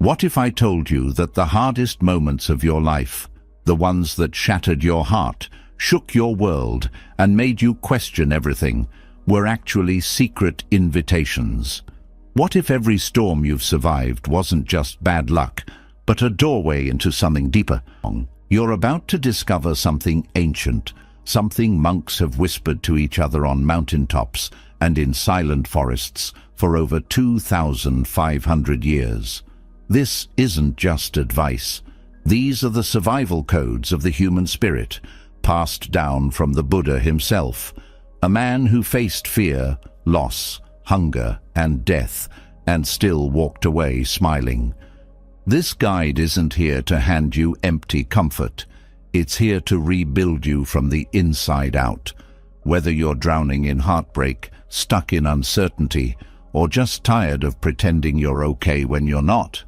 What if I told you that the hardest moments of your life, the ones that shattered your heart, shook your world, and made you question everything, were actually secret invitations? What if every storm you've survived wasn't just bad luck, but a doorway into something deeper? You're about to discover something ancient, something monks have whispered to each other on mountaintops and in silent forests for over 2,500 years. This isn't just advice. These are the survival codes of the human spirit, passed down from the Buddha himself, a man who faced fear, loss, hunger, and death, and still walked away smiling. This guide isn't here to hand you empty comfort. It's here to rebuild you from the inside out. Whether you're drowning in heartbreak, stuck in uncertainty, or just tired of pretending you're okay when you're not.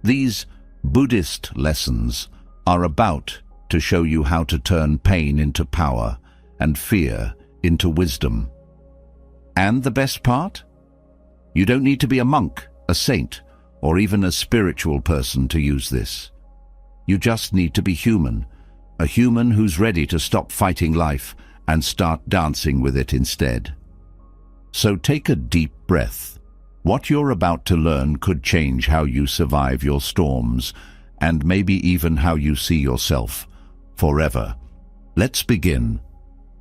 These Buddhist lessons are about to show you how to turn pain into power and fear into wisdom. And the best part? You don't need to be a monk, a saint, or even a spiritual person to use this. You just need to be human, a human who's ready to stop fighting life and start dancing with it instead. So take a deep breath. What you're about to learn could change how you survive your storms, and maybe even how you see yourself forever. Let's begin.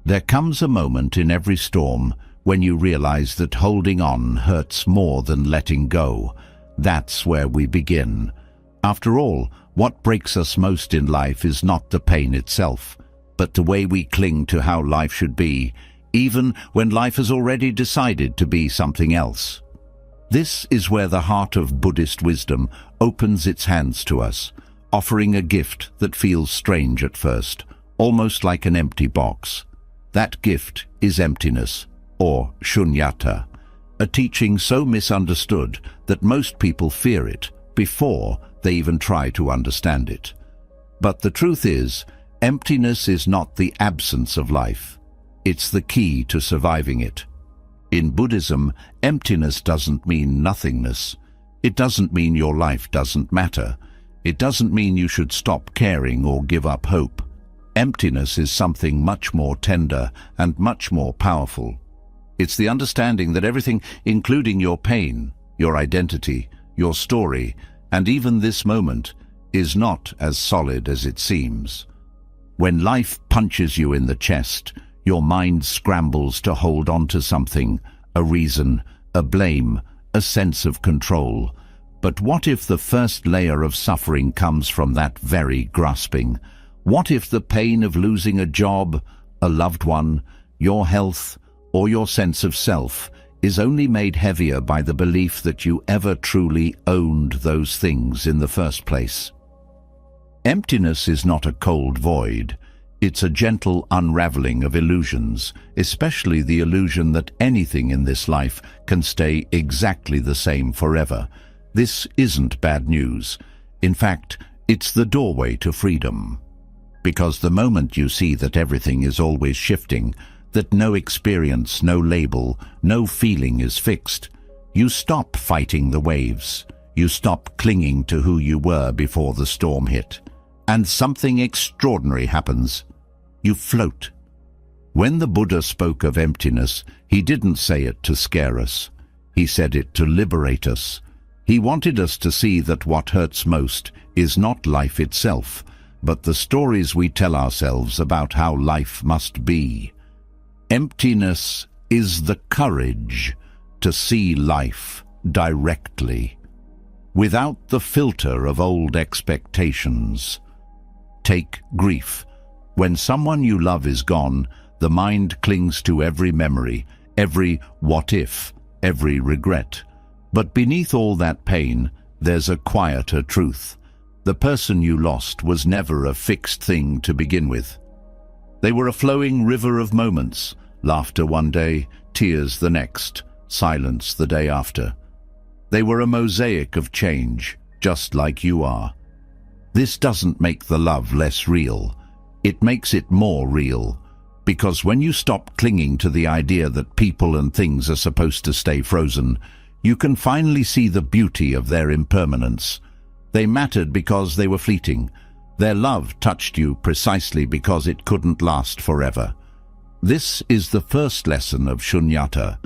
There comes a moment in every storm when you realize that holding on hurts more than letting go. That's where we begin. After all, what breaks us most in life is not the pain itself, but the way we cling to how life should be, even when life has already decided to be something else. This is where the heart of Buddhist wisdom opens its hands to us, offering a gift that feels strange at first, almost like an empty box. That gift is emptiness, or shunyata, a teaching so misunderstood that most people fear it before they even try to understand it. But the truth is, emptiness is not the absence of life. It's the key to surviving it. In Buddhism, emptiness doesn't mean nothingness. It doesn't mean your life doesn't matter. It doesn't mean you should stop caring or give up hope. Emptiness is something much more tender and much more powerful. It's the understanding that everything, including your pain, your identity, your story, and even this moment, is not as solid as it seems. When life punches you in the chest, your mind scrambles to hold on to something, a reason, a blame, a sense of control. But what if the first layer of suffering comes from that very grasping? What if the pain of losing a job, a loved one, your health, or your sense of self is only made heavier by the belief that you ever truly owned those things in the first place? Emptiness is not a cold void. It's a gentle unraveling of illusions, especially the illusion that anything in this life can stay exactly the same forever. This isn't bad news. In fact, it's the doorway to freedom. Because the moment you see that everything is always shifting, that no experience, no label, no feeling is fixed, you stop fighting the waves. You stop clinging to who you were before the storm hit. And something extraordinary happens. You float. When the Buddha spoke of emptiness, he didn't say it to scare us. He said it to liberate us. He wanted us to see that what hurts most is not life itself, but the stories we tell ourselves about how life must be. Emptiness is the courage to see life directly, without the filter of old expectations. Take grief. When someone you love is gone, the mind clings to every memory, every what if, every regret. But beneath all that pain, there's a quieter truth. The person you lost was never a fixed thing to begin with. They were a flowing river of moments, laughter one day, tears the next, silence the day after. They were a mosaic of change, just like you are. This doesn't make the love less real. It makes it more real, because when you stop clinging to the idea that people and things are supposed to stay frozen, You can finally see the beauty of their impermanence. They mattered because they were fleeting. Their love touched you precisely because it couldn't last forever. This is the first lesson of shunyata.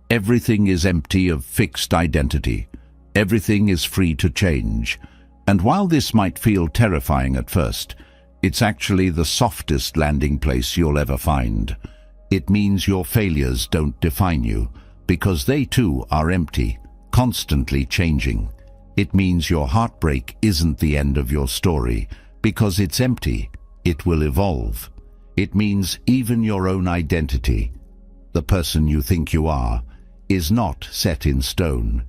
Everything is empty of fixed identity. Everything is free to change. And while this might feel terrifying at first, it's actually the softest landing place you'll ever find. It means your failures don't define you, because they too are empty, constantly changing. It means your heartbreak isn't the end of your story, because it's empty. It will evolve. It means even your own identity, the person you think you are, is not set in stone.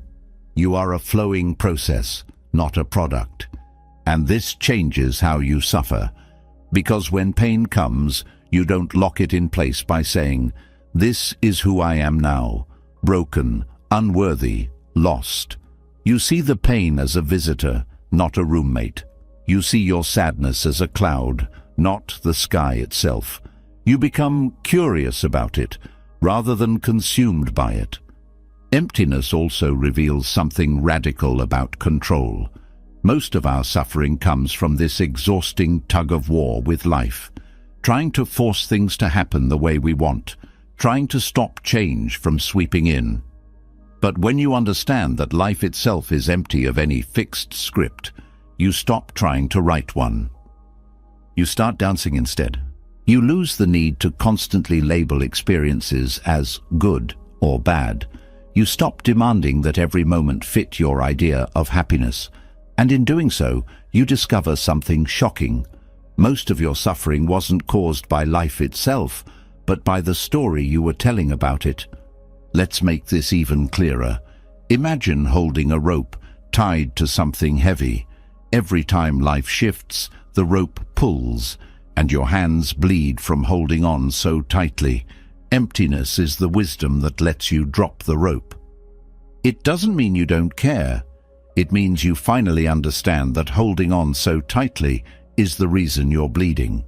You are a flowing process, not a product. And this changes how you suffer, because when pain comes, you don't lock it in place by saying, "This is who I am now, broken, unworthy, lost." You see the pain as a visitor, not a roommate. You see your sadness as a cloud, not the sky itself. You become curious about it, rather than consumed by it. Emptiness also reveals something radical about control. Most of our suffering comes from this exhausting tug-of-war with life, trying to force things to happen the way we want, trying to stop change from sweeping in. But when you understand that life itself is empty of any fixed script, you stop trying to write one. You start dancing instead. You lose the need to constantly label experiences as good or bad. You stop demanding that every moment fit your idea of happiness. And in doing so, you discover something shocking. Most of your suffering wasn't caused by life itself, but by the story you were telling about it. Let's make this even clearer. Imagine holding a rope tied to something heavy. Every time life shifts, the rope pulls, and your hands bleed from holding on so tightly. Emptiness is the wisdom that lets you drop the rope. It doesn't mean you don't care. It means you finally understand that holding on so tightly is the reason you're bleeding.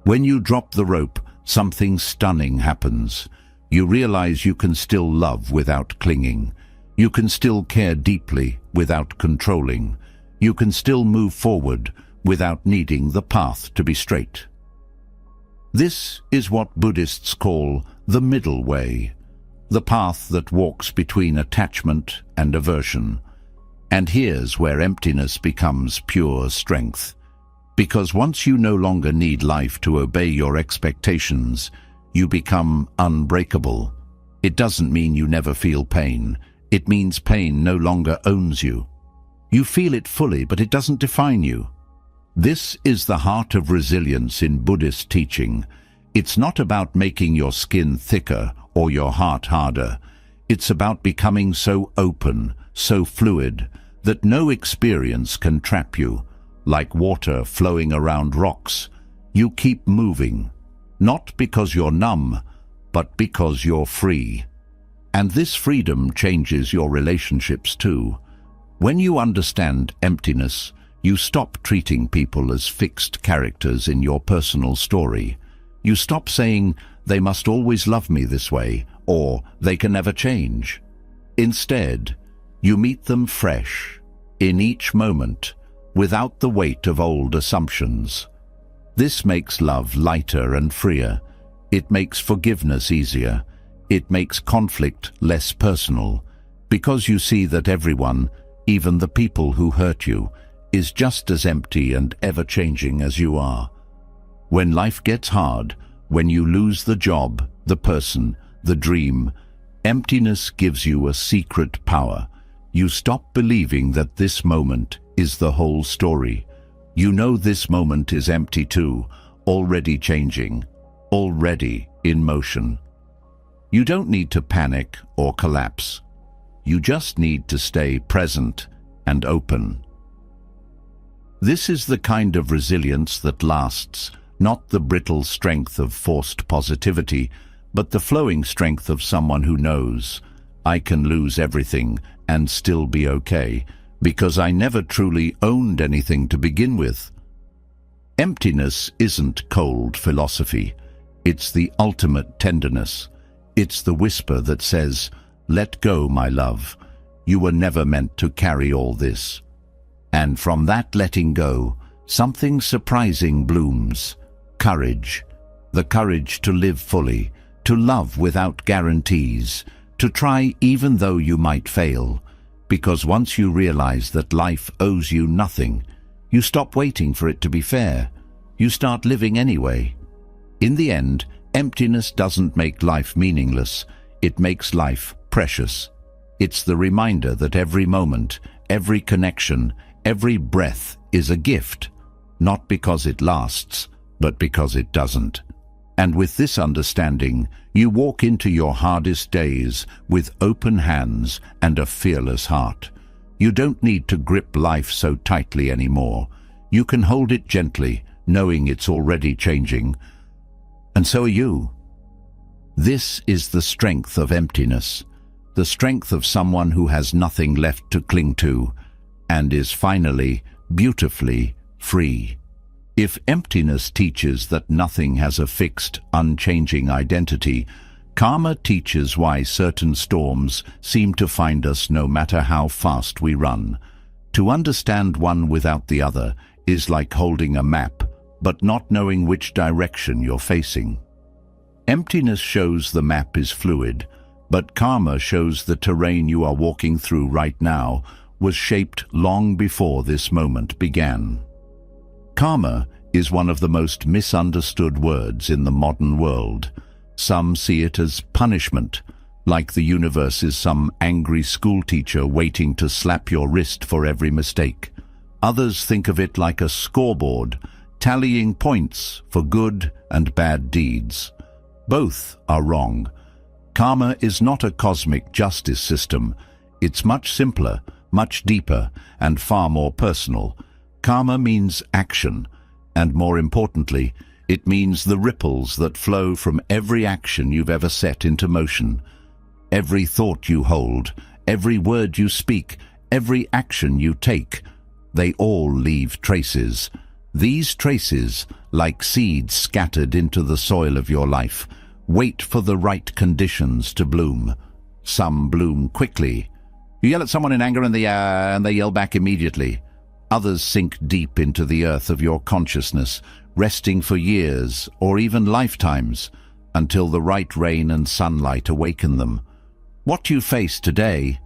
When you drop the rope, something stunning happens. You realize you can still love without clinging. You can still care deeply without controlling. You can still move forward without needing the path to be straight. This is what Buddhists call the middle way, the path that walks between attachment and aversion. And here's where emptiness becomes pure strength. Because once you no longer need life to obey your expectations, you become unbreakable. It doesn't mean you never feel pain. It means pain no longer owns you. You feel it fully, but it doesn't define you. This is the heart of resilience in Buddhist teaching. It's not about making your skin thicker or your heart harder. It's about becoming so open, so fluid, that no experience can trap you. Like water flowing around rocks, you keep moving, not because you're numb, but because you're free. And this freedom changes your relationships too. When you understand emptiness, you stop treating people as fixed characters in your personal story. You stop saying, "They must always love me this way," or "They can never change." Instead, you meet them fresh, in each moment, without the weight of old assumptions. This makes love lighter and freer. It makes forgiveness easier. It makes conflict less personal, because you see that everyone, even the people who hurt you, is just as empty and ever-changing as you are. When life gets hard, when you lose the job, the person, the dream, emptiness gives you a secret power. You stop believing that this moment is the whole story. You know this moment is empty too, already changing, already in motion. You don't need to panic or collapse. You just need to stay present and open. This is the kind of resilience that lasts, not the brittle strength of forced positivity, but the flowing strength of someone who knows, "I can lose everything and still be okay, because I never truly owned anything to begin with." Emptiness isn't cold philosophy. It's the ultimate tenderness. It's the whisper that says, "Let go, my love. You were never meant to carry all this. And from that letting go, something surprising blooms. Courage. The courage to live fully, to love without guarantees, to try even though you might fail. Because once you realize that life owes you nothing, you stop waiting for it to be fair. You start living anyway. In the end, emptiness doesn't make life meaningless. It makes life precious. It's the reminder that every moment, every connection, every breath is a gift, not because it lasts, but because it doesn't. And with this understanding, you walk into your hardest days with open hands and a fearless heart. You don't need to grip life so tightly anymore. You can hold it gently, knowing it's already changing. And so are you. This is the strength of emptiness, the strength of someone who has nothing left to cling to, and is finally, beautifully free. If emptiness teaches that nothing has a fixed, unchanging identity, karma teaches why certain storms seem to find us no matter how fast we run. To understand one without the other is like holding a map, but not knowing which direction you're facing. Emptiness shows the map is fluid, but karma shows the terrain you are walking through right now was shaped long before this moment began. Karma is one of the most misunderstood words in the modern world. Some see it as punishment, like the universe is some angry schoolteacher waiting to slap your wrist for every mistake. Others think of it like a scoreboard, tallying points for good and bad deeds. Both are wrong. Karma is not a cosmic justice system. It's much simpler, much deeper, and far more personal. Karma means action, and more importantly, it means the ripples that flow from every action you've ever set into motion. Every thought you hold, every word you speak, every action you take, they all leave traces. These traces, like seeds scattered into the soil of your life, wait for the right conditions to bloom. Some bloom quickly. You yell at someone in anger and they yell back immediately. Others sink deep into the earth of your consciousness, resting for years or even lifetimes until the right rain and sunlight awaken them. What you face today,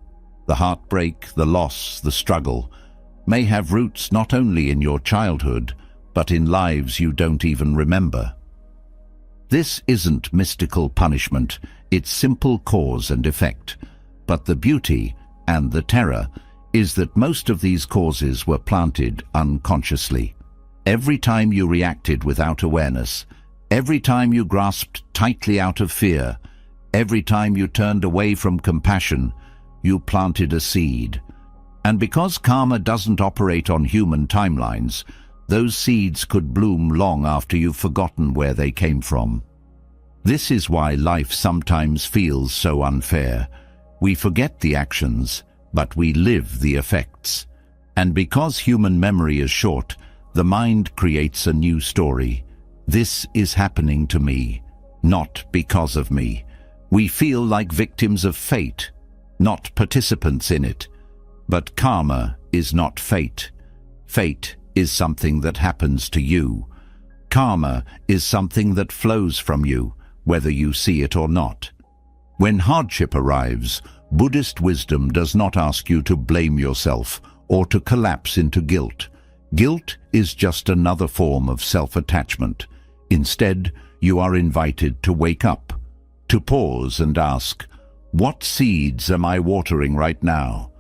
the heartbreak, the loss, the struggle, may have roots not only in your childhood, but in lives you don't even remember. This isn't mystical punishment, it's simple cause and effect. But the beauty and the terror is that most of these causes were planted unconsciously. Every time you reacted without awareness, every time you grasped tightly out of fear, every time you turned away from compassion, you planted a seed. And because karma doesn't operate on human timelines, those seeds could bloom long after you've forgotten where they came from. This is why life sometimes feels so unfair. We forget the actions, but we live the effects. And because human memory is short, the mind creates a new story. This is happening to me, not because of me. We feel like victims of fate, not participants in it. But karma is not fate. Fate is something that happens to you. Karma is something that flows from you, whether you see it or not. When hardship arrives, Buddhist wisdom does not ask you to blame yourself or to collapse into guilt. Guilt is just another form of self-attachment. Instead, you are invited to wake up, to pause and ask, what seeds am I watering right now?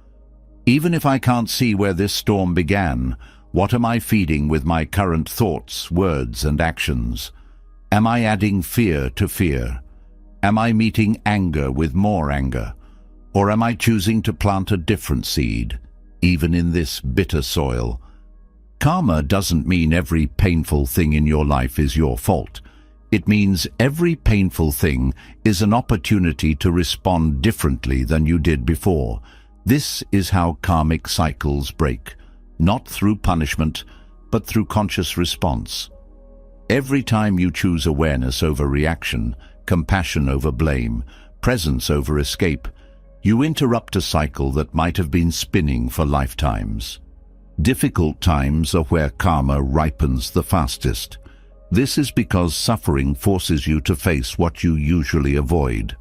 Even if I can't see where this storm began, what am I feeding with my current thoughts, words, and actions? Am I adding fear to fear? Am I meeting anger with more anger? Or am I choosing to plant a different seed, even in this bitter soil? Karma doesn't mean every painful thing in your life is your fault. It means every painful thing is an opportunity to respond differently than you did before. This is how karmic cycles break, not through punishment, but through conscious response. Every time you choose awareness over reaction, compassion over blame, presence over escape, You interrupt a cycle that might have been spinning for lifetimes. Difficult times are where karma ripens the fastest. This is because suffering forces you to face what you usually avoid.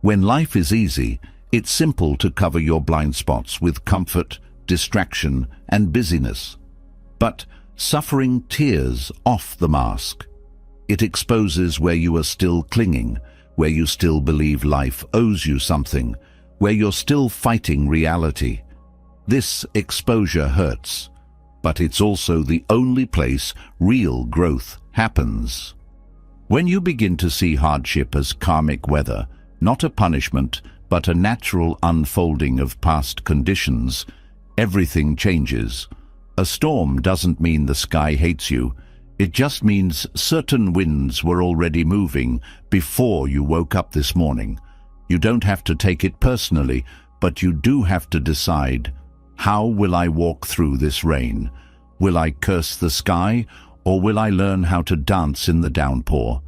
When life is easy, it's simple to cover your blind spots with comfort, distraction, and busyness. But suffering tears off the mask. It exposes where you are still clinging, where you still believe life owes you something, where you're still fighting reality. This exposure hurts, but it's also the only place real growth happens. When you begin to see hardship as karmic weather, not a punishment, but a natural unfolding of past conditions, everything changes. A storm doesn't mean the sky hates you. It just means certain winds were already moving before you woke up this morning. You don't have to take it personally, but you do have to decide, how will I walk through this rain? Will I curse the sky, or will I learn how to dance in the downpour?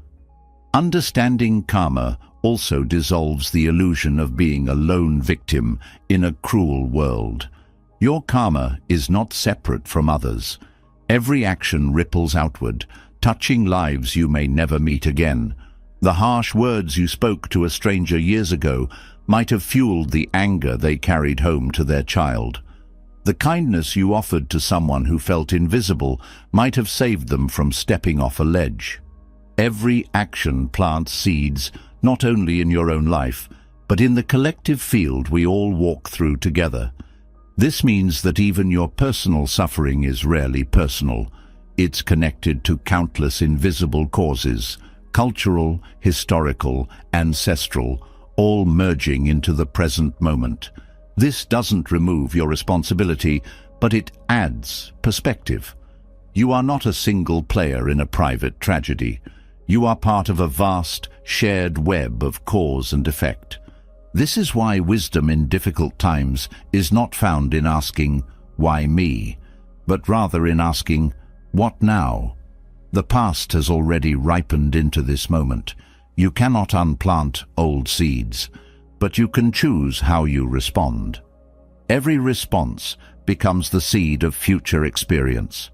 Understanding karma also dissolves the illusion of being a lone victim in a cruel world. Your karma is not separate from others. Every action ripples outward, touching lives you may never meet again. The harsh words you spoke to a stranger years ago might have fueled the anger they carried home to their child. The kindness you offered to someone who felt invisible might have saved them from stepping off a ledge. Every action plants seeds, not only in your own life, but in the collective field we all walk through together. This means that even your personal suffering is rarely personal. It's connected to countless invisible causes, cultural, historical, ancestral, all merging into the present moment. This doesn't remove your responsibility, but it adds perspective. You are not a single player in a private tragedy. You are part of a vast, shared web of cause and effect. This is why wisdom in difficult times is not found in asking, "Why me?" but rather in asking, "What now?" The past has already ripened into this moment. You cannot unplant old seeds, but you can choose how you respond. Every response becomes the seed of future experience.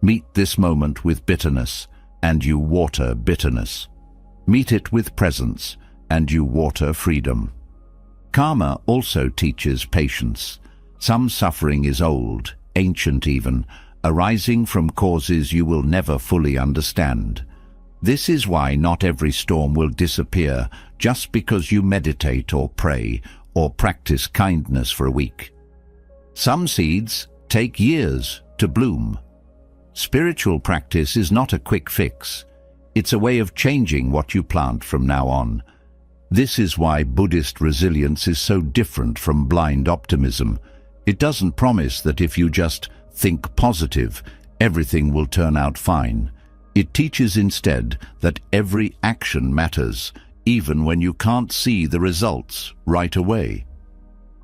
Meet this moment with bitterness, and you water bitterness. Meet it with presence, and you water freedom. Karma also teaches patience. Some suffering is old, ancient even, arising from causes you will never fully understand. This is why not every storm will disappear just because you meditate or pray or practice kindness for a week. Some seeds take years to bloom. Spiritual practice is not a quick fix. It's a way of changing what you plant from now on. This is why Buddhist resilience is so different from blind optimism. It doesn't promise that if you just think positive, everything will turn out fine. It teaches instead that every action matters, even when you can't see the results right away.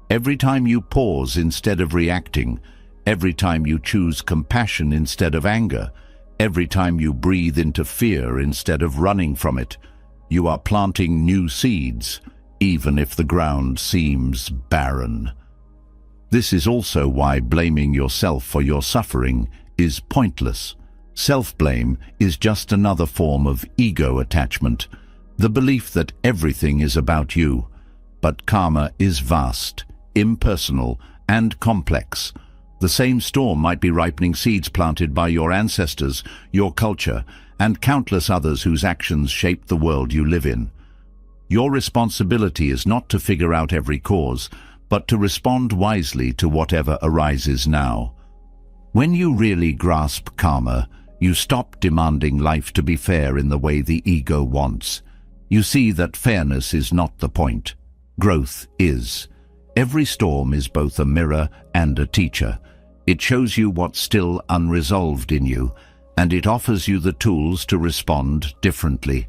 Every time you pause instead of reacting, every time you choose compassion instead of anger, every time you breathe into fear instead of running from it, you are planting new seeds, even if the ground seems barren. This is also why blaming yourself for your suffering is pointless. Self-blame is just another form of ego attachment, the belief that everything is about you. But karma is vast, impersonal, and complex. The same storm might be ripening seeds planted by your ancestors, your culture, and countless others whose actions shape the world you live in. Your responsibility is not to figure out every cause, but to respond wisely to whatever arises now. When you really grasp karma, you stop demanding life to be fair in the way the ego wants. You see that fairness is not the point. Growth is. Every storm is both a mirror and a teacher. It shows you what's still unresolved in you, and it offers you the tools to respond differently.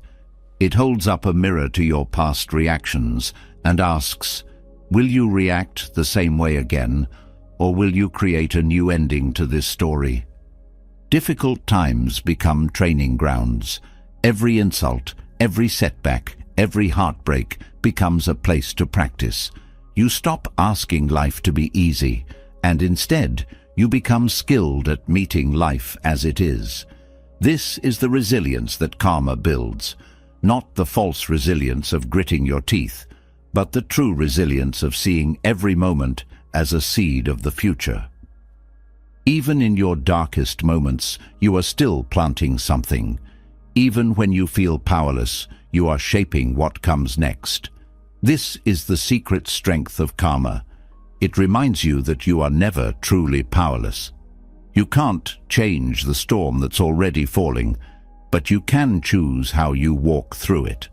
It holds up a mirror to your past reactions and asks, will you react the same way again, or will you create a new ending to this story? Difficult times become training grounds. Every insult, every setback, every heartbreak becomes a place to practice. You stop asking life to be easy, and instead, you become skilled at meeting life as it is. This is the resilience that karma builds, not the false resilience of gritting your teeth, but the true resilience of seeing every moment as a seed of the future. Even in your darkest moments, you are still planting something. Even when you feel powerless, you are shaping what comes next. This is the secret strength of karma. It reminds you that you are never truly powerless. You can't change the storm that's already falling, but you can choose how you walk through it.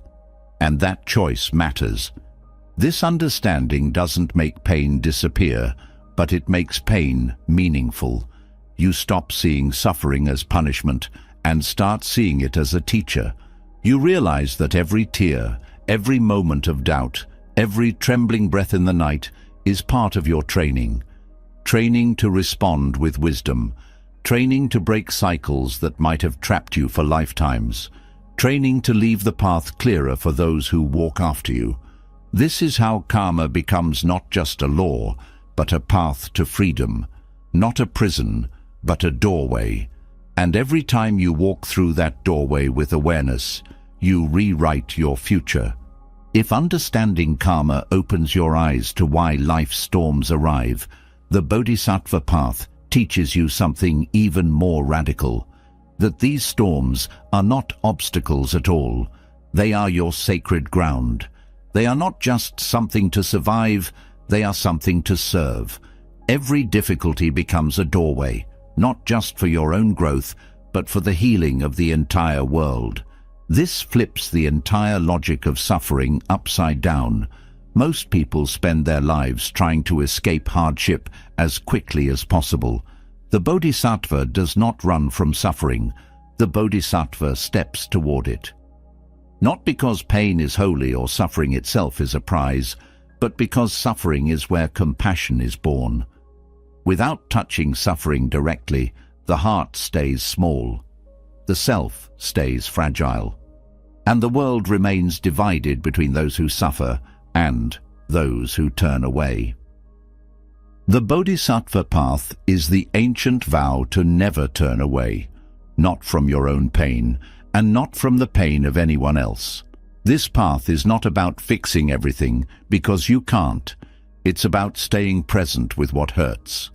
And that choice matters. This understanding doesn't make pain disappear, but it makes pain meaningful. You stop seeing suffering as punishment and start seeing it as a teacher. You realize that every tear, every moment of doubt, every trembling breath in the night is part of your training. Training to respond with wisdom. Training to break cycles that might have trapped you for lifetimes. Training to leave the path clearer for those who walk after you. This is how karma becomes not just a law, but a path to freedom. Not a prison, but a doorway. And every time you walk through that doorway with awareness, you rewrite your future. If understanding karma opens your eyes to why life's storms arrive, the bodhisattva path teaches you something even more radical. That these storms are not obstacles at all. They are your sacred ground. They are not just something to survive, they are something to serve. Every difficulty becomes a doorway, not just for your own growth, but for the healing of the entire world. This flips the entire logic of suffering upside down. Most people spend their lives trying to escape hardship as quickly as possible. The bodhisattva does not run from suffering. The bodhisattva steps toward it. Not because pain is holy or suffering itself is a prize, but because suffering is where compassion is born. Without touching suffering directly, the heart stays small. The self stays fragile. And the world remains divided between those who suffer and those who turn away. The bodhisattva path is the ancient vow to never turn away, not from your own pain, and not from the pain of anyone else. This path is not about fixing everything, because you can't. It's about staying present with what hurts.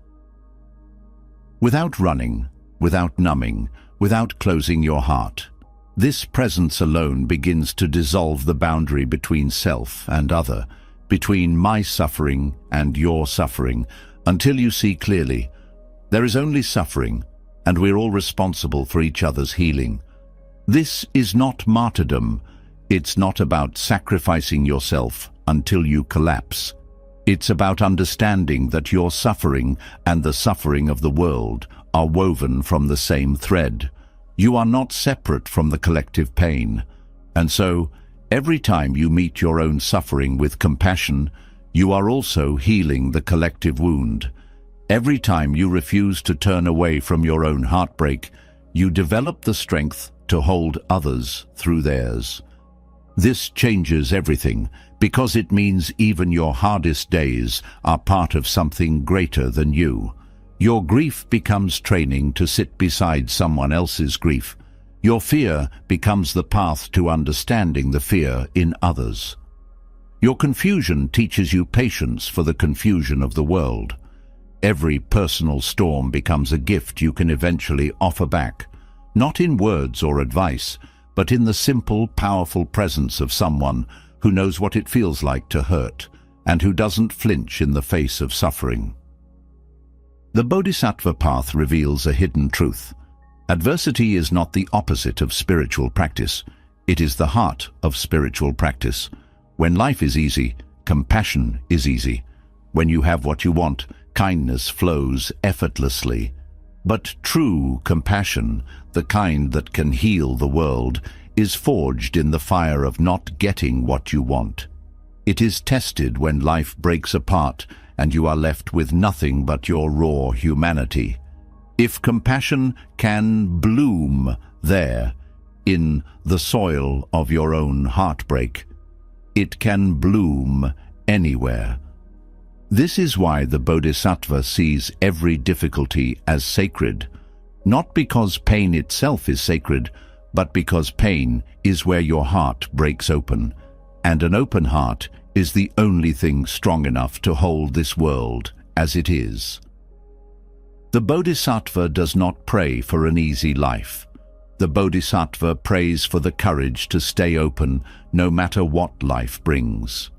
Without running, without numbing, without closing your heart. This presence alone begins to dissolve the boundary between self and other, between my suffering and your suffering, until you see clearly. There is only suffering, and we're all responsible for each other's healing. This is not martyrdom. It's not about sacrificing yourself until you collapse. It's about understanding that your suffering and the suffering of the world are woven from the same thread. You are not separate from the collective pain. And so, every time you meet your own suffering with compassion, you are also healing the collective wound. Every time you refuse to turn away from your own heartbreak, you develop the strength to hold others through theirs. This changes everything, because it means even your hardest days are part of something greater than you. Your grief becomes training to sit beside someone else's grief. Your fear becomes the path to understanding the fear in others. Your confusion teaches you patience for the confusion of the world. Every personal storm becomes a gift you can eventually offer back, not in words or advice, but in the simple, powerful presence of someone who knows what it feels like to hurt and who doesn't flinch in the face of suffering. The Bodhisattva path reveals a hidden truth. Adversity is not the opposite of spiritual practice. It is the heart of spiritual practice. When life is easy, compassion is easy. When you have what you want, kindness flows effortlessly. But true compassion, the kind that can heal the world, is forged in the fire of not getting what you want. It is tested when life breaks apart and you are left with nothing but your raw humanity. If compassion can bloom there, in the soil of your own heartbreak, it can bloom anywhere. This is why the Bodhisattva sees every difficulty as sacred, not because pain itself is sacred, but because pain is where your heart breaks open, and an open heart is the only thing strong enough to hold this world as it is. The Bodhisattva does not pray for an easy life. The Bodhisattva prays for the courage to stay open no matter what life brings.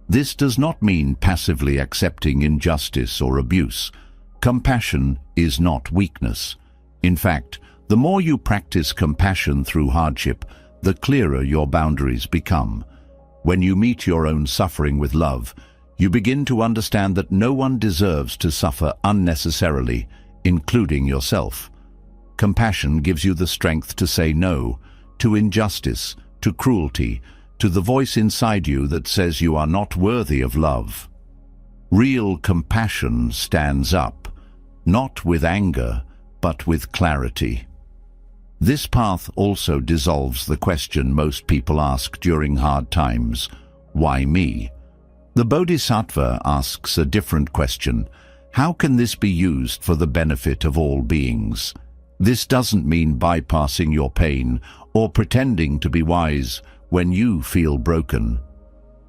This does not mean passively accepting injustice or abuse. Compassion is not weakness. In fact, the more you practice compassion through hardship, the clearer your boundaries become. When you meet your own suffering with love, you begin to understand that no one deserves to suffer unnecessarily, including yourself. Compassion gives you the strength to say no to injustice, to cruelty, to the voice inside you that says you are not worthy of love. Real compassion stands up, not with anger, but with clarity. This path also dissolves the question most people ask during hard times: why me? The Bodhisattva asks a different question: how can this be used for the benefit of all beings? This doesn't mean bypassing your pain or pretending to be wise when you feel broken.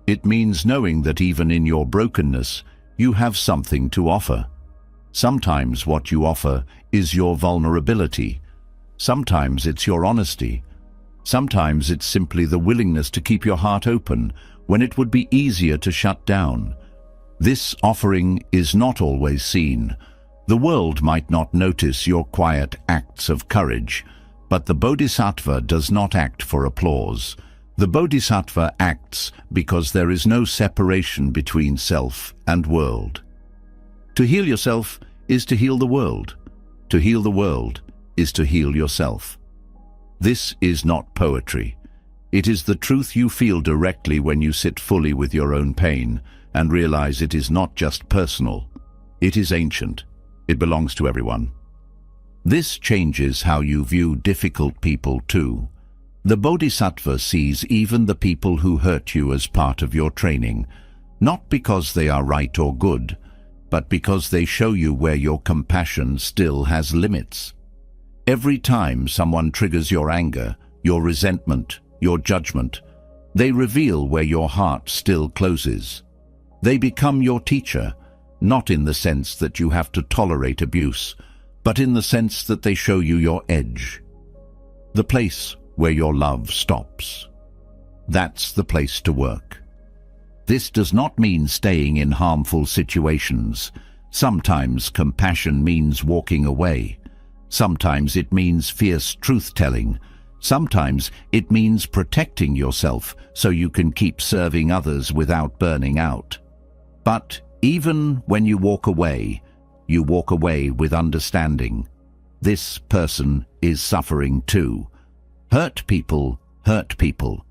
It means knowing that even in your brokenness, you have something to offer. Sometimes what you offer is your vulnerability. Sometimes it's your honesty. Sometimes it's simply the willingness to keep your heart open when it would be easier to shut down. This offering is not always seen. The world might not notice your quiet acts of courage, but the Bodhisattva does not act for applause. The Bodhisattva acts because there is no separation between self and world. To heal yourself is to heal the world. To heal the world is to heal yourself. This is not poetry. It is the truth you feel directly when you sit fully with your own pain and realize it is not just personal. It is ancient. It belongs to everyone. This changes how you view difficult people too. The Bodhisattva sees even the people who hurt you as part of your training, not because they are right or good, but because they show you where your compassion still has limits. Every time someone triggers your anger, your resentment, your judgment, they reveal where your heart still closes. They become your teacher, not in the sense that you have to tolerate abuse, but in the sense that they show you your edge. The place where your love stops. That's the place to work. This does not mean staying in harmful situations. Sometimes compassion means walking away. Sometimes it means fierce truth-telling. Sometimes it means protecting yourself so you can keep serving others without burning out. But even when you walk away with understanding. This person is suffering too. Hurt people hurt people.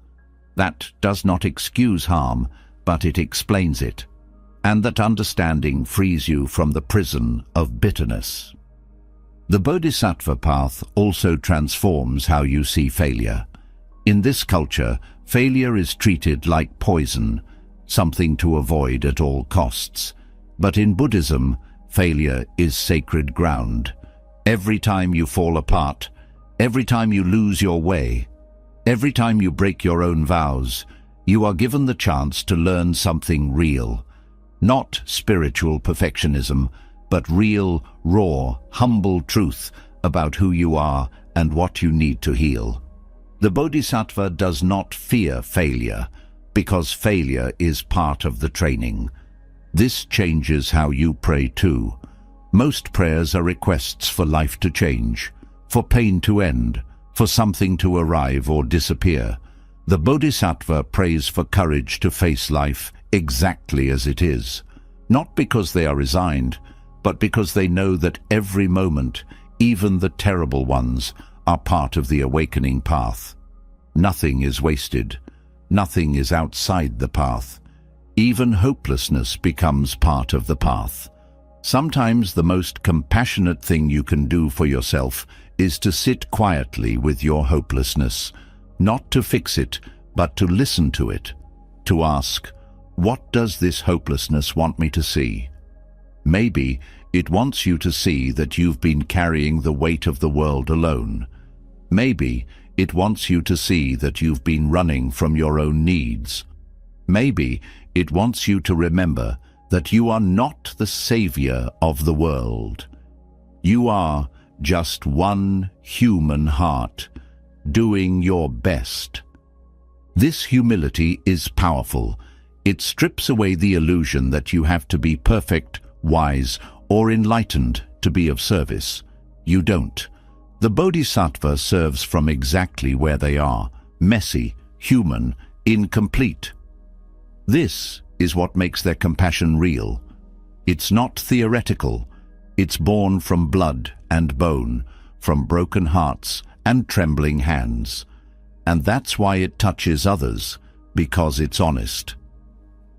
That does not excuse harm, but it explains it. And that understanding frees you from the prison of bitterness. The Bodhisattva path also transforms how you see failure. In this culture, failure is treated like poison, something to avoid at all costs. But in Buddhism, failure is sacred ground. Every time you fall apart, every time you lose your way, every time you break your own vows, you are given the chance to learn something real. Not spiritual perfectionism, but real, raw, humble truth about who you are and what you need to heal. The Bodhisattva does not fear failure, because failure is part of the training. This changes how you pray too. Most prayers are requests for life to change, for pain to end, for something to arrive or disappear. The Bodhisattva prays for courage to face life exactly as it is, not because they are resigned, but because they know that every moment, even the terrible ones, are part of the awakening path. Nothing is wasted. Nothing is outside the path. Even hopelessness becomes part of the path. Sometimes the most compassionate thing you can do for yourself is to sit quietly with your hopelessness, not to fix it, but to listen to it, to ask, What does this hopelessness want me to see? Maybe it wants you to see that you've been carrying the weight of the world alone. Maybe it wants you to see that you've been running from your own needs. Maybe it wants you to remember that you are not the savior of the world. You are just one human heart, doing your best. This humility is powerful. It strips away the illusion that you have to be perfect, wise, or enlightened to be of service. You don't. The bodhisattva serves from exactly where they are, messy, human, incomplete. This is what makes their compassion real. It's not theoretical. It's born from blood and bone, from broken hearts and trembling hands. And that's why it touches others, because it's honest.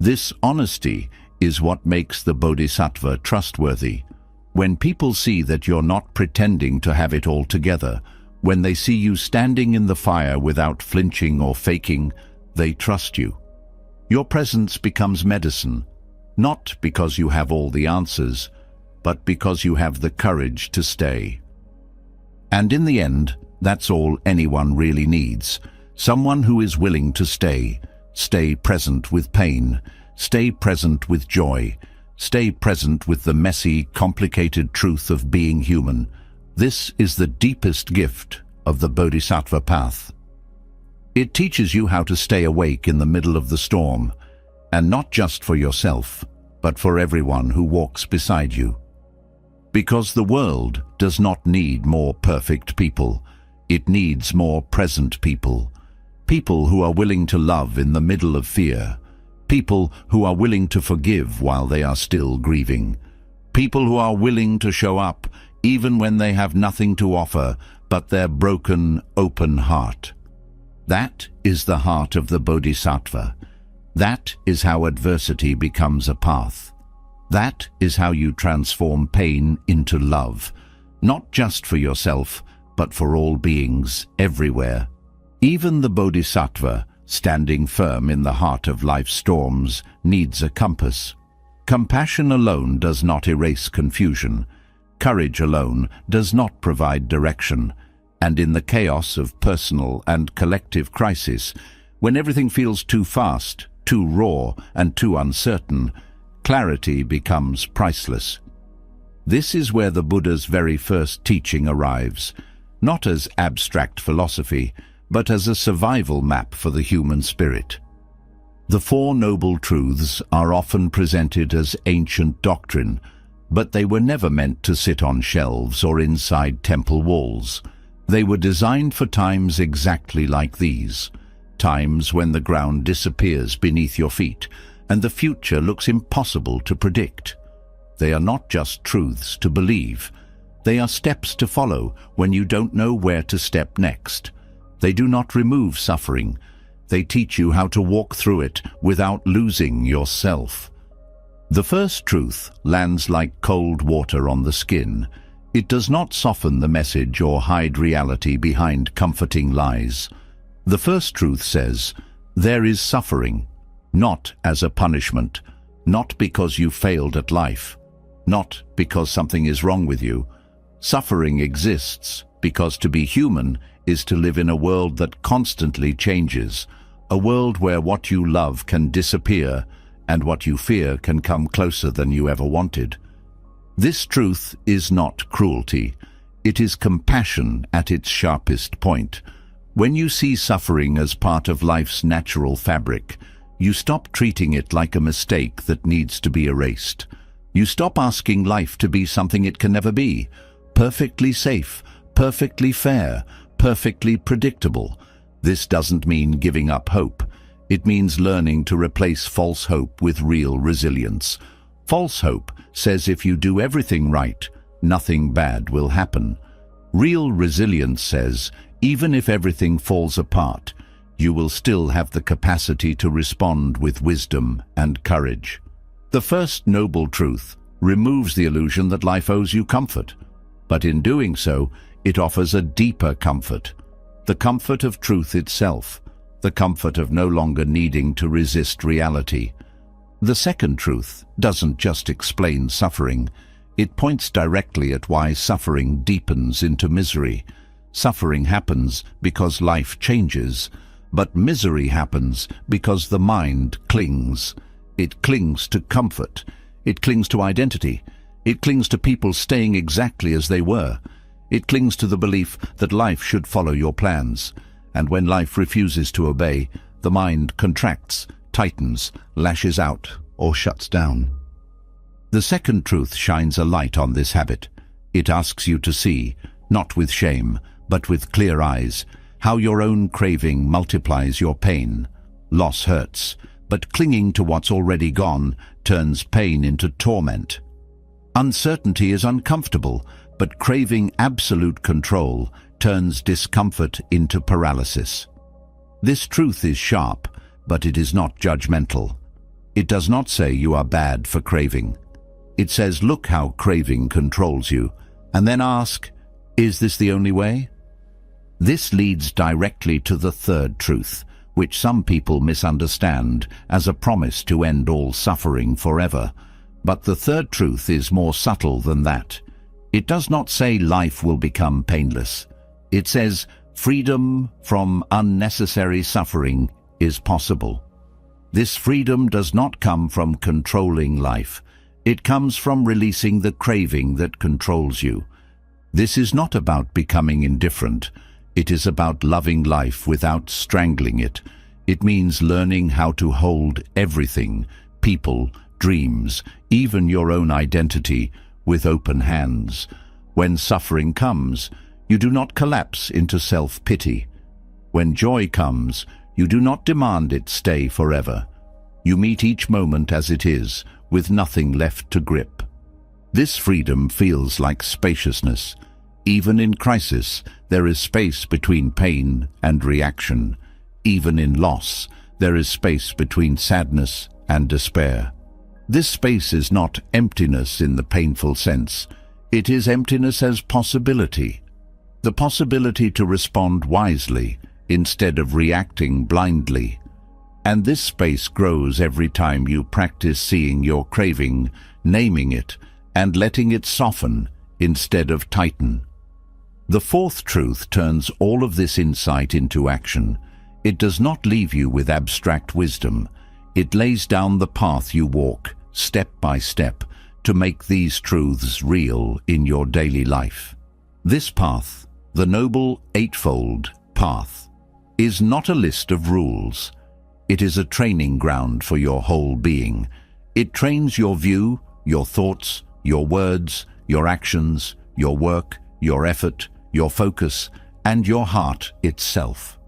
This honesty is what makes the bodhisattva trustworthy. When people see that you're not pretending to have it all together, when they see you standing in the fire without flinching or faking, they trust you. Your presence becomes medicine, not because you have all the answers, but because you have the courage to stay. And in the end, that's all anyone really needs. Someone who is willing to stay present with pain, stay present with joy, stay present with the messy, complicated truth of being human. This is the deepest gift of the bodhisattva path. It teaches you how to stay awake in the middle of the storm, and not just for yourself, but for everyone who walks beside you. Because the world does not need more perfect people. It needs more present people. People who are willing to love in the middle of fear. People who are willing to forgive while they are still grieving. People who are willing to show up even when they have nothing to offer but their broken, open heart. That is the heart of the bodhisattva. That is how adversity becomes a path. That is how you transform pain into love, not just for yourself, but for all beings everywhere. Even the bodhisattva, standing firm in the heart of life's storms, needs a compass. Compassion alone does not erase confusion. Courage alone does not provide direction. And in the chaos of personal and collective crisis, when everything feels too fast, too raw, and too uncertain, clarity becomes priceless. This is where the Buddha's very first teaching arrives, not as abstract philosophy, but as a survival map for the human spirit. The Four Noble Truths are often presented as ancient doctrine, but they were never meant to sit on shelves or inside temple walls. They were designed for times exactly like these, times when the ground disappears beneath your feet and the future looks impossible to predict. They are not just truths to believe. They are steps to follow when you don't know where to step next. They do not remove suffering. They teach you how to walk through it without losing yourself. The first truth lands like cold water on the skin. It does not soften the message or hide reality behind comforting lies. The first truth says, there is suffering, not as a punishment, not because you failed at life, not because something is wrong with you. Suffering exists because to be human is to live in a world that constantly changes, a world where what you love can disappear and what you fear can come closer than you ever wanted. This truth is not cruelty. It is compassion at its sharpest point. When you see suffering as part of life's natural fabric, you stop treating it like a mistake that needs to be erased. You stop asking life to be something it can never be, perfectly safe, perfectly fair, perfectly predictable. This doesn't mean giving up hope. It means learning to replace false hope with real resilience. False hope says if you do everything right, nothing bad will happen. Real resilience says, even if everything falls apart, you will still have the capacity to respond with wisdom and courage. The first noble truth removes the illusion that life owes you comfort, but in doing so, it offers a deeper comfort, the comfort of truth itself, the comfort of no longer needing to resist reality, The second truth doesn't just explain suffering, it points directly at why suffering deepens into misery. Suffering happens because life changes, but misery happens because the mind clings. It clings to comfort, it clings to identity, it clings to people staying exactly as they were. It clings to the belief that life should follow your plans, and when life refuses to obey, the mind contracts, tightens, lashes out, or shuts down. The second truth shines a light on this habit. It asks you to see, not with shame, but with clear eyes, how your own craving multiplies your pain. Loss hurts, but clinging to what's already gone turns pain into torment. Uncertainty is uncomfortable, but craving absolute control turns discomfort into paralysis. This truth is sharp, but it is not judgmental. It does not say you are bad for craving. It says, look how craving controls you, and then ask, is this the only way? This leads directly to the third truth, which some people misunderstand as a promise to end all suffering forever. But the third truth is more subtle than that. It does not say life will become painless. It says freedom from unnecessary suffering is possible. This freedom does not come from controlling life. It comes from releasing the craving that controls you. This is not about becoming indifferent. It is about loving life without strangling it. It means learning how to hold everything, people, dreams, even your own identity, with open hands. When suffering comes, you do not collapse into self-pity. When joy comes, you do not demand it stay forever. You meet each moment as it is, with nothing left to grip. This freedom feels like spaciousness. Even in crisis, there is space between pain and reaction. Even in loss, there is space between sadness and despair. This space is not emptiness in the painful sense. It is emptiness as possibility. The possibility to respond wisely instead of reacting blindly. And this space grows every time you practice seeing your craving, naming it, and letting it soften instead of tighten. The fourth truth turns all of this insight into action. It does not leave you with abstract wisdom. It lays down the path you walk, step by step, to make these truths real in your daily life. This path, the Noble Eightfold Path, is not a list of rules. It is a training ground for your whole being. It trains your view, your thoughts, your words, your actions, your work, your effort, your focus, and your heart itself.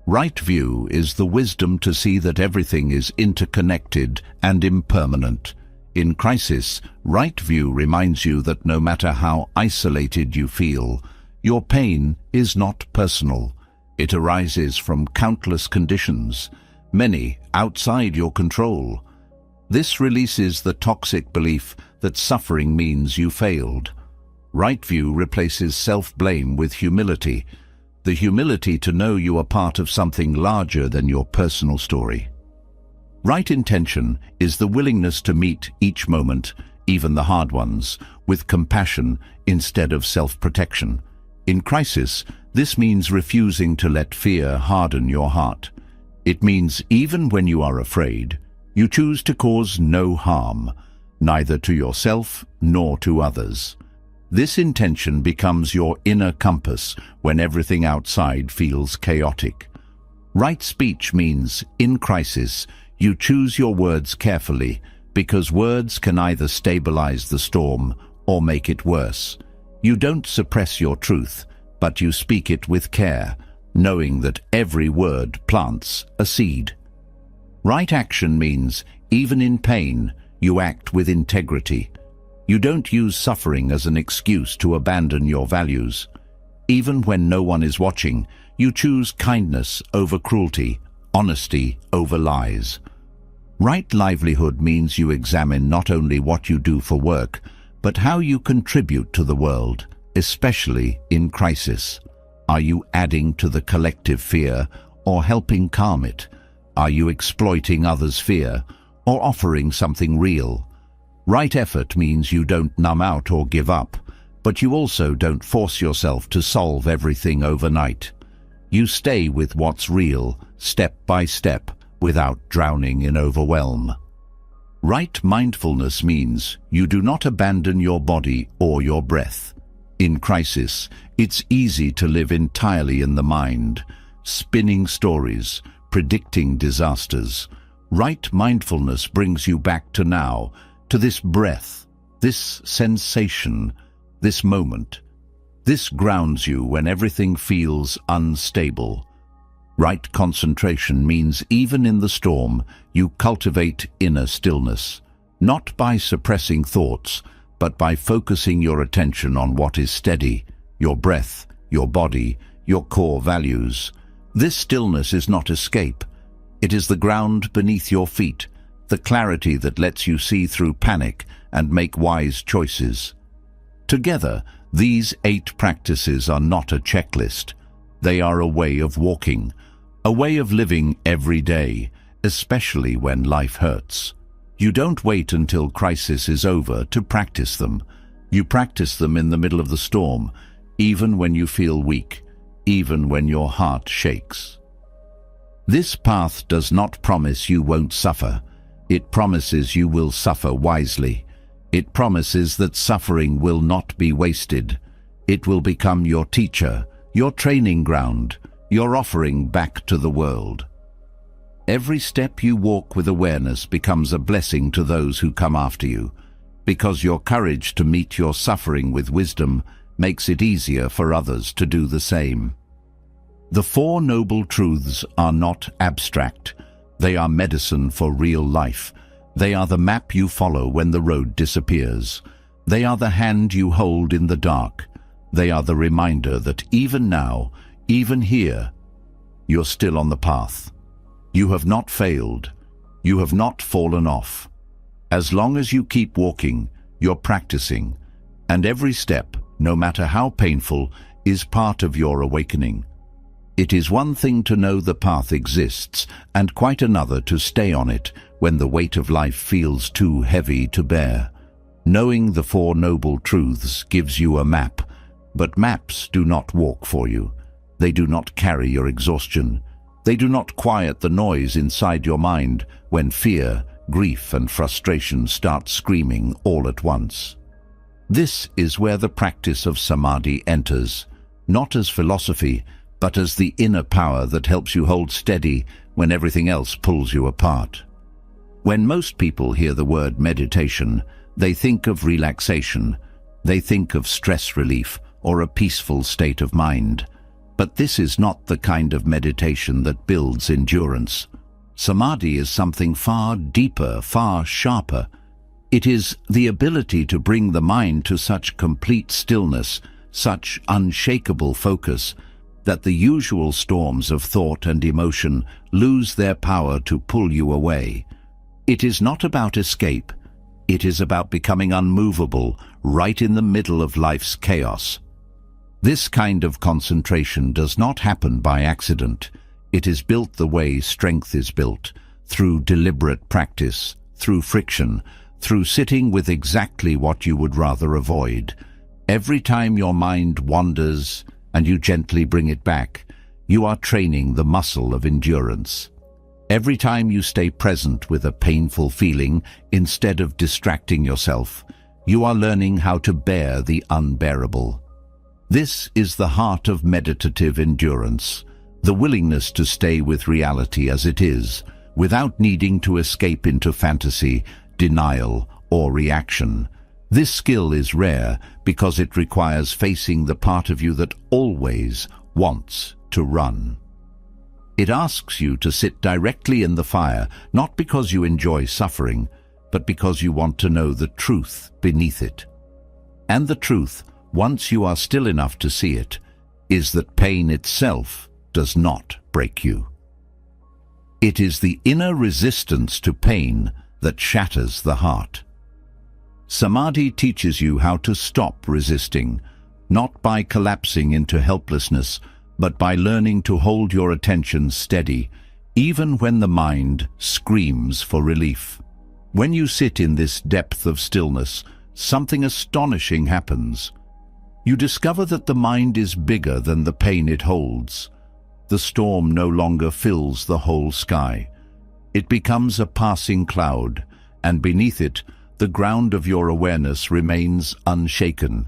Right view is the wisdom to see that everything is interconnected and impermanent. In crisis, right view reminds you that no matter how isolated you feel, your pain is not personal. It arises from countless conditions, many outside your control. This releases the toxic belief that suffering means you failed. Right view replaces self-blame with humility, the humility to know you are part of something larger than your personal story. Right intention is the willingness to meet each moment, even the hard ones, with compassion instead of self-protection. In crisis, this means refusing to let fear harden your heart. It means even when you are afraid, you choose to cause no harm, neither to yourself nor to others. This intention becomes your inner compass when everything outside feels chaotic. Right speech means, in crisis, you choose your words carefully, because words can either stabilize the storm or make it worse. You don't suppress your truth, but you speak it with care, knowing that every word plants a seed. Right action means, even in pain, you act with integrity. You don't use suffering as an excuse to abandon your values. Even when no one is watching, you choose kindness over cruelty, honesty over lies. Right livelihood means you examine not only what you do for work, but how you contribute to the world, especially in crisis. Are you adding to the collective fear or helping calm it? Are you exploiting others' fear or offering something real. Right effort means you don't numb out or give up, but you also don't force yourself to solve everything overnight. You stay with what's real, step by step, without drowning in overwhelm. Right mindfulness means you do not abandon your body or your breath. In crisis, it's easy to live entirely in the mind, spinning stories, predicting disasters. Right mindfulness brings you back to now, to this breath, this sensation, this moment. This grounds you when everything feels unstable. Right concentration means even in the storm, you cultivate inner stillness, not by suppressing thoughts, but by focusing your attention on what is steady, your breath, your body, your core values. This stillness is not escape. It is the ground beneath your feet, the clarity that lets you see through panic and make wise choices. Together, these 8 practices are not a checklist. They are a way of walking, a way of living every day, especially when life hurts. You don't wait until crisis is over to practice them. You practice them in the middle of the storm, even when you feel weak, even when your heart shakes. This path does not promise you won't suffer. It promises you will suffer wisely. It promises that suffering will not be wasted. It will become your teacher, your training ground, your offering back to the world. Every step you walk with awareness becomes a blessing to those who come after you, because your courage to meet your suffering with wisdom makes it easier for others to do the same. The 4 Noble Truths are not abstract. They are medicine for real life. They are the map you follow when the road disappears. They are the hand you hold in the dark. They are the reminder that even now, even here, you're still on the path. You have not failed. You have not fallen off. As long as you keep walking, you're practicing, and every step, no matter how painful, is part of your awakening. It is one thing to know the path exists, and quite another to stay on it when the weight of life feels too heavy to bear. Knowing the 4 Noble Truths gives you a map, but maps do not walk for you. They do not carry your exhaustion. They do not quiet the noise inside your mind when fear, grief, and frustration start screaming all at once. This is where the practice of samadhi enters, not as philosophy, but as the inner power that helps you hold steady when everything else pulls you apart. When most people hear the word meditation, they think of relaxation. They think of stress relief or a peaceful state of mind. But this is not the kind of meditation that builds endurance. Samadhi is something far deeper, far sharper. It is the ability to bring the mind to such complete stillness, such unshakable focus, that the usual storms of thought and emotion lose their power to pull you away. It is not about escape. It is about becoming unmovable, right in the middle of life's chaos. This kind of concentration does not happen by accident. It is built the way strength is built, through deliberate practice, through friction, through sitting with exactly what you would rather avoid. Every time your mind wanders and you gently bring it back, you are training the muscle of endurance. Every time you stay present with a painful feeling instead of distracting yourself, you are learning how to bear the unbearable. This is the heart of meditative endurance, the willingness to stay with reality as it is, without needing to escape into fantasy, denial, or reaction. This skill is rare because it requires facing the part of you that always wants to run. It asks you to sit directly in the fire, not because you enjoy suffering, but because you want to know the truth beneath it. And the truth, once you are still enough to see it, is that pain itself does not break you. It is the inner resistance to pain that shatters the heart. Samadhi teaches you how to stop resisting, not by collapsing into helplessness, but by learning to hold your attention steady, even when the mind screams for relief. When you sit in this depth of stillness, something astonishing happens. You discover that the mind is bigger than the pain it holds. The storm no longer fills the whole sky. It becomes a passing cloud, and beneath it, the ground of your awareness remains unshaken.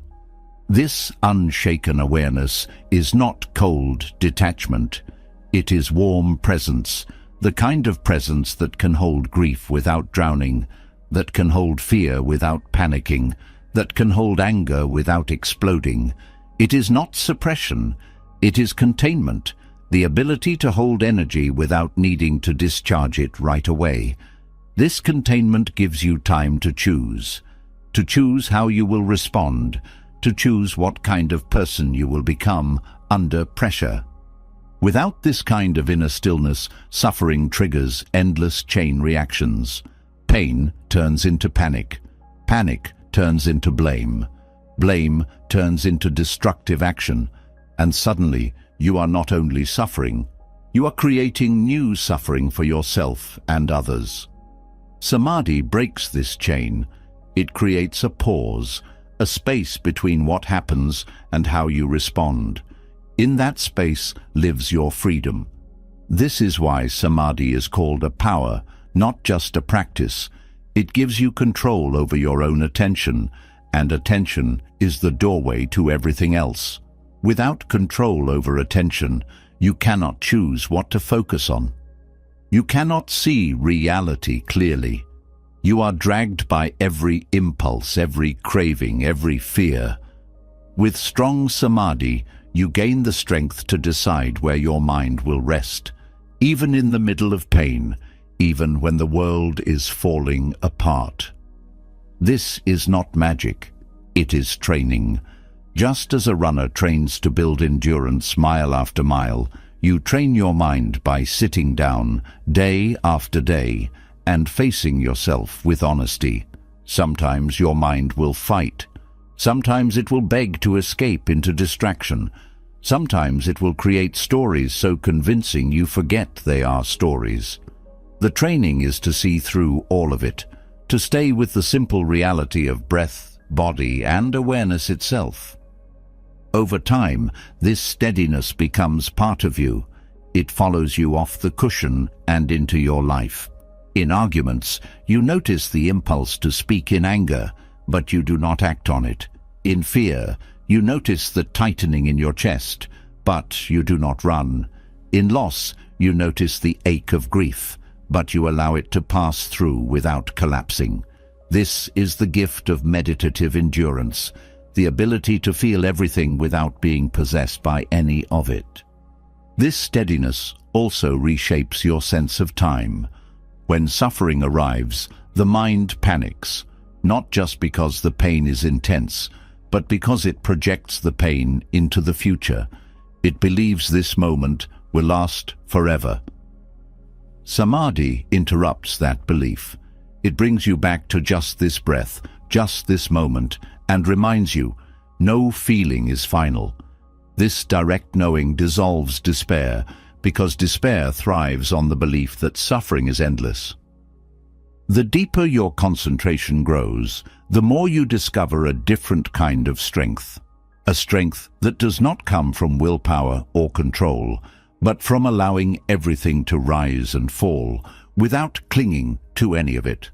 This unshaken awareness is not cold detachment. It is warm presence, the kind of presence that can hold grief without drowning, that can hold fear without panicking, that can hold anger without exploding. It is not suppression, it is containment, the ability to hold energy without needing to discharge it right away. This containment gives you time to choose how you will respond, to choose what kind of person you will become under pressure. Without this kind of inner stillness, suffering triggers endless chain reactions. Pain turns into panic. Panic turns into blame. Blame turns into destructive action. And suddenly, you are not only suffering, you are creating new suffering for yourself and others. Samadhi breaks this chain. It creates a pause, a space between what happens and how you respond. In that space lives your freedom. This is why Samadhi is called a power, not just a practice. It gives you control over your own attention, and attention is the doorway to everything else. Without control over attention, you cannot choose what to focus on. You cannot see reality clearly. You are dragged by every impulse, every craving, every fear. With strong samadhi, you gain the strength to decide where your mind will rest, even in the middle of pain, even when the world is falling apart. This is not magic, it is training. Just as a runner trains to build endurance mile after mile, you train your mind by sitting down day after day and facing yourself with honesty. Sometimes your mind will fight. Sometimes it will beg to escape into distraction. Sometimes it will create stories so convincing you forget they are stories. The training is to see through all of it, to stay with the simple reality of breath, body, and awareness itself. Over time, this steadiness becomes part of you. It follows you off the cushion and into your life. In arguments, you notice the impulse to speak in anger, but you do not act on it. In fear, you notice the tightening in your chest, but you do not run. In loss, you notice the ache of grief, but you allow it to pass through without collapsing. This is the gift of meditative endurance, the ability to feel everything without being possessed by any of it. This steadiness also reshapes your sense of time. When suffering arrives, the mind panics, not just because the pain is intense, but because it projects the pain into the future. It believes this moment will last forever. Samadhi interrupts that belief. It brings you back to just this breath, just this moment, and reminds you, no feeling is final. This direct knowing dissolves despair, because despair thrives on the belief that suffering is endless. The deeper your concentration grows, the more you discover a different kind of strength. A strength that does not come from willpower or control, but from allowing everything to rise and fall without clinging to any of it.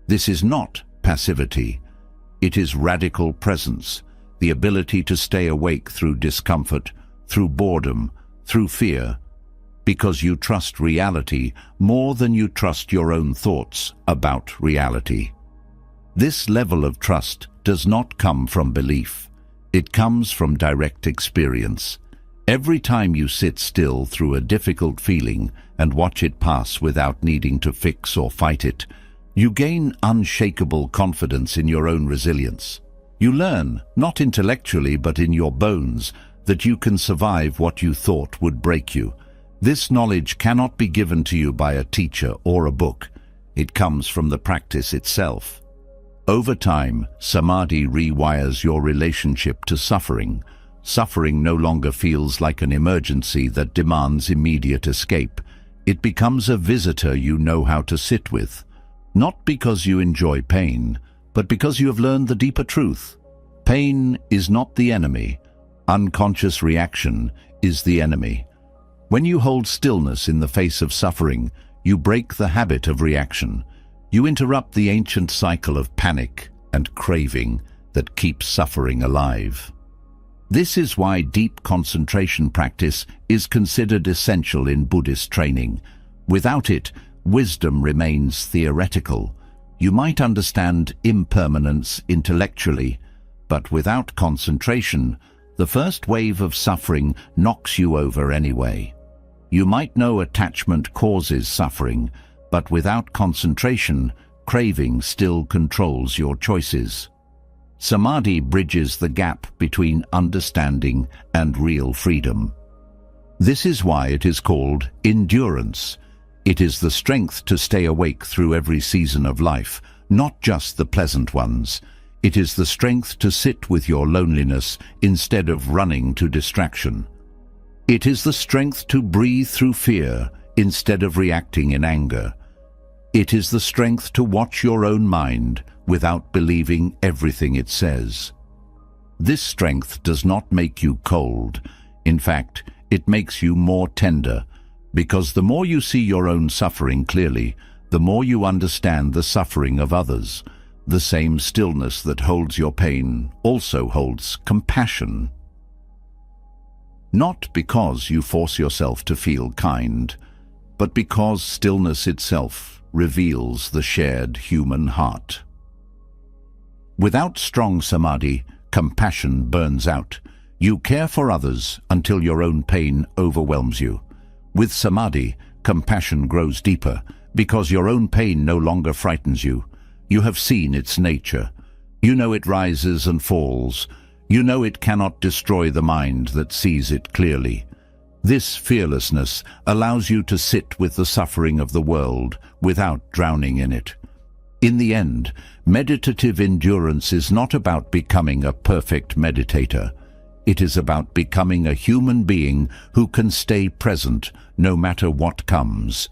This is not passivity. It is radical presence, the ability to stay awake through discomfort, through boredom, through fear, because you trust reality more than you trust your own thoughts about reality. This level of trust does not come from belief. It comes from direct experience. Every time you sit still through a difficult feeling and watch it pass without needing to fix or fight it, you gain unshakable confidence in your own resilience. You learn, not intellectually but in your bones, that you can survive what you thought would break you. This knowledge cannot be given to you by a teacher or a book. It comes from the practice itself. Over time, samadhi rewires your relationship to suffering. Suffering no longer feels like an emergency that demands immediate escape. It becomes a visitor you know how to sit with. Not because you enjoy pain, but because you have learned the deeper truth. Pain is not the enemy. Unconscious reaction is the enemy. When you hold stillness in the face of suffering, you break the habit of reaction. You interrupt the ancient cycle of panic and craving that keeps suffering alive. This is why deep concentration practice is considered essential in Buddhist training. Without it, wisdom remains theoretical. You might understand impermanence intellectually, but without concentration, the first wave of suffering knocks you over anyway. You might know attachment causes suffering, but without concentration, craving still controls your choices. Samadhi bridges the gap between understanding and real freedom. This is why it is called endurance. It is the strength to stay awake through every season of life, not just the pleasant ones. It is the strength to sit with your loneliness instead of running to distraction. It is the strength to breathe through fear instead of reacting in anger. It is the strength to watch your own mind without believing everything it says. This strength does not make you cold. In fact, it makes you more tender, because the more you see your own suffering clearly, the more you understand the suffering of others. The same stillness that holds your pain also holds compassion. Not because you force yourself to feel kind, but because stillness itself reveals the shared human heart. Without strong samadhi, compassion burns out. You care for others until your own pain overwhelms you. With samadhi, compassion grows deeper because your own pain no longer frightens you. You have seen its nature. You know it rises and falls. You know it cannot destroy the mind that sees it clearly. This fearlessness allows you to sit with the suffering of the world without drowning in it. In the end, meditative endurance is not about becoming a perfect meditator. It is about becoming a human being who can stay present no matter what comes.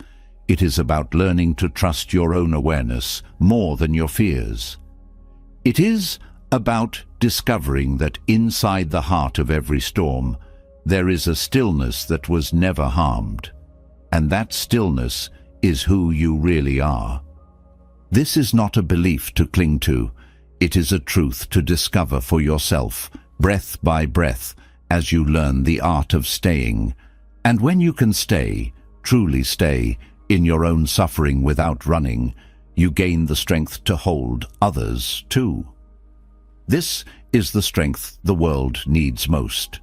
It is about learning to trust your own awareness more than your fears. It is about discovering that inside the heart of every storm, there is a stillness that was never harmed. And that stillness is who you really are. This is not a belief to cling to. It is a truth to discover for yourself, breath by breath, as you learn the art of staying. And when you can stay, truly stay, in your own suffering without running, you gain the strength to hold others too. This is the strength the world needs most.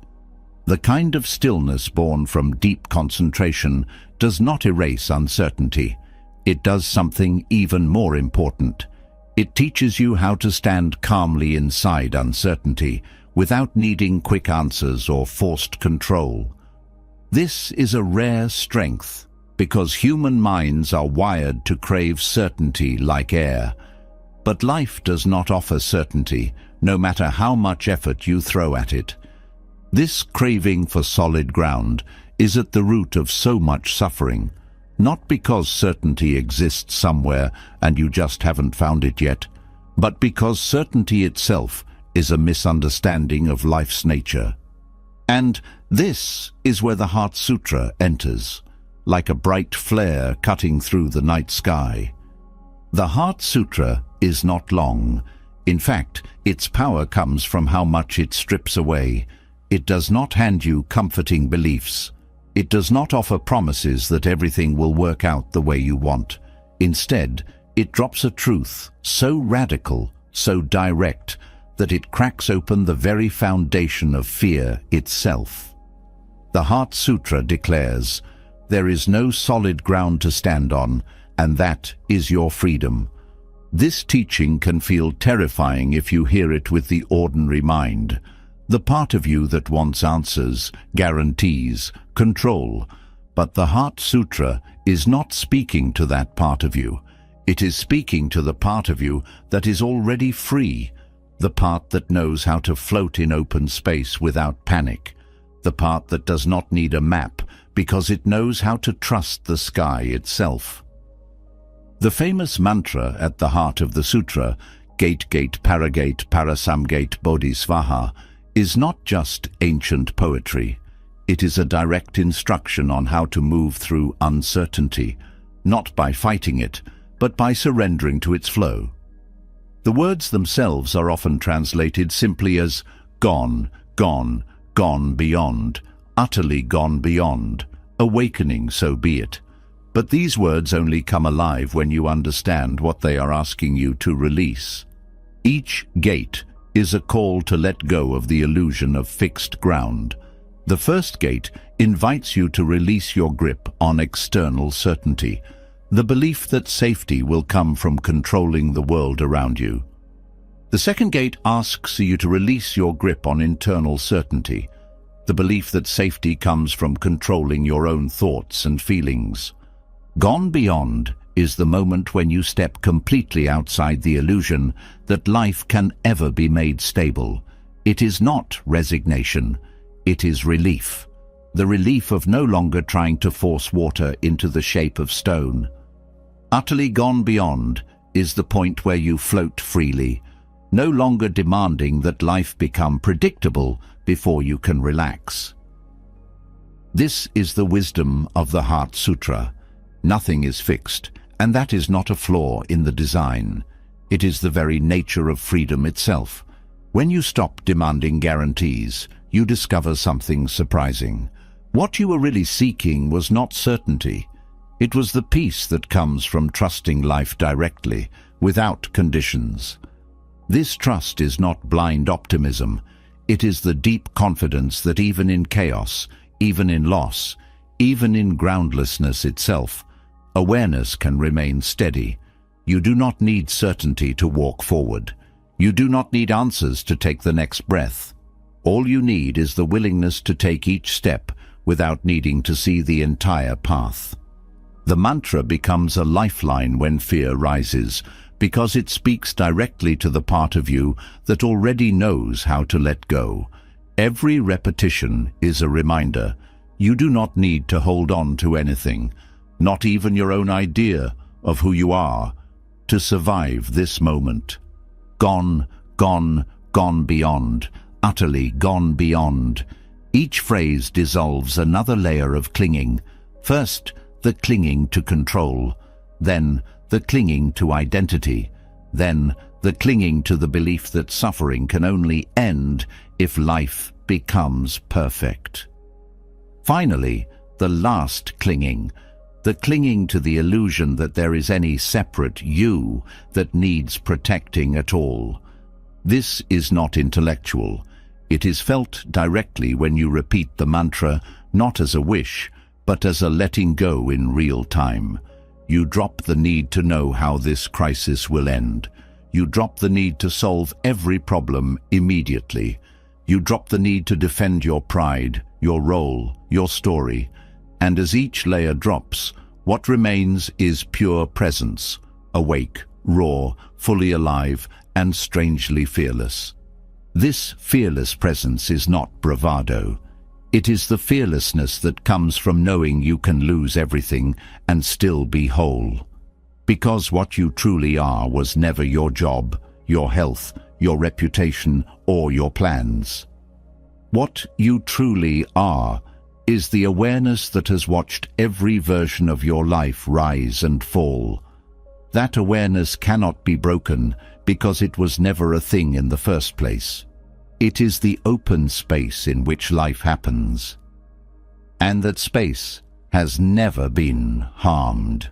The kind of stillness born from deep concentration does not erase uncertainty. It does something even more important. It teaches you how to stand calmly inside uncertainty without needing quick answers or forced control. This is a rare strength because human minds are wired to crave certainty like air. But life does not offer certainty, no matter how much effort you throw at it. This craving for solid ground is at the root of so much suffering. Not because certainty exists somewhere and you just haven't found it yet, but because certainty itself is a misunderstanding of life's nature. And this is where the Heart Sutra enters, like a bright flare cutting through the night sky. The Heart Sutra is not long. In fact, its power comes from how much it strips away. It does not hand you comforting beliefs. It does not offer promises that everything will work out the way you want. Instead, it drops a truth so radical, so direct, that it cracks open the very foundation of fear itself. The Heart Sutra declares, there is no solid ground to stand on, and that is your freedom. This teaching can feel terrifying if you hear it with the ordinary mind. The part of you that wants answers, guarantees, control. But the Heart Sutra is not speaking to that part of you. It is speaking to the part of you that is already free, the part that knows how to float in open space without panic, the part that does not need a map because it knows how to trust the sky itself. The famous mantra at the heart of the sutra, Gate Gate Paragate Parasamgate Bodhisvaha, is not just ancient poetry. It is a direct instruction on how to move through uncertainty, not by fighting it, but by surrendering to its flow. The words themselves are often translated simply as gone, gone, gone beyond, utterly gone beyond, awakening, so be it. But these words only come alive when you understand what they are asking you to release. Each gate is a call to let go of the illusion of fixed ground. The first gate invites you to release your grip on external certainty, the belief that safety will come from controlling the world around you. The second gate asks you to release your grip on internal certainty, the belief that safety comes from controlling your own thoughts and feelings. Gone beyond is the moment when you step completely outside the illusion that life can ever be made stable. It is not resignation, it is relief. The relief of no longer trying to force water into the shape of stone. Utterly gone beyond is the point where you float freely, no longer demanding that life become predictable before you can relax. This is the wisdom of the Heart Sutra. Nothing is fixed, and that is not a flaw in the design. It is the very nature of freedom itself. When you stop demanding guarantees, you discover something surprising. What you were really seeking was not certainty. It was the peace that comes from trusting life directly, without conditions. This trust is not blind optimism. It is the deep confidence that even in chaos, even in loss, even in groundlessness itself, awareness can remain steady. You do not need certainty to walk forward. You do not need answers to take the next breath. All you need is the willingness to take each step without needing to see the entire path. The mantra becomes a lifeline when fear rises, because it speaks directly to the part of you that already knows how to let go. Every repetition is a reminder. You do not need to hold on to anything, not even your own idea of who you are, to survive this moment. Gone, gone, gone beyond, utterly gone beyond. Each phrase dissolves another layer of clinging. First, the clinging to control, then the clinging to identity, then the clinging to the belief that suffering can only end if life becomes perfect. Finally, the last clinging, the clinging to the illusion that there is any separate you that needs protecting at all. This is not intellectual. It is felt directly when you repeat the mantra, not as a wish, but as a letting go in real time. You drop the need to know how this crisis will end. You drop the need to solve every problem immediately. You drop the need to defend your pride, your role, your story. And as each layer drops, what remains is pure presence, awake, raw, fully alive, and strangely fearless. This fearless presence is not bravado. It is the fearlessness that comes from knowing you can lose everything and still be whole. Because what you truly are was never your job, your health, your reputation, or your plans. What you truly are is the awareness that has watched every version of your life rise and fall. That awareness cannot be broken because it was never a thing in the first place. It is the open space in which life happens, and that space has never been harmed.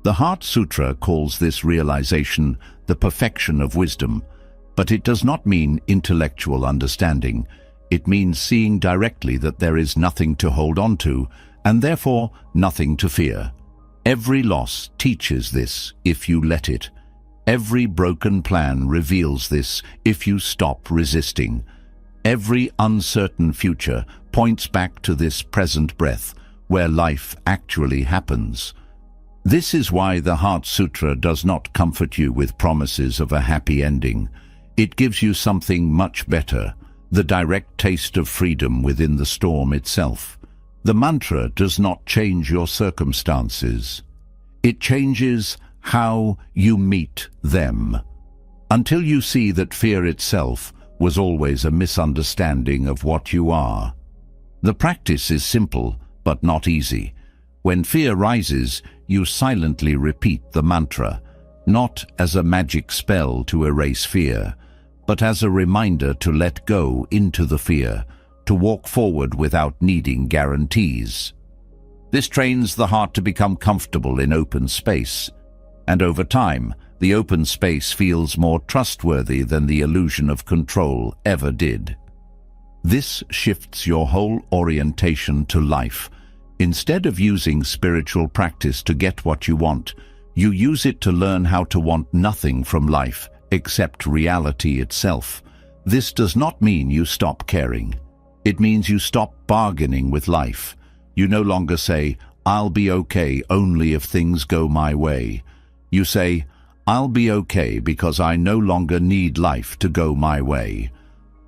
The Heart Sutra calls this realization the perfection of wisdom, but it does not mean intellectual understanding. It means seeing directly that there is nothing to hold on to, and therefore nothing to fear. Every loss teaches this if you let it. Every broken plan reveals this if you stop resisting. Every uncertain future points back to this present breath, where life actually happens. This is why the Heart Sutra does not comfort you with promises of a happy ending. It gives you something much better, the direct taste of freedom within the storm itself. The mantra does not change your circumstances. It changes how you meet them, until you see that fear itself was always a misunderstanding of what you are. The practice is simple, but not easy. When fear rises, you silently repeat the mantra, not as a magic spell to erase fear, but as a reminder to let go into the fear, to walk forward without needing guarantees. This trains the heart to become comfortable in open space, and over time, the open space feels more trustworthy than the illusion of control ever did. This shifts your whole orientation to life. Instead of using spiritual practice to get what you want, you use it to learn how to want nothing from life except reality itself. This does not mean you stop caring. It means you stop bargaining with life. You no longer say, "I'll be okay only if things go my way." You say, "I'll be okay because I no longer need life to go my way."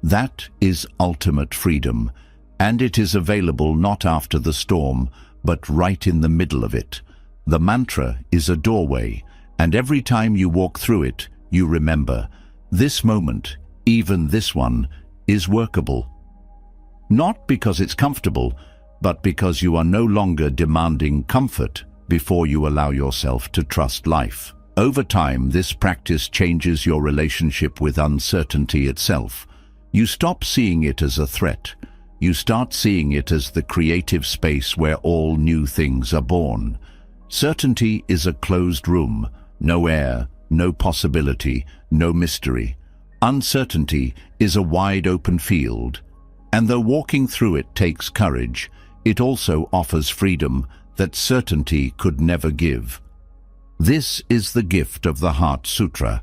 That is ultimate freedom, and it is available not after the storm, but right in the middle of it. The mantra is a doorway, and every time you walk through it, you remember, this moment, even this one, is workable. Not because it's comfortable, but because you are no longer demanding comfort before you allow yourself to trust life. Over time, this practice changes your relationship with uncertainty itself. You stop seeing it as a threat. You start seeing it as the creative space where all new things are born. Certainty is a closed room, no air, no possibility, no mystery. Uncertainty is a wide open field, and though walking through it takes courage, it also offers freedom that certainty could never give. This is the gift of the Heart Sutra.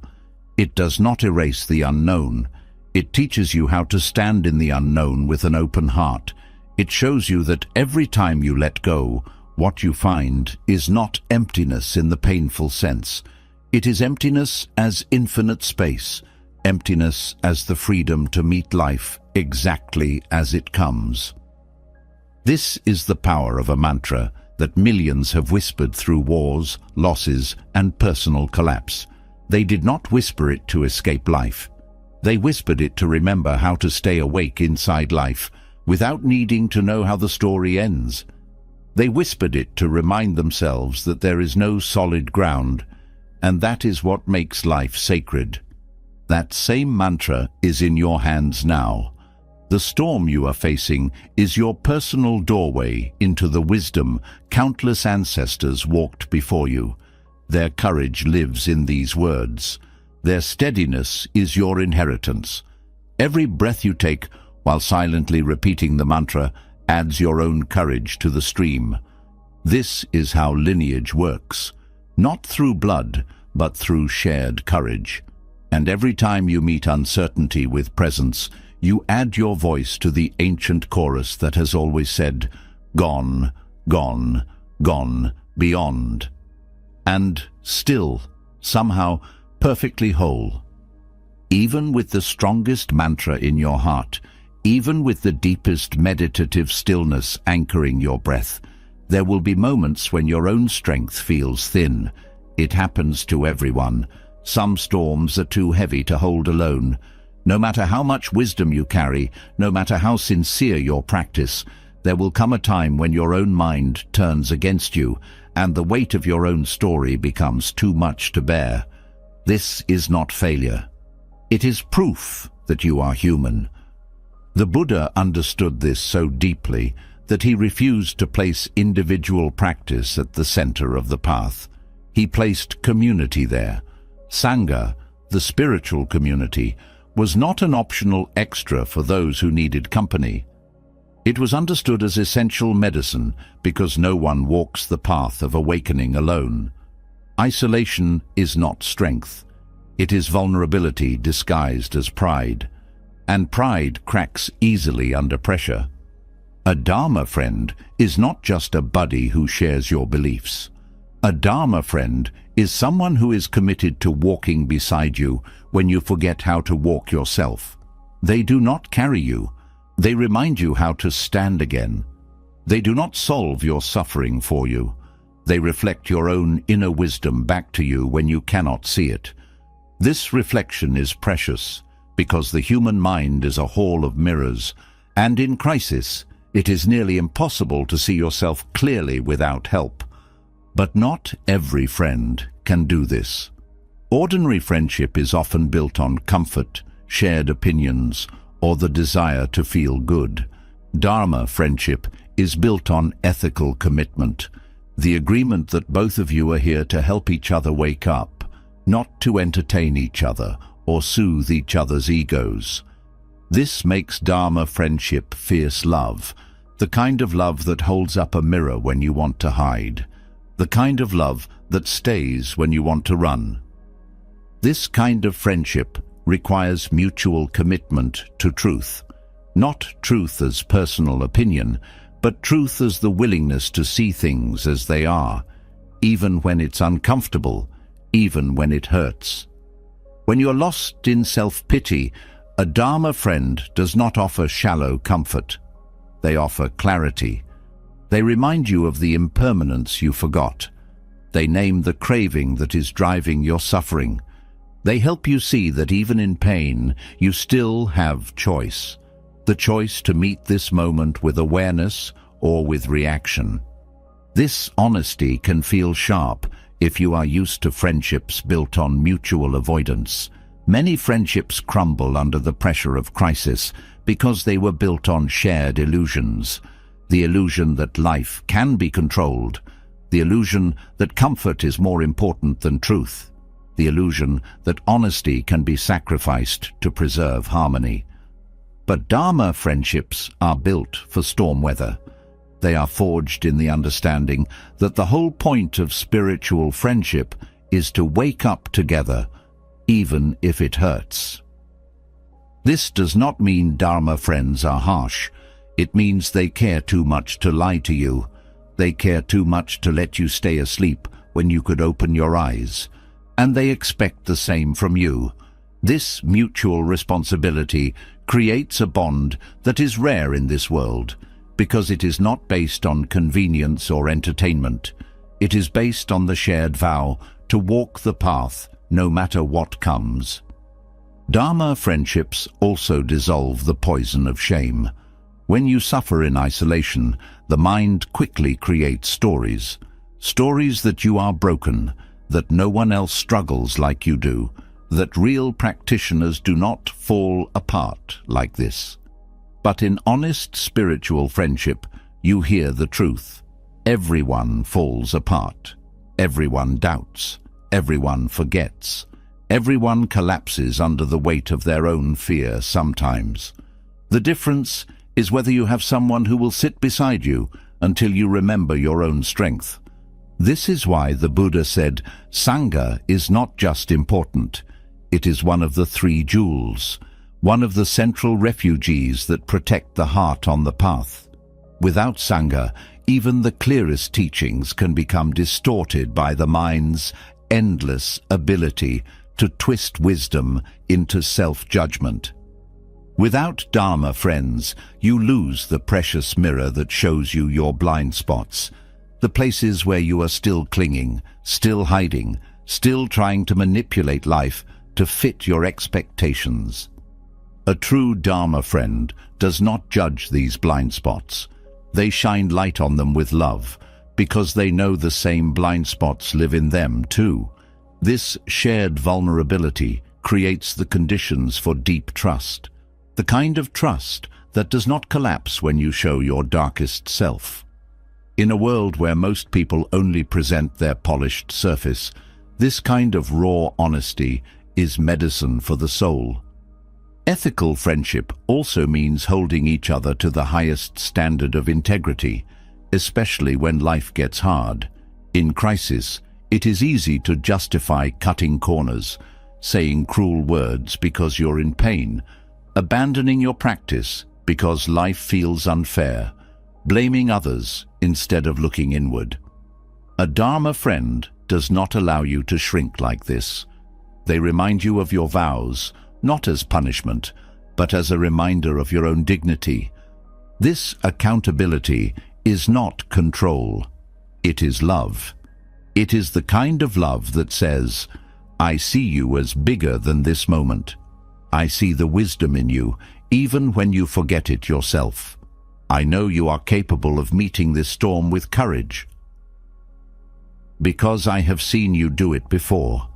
It does not erase the unknown. It teaches you how to stand in the unknown with an open heart. It shows you that every time you let go, what you find is not emptiness in the painful sense. It is emptiness as infinite space, emptiness as the freedom to meet life exactly as it comes. This is the power of a mantra that millions have whispered through wars, losses, and personal collapse. They did not whisper it to escape life. They whispered it to remember how to stay awake inside life without needing to know how the story ends. They whispered it to remind themselves that there is no solid ground, and that is what makes life sacred. That same mantra is in your hands now. The storm you are facing is your personal doorway into the wisdom countless ancestors walked before you. Their courage lives in these words. Their steadiness is your inheritance. Every breath you take while silently repeating the mantra adds your own courage to the stream. This is how lineage works, not through blood, but through shared courage. And every time you meet uncertainty with presence, you add your voice to the ancient chorus that has always said, "Gone, gone, gone, beyond." And still, somehow, perfectly whole. Even with the strongest mantra in your heart, even with the deepest meditative stillness anchoring your breath, there will be moments when your own strength feels thin. It happens to everyone. Some storms are too heavy to hold alone. No matter how much wisdom you carry, no matter how sincere your practice, there will come a time when your own mind turns against you and the weight of your own story becomes too much to bear. This is not failure. It is proof that you are human. The Buddha understood this so deeply that he refused to place individual practice at the center of the path. He placed community there. Sangha, the spiritual community, was not an optional extra for those who needed company. It was understood as essential medicine because no one walks the path of awakening alone. Isolation is not strength. It is vulnerability disguised as pride. And pride cracks easily under pressure. A Dharma friend is not just a buddy who shares your beliefs. A Dharma friend is someone who is committed to walking beside you when you forget how to walk yourself. They do not carry you. They remind you how to stand again. They do not solve your suffering for you. They reflect your own inner wisdom back to you when you cannot see it. This reflection is precious because the human mind is a hall of mirrors, and in crisis, it is nearly impossible to see yourself clearly without help. But not every friend can do this. Ordinary friendship is often built on comfort, shared opinions, or the desire to feel good. Dharma friendship is built on ethical commitment, the agreement that both of you are here to help each other wake up, not to entertain each other or soothe each other's egos. This makes Dharma friendship fierce love, the kind of love that holds up a mirror when you want to hide, the kind of love that stays when you want to run. This kind of friendship requires mutual commitment to truth, not truth as personal opinion, but truth as the willingness to see things as they are, even when it's uncomfortable, even when it hurts. When you're lost in self-pity, a Dharma friend does not offer shallow comfort. They offer clarity. They remind you of the impermanence you forgot. They name the craving that is driving your suffering. They help you see that even in pain, you still have choice. The choice to meet this moment with awareness or with reaction. This honesty can feel sharp if you are used to friendships built on mutual avoidance. Many friendships crumble under the pressure of crisis because they were built on shared illusions. The illusion that life can be controlled. The illusion that comfort is more important than truth. The illusion that honesty can be sacrificed to preserve harmony. But Dharma friendships are built for storm weather. They are forged in the understanding that the whole point of spiritual friendship is to wake up together, even if it hurts. This does not mean Dharma friends are harsh. It means they care too much to lie to you. They care too much to let you stay asleep when you could open your eyes. And they expect the same from you. This mutual responsibility creates a bond that is rare in this world, because it is not based on convenience or entertainment. It is based on the shared vow to walk the path no matter what comes. Dharma friendships also dissolve the poison of shame. When you suffer in isolation, the mind quickly creates stories. Stories that you are broken, that no one else struggles like you do, that real practitioners do not fall apart like this. But in honest spiritual friendship, you hear the truth. Everyone falls apart. Everyone doubts. Everyone forgets. Everyone collapses under the weight of their own fear sometimes. The difference is whether you have someone who will sit beside you until you remember your own strength. This is why the Buddha said, Sangha is not just important. It is one of the three jewels, one of the central refuges that protect the heart on the path. Without Sangha, even the clearest teachings can become distorted by the mind's endless ability to twist wisdom into self-judgment. Without Dharma friends, you lose the precious mirror that shows you your blind spots, the places where you are still clinging, still hiding, still trying to manipulate life to fit your expectations. A true Dharma friend does not judge these blind spots. They shine light on them with love, because they know the same blind spots live in them too. This shared vulnerability creates the conditions for deep trust, the kind of trust that does not collapse when you show your darkest self. In a world where most people only present their polished surface, this kind of raw honesty is medicine for the soul. Ethical friendship also means holding each other to the highest standard of integrity, especially when life gets hard. In crisis, it is easy to justify cutting corners, saying cruel words because you're in pain, abandoning your practice because life feels unfair, blaming others instead of looking inward. A Dharma friend does not allow you to shrink like this. They remind you of your vows, not as punishment, but as a reminder of your own dignity. This accountability is not control. It is love. It is the kind of love that says, I see you as bigger than this moment. I see the wisdom in you, even when you forget it yourself. I know you are capable of meeting this storm with courage, because I have seen you do it before,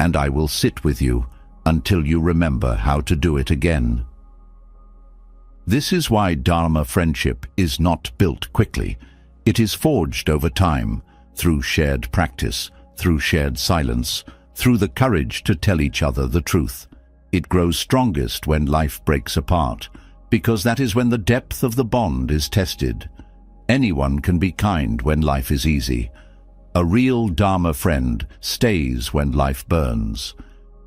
and I will sit with you until you remember how to do it again. This is why Dharma friendship is not built quickly. It is forged over time, through shared practice, through shared silence, through the courage to tell each other the truth. It grows strongest when life breaks apart, because that is when the depth of the bond is tested. Anyone can be kind when life is easy. A real Dharma friend stays when life burns.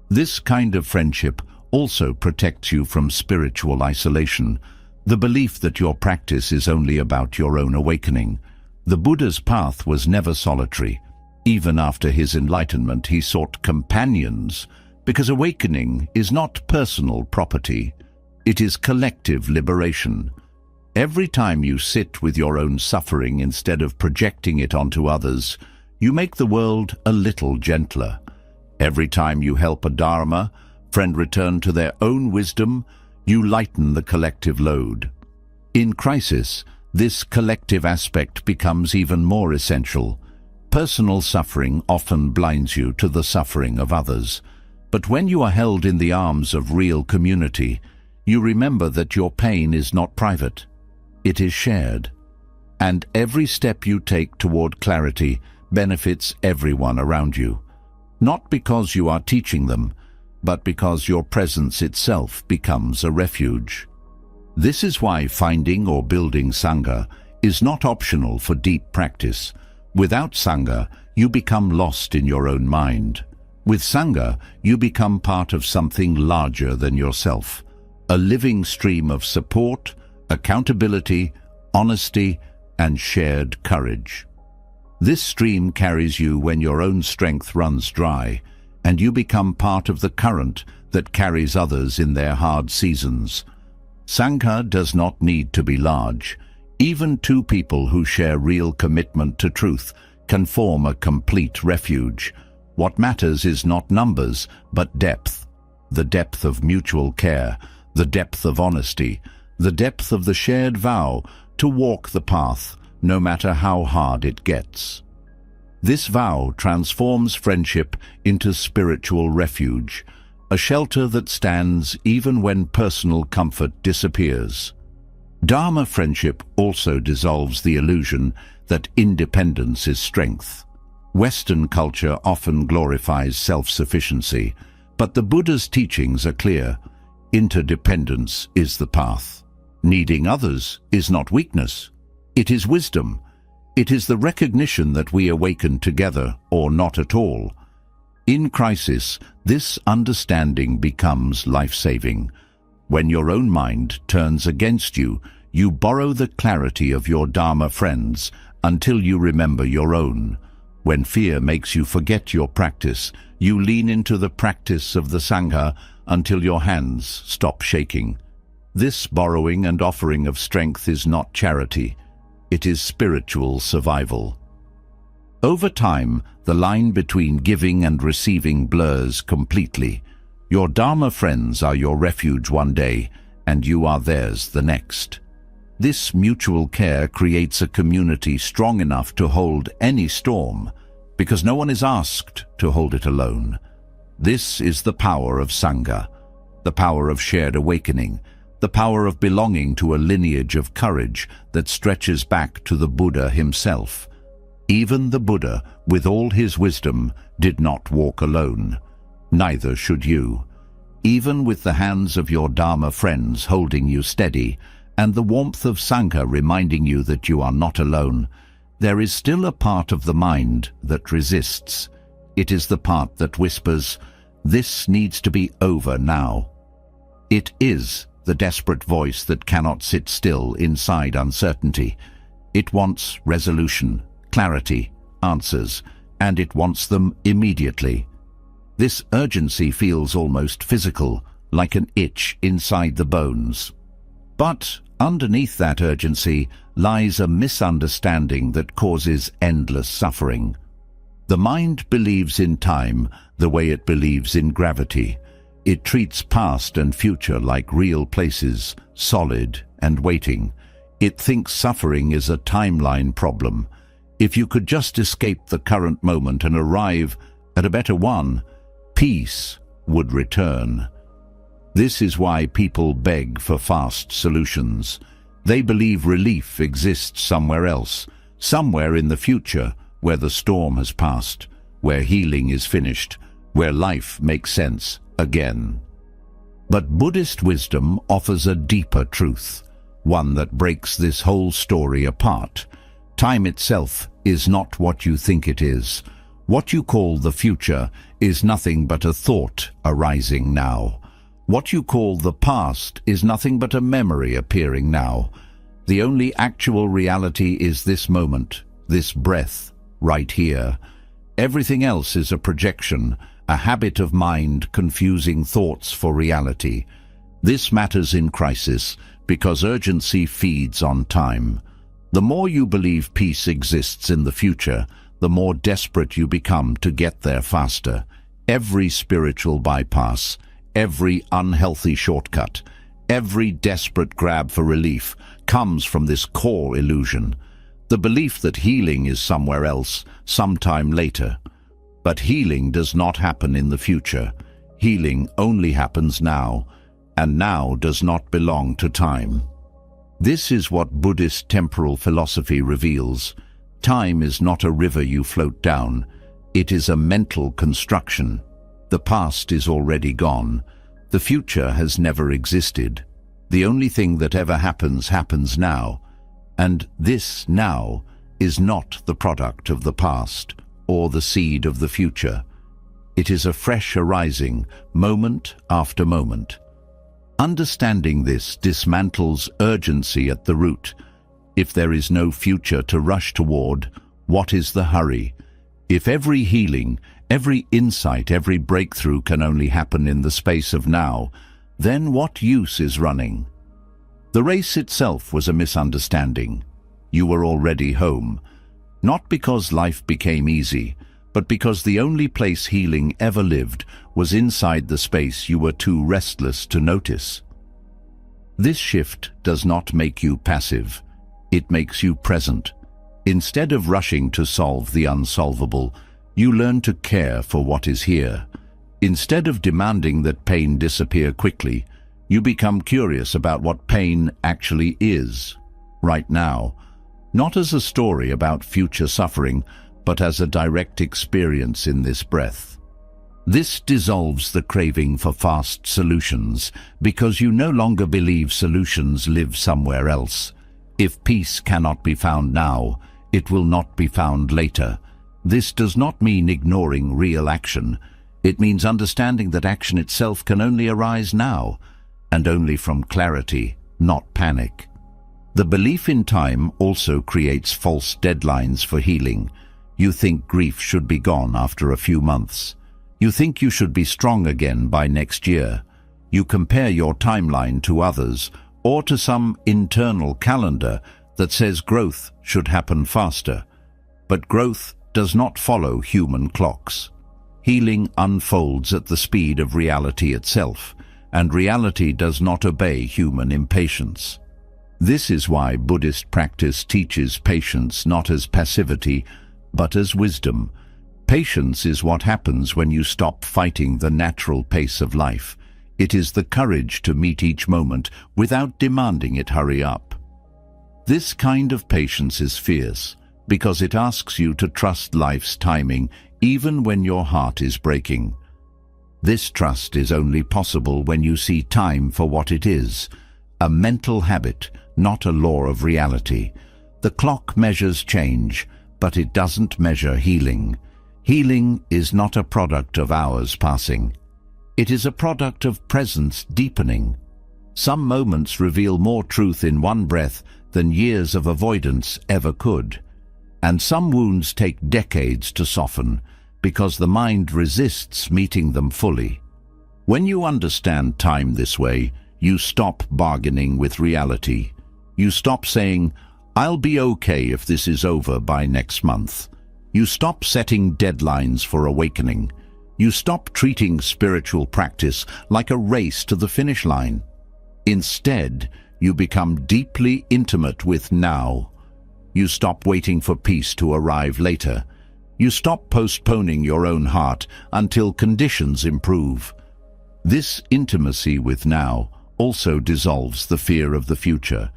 This kind of friendship also protects you from spiritual isolation, the belief that your practice is only about your own awakening. The Buddha's path was never solitary. Even after his enlightenment, he sought companions, because awakening is not personal property. It is collective liberation. Every time you sit with your own suffering instead of projecting it onto others, you make the world a little gentler. Every time you help a Dharma friend return to their own wisdom, you lighten the collective load. In crisis, this collective aspect becomes even more essential. Personal suffering often blinds you to the suffering of others. But when you are held in the arms of real community, you remember that your pain is not private. It is shared. And every step you take toward clarity benefits everyone around you. Not because you are teaching them, but because your presence itself becomes a refuge. This is why finding or building Sangha is not optional for deep practice. Without Sangha, you become lost in your own mind. With Sangha, you become part of something larger than yourself, a living stream of support, accountability, honesty, and shared courage. This stream carries you when your own strength runs dry, and you become part of the current that carries others in their hard seasons. Sangha does not need to be large. Even two people who share real commitment to truth can form a complete refuge. What matters is not numbers, but depth. The depth of mutual care, the depth of honesty, the depth of the shared vow to walk the path, no matter how hard it gets. This vow transforms friendship into spiritual refuge, a shelter that stands even when personal comfort disappears. Dharma friendship also dissolves the illusion that independence is strength. Western culture often glorifies self-sufficiency, but the Buddha's teachings are clear. Interdependence is the path. Needing others is not weakness. It is wisdom. It is the recognition that we awaken together or not at all. In crisis, this understanding becomes life-saving. When your own mind turns against you, you borrow the clarity of your Dharma friends until you remember your own. When fear makes you forget your practice, you lean into the practice of the Sangha until your hands stop shaking. This borrowing and offering of strength is not charity. It is spiritual survival. Over time, the line between giving and receiving blurs completely. Your Dharma friends are your refuge one day, and you are theirs the next. This mutual care creates a community strong enough to hold any storm, because no one is asked to hold it alone. This is the power of Sangha, the power of shared awakening, the power of belonging to a lineage of courage that stretches back to the Buddha himself. Even the Buddha, with all his wisdom, did not walk alone. Neither should you. Even with the hands of your Dharma friends holding you steady, and the warmth of Sangha reminding you that you are not alone, there is still a part of the mind that resists. It is the part that whispers, "This needs to be over now." It is the desperate voice that cannot sit still inside uncertainty. It wants resolution, clarity, answers, and it wants them immediately. This urgency feels almost physical, like an itch inside the bones. But Underneath that urgency lies a misunderstanding that causes endless suffering. The mind believes in time the way it believes in gravity. It treats past and future like real places, solid and waiting. It thinks suffering is a timeline problem. If you could just escape the current moment and arrive at a better one, peace would return. This is why people beg for fast solutions. They believe relief exists somewhere else, somewhere in the future, where the storm has passed, where healing is finished, where life makes sense again. But Buddhist wisdom offers a deeper truth, one that breaks this whole story apart. Time itself is not what you think it is. What you call the future is nothing but a thought arising now. What you call the past is nothing but a memory appearing now. The only actual reality is this moment, this breath, right here. Everything else is a projection, a habit of mind confusing thoughts for reality. This matters in crisis because urgency feeds on time. The more you believe peace exists in the future, the more desperate you become to get there faster. Every spiritual bypass, every unhealthy shortcut, every desperate grab for relief comes from this core illusion, the belief that healing is somewhere else, sometime later. But healing does not happen in the future. Healing only happens now, and now does not belong to time. This is what Buddhist temporal philosophy reveals. Time is not a river you float down. It is a mental construction. The past is already gone. The future has never existed. The only thing that ever happens happens now. And this now is not the product of the past or the seed of the future. It is a fresh arising, moment after moment. Understanding this dismantles urgency at the root. If there is no future to rush toward, what is the hurry? If every healing, every insight, every breakthrough can only happen in the space of now, then what use is running? The race itself was a misunderstanding. You were already home, not because life became easy, but because the only place healing ever lived was inside the space you were too restless to notice. This shift does not make you passive. It makes you present. Instead of rushing to solve the unsolvable, you learn to care for what is here. Instead of demanding that pain disappear quickly, you become curious about what pain actually is, right now, not as a story about future suffering, but as a direct experience in this breath. This dissolves the craving for fast solutions, because you no longer believe solutions live somewhere else. If peace cannot be found now, it will not be found later. This does not mean ignoring real action. It means understanding that action itself can only arise now, and only from clarity, not panic. The belief in time also creates false deadlines for healing. You think grief should be gone after a few months. You think you should be strong again by next year. You compare your timeline to others or to some internal calendar that says growth should happen faster. But growth does not follow human clocks. Healing unfolds at the speed of reality itself, and reality does not obey human impatience. This is why Buddhist practice teaches patience not as passivity, but as wisdom. Patience is what happens when you stop fighting the natural pace of life. It is the courage to meet each moment without demanding it hurry up. This kind of patience is fierce, because it asks you to trust life's timing even when your heart is breaking. This trust is only possible when you see time for what it is, a mental habit, not a law of reality. The clock measures change, but it doesn't measure healing. Healing is not a product of hours passing. It is a product of presence deepening. Some moments reveal more truth in one breath than years of avoidance ever could. And some wounds take decades to soften, because the mind resists meeting them fully. When you understand time this way, you stop bargaining with reality. You stop saying, "I'll be okay if this is over by next month." You stop setting deadlines for awakening. You stop treating spiritual practice like a race to the finish line. Instead, you become deeply intimate with now. You stop waiting for peace to arrive later. You stop postponing your own heart until conditions improve. This intimacy with now also dissolves the fear of the future,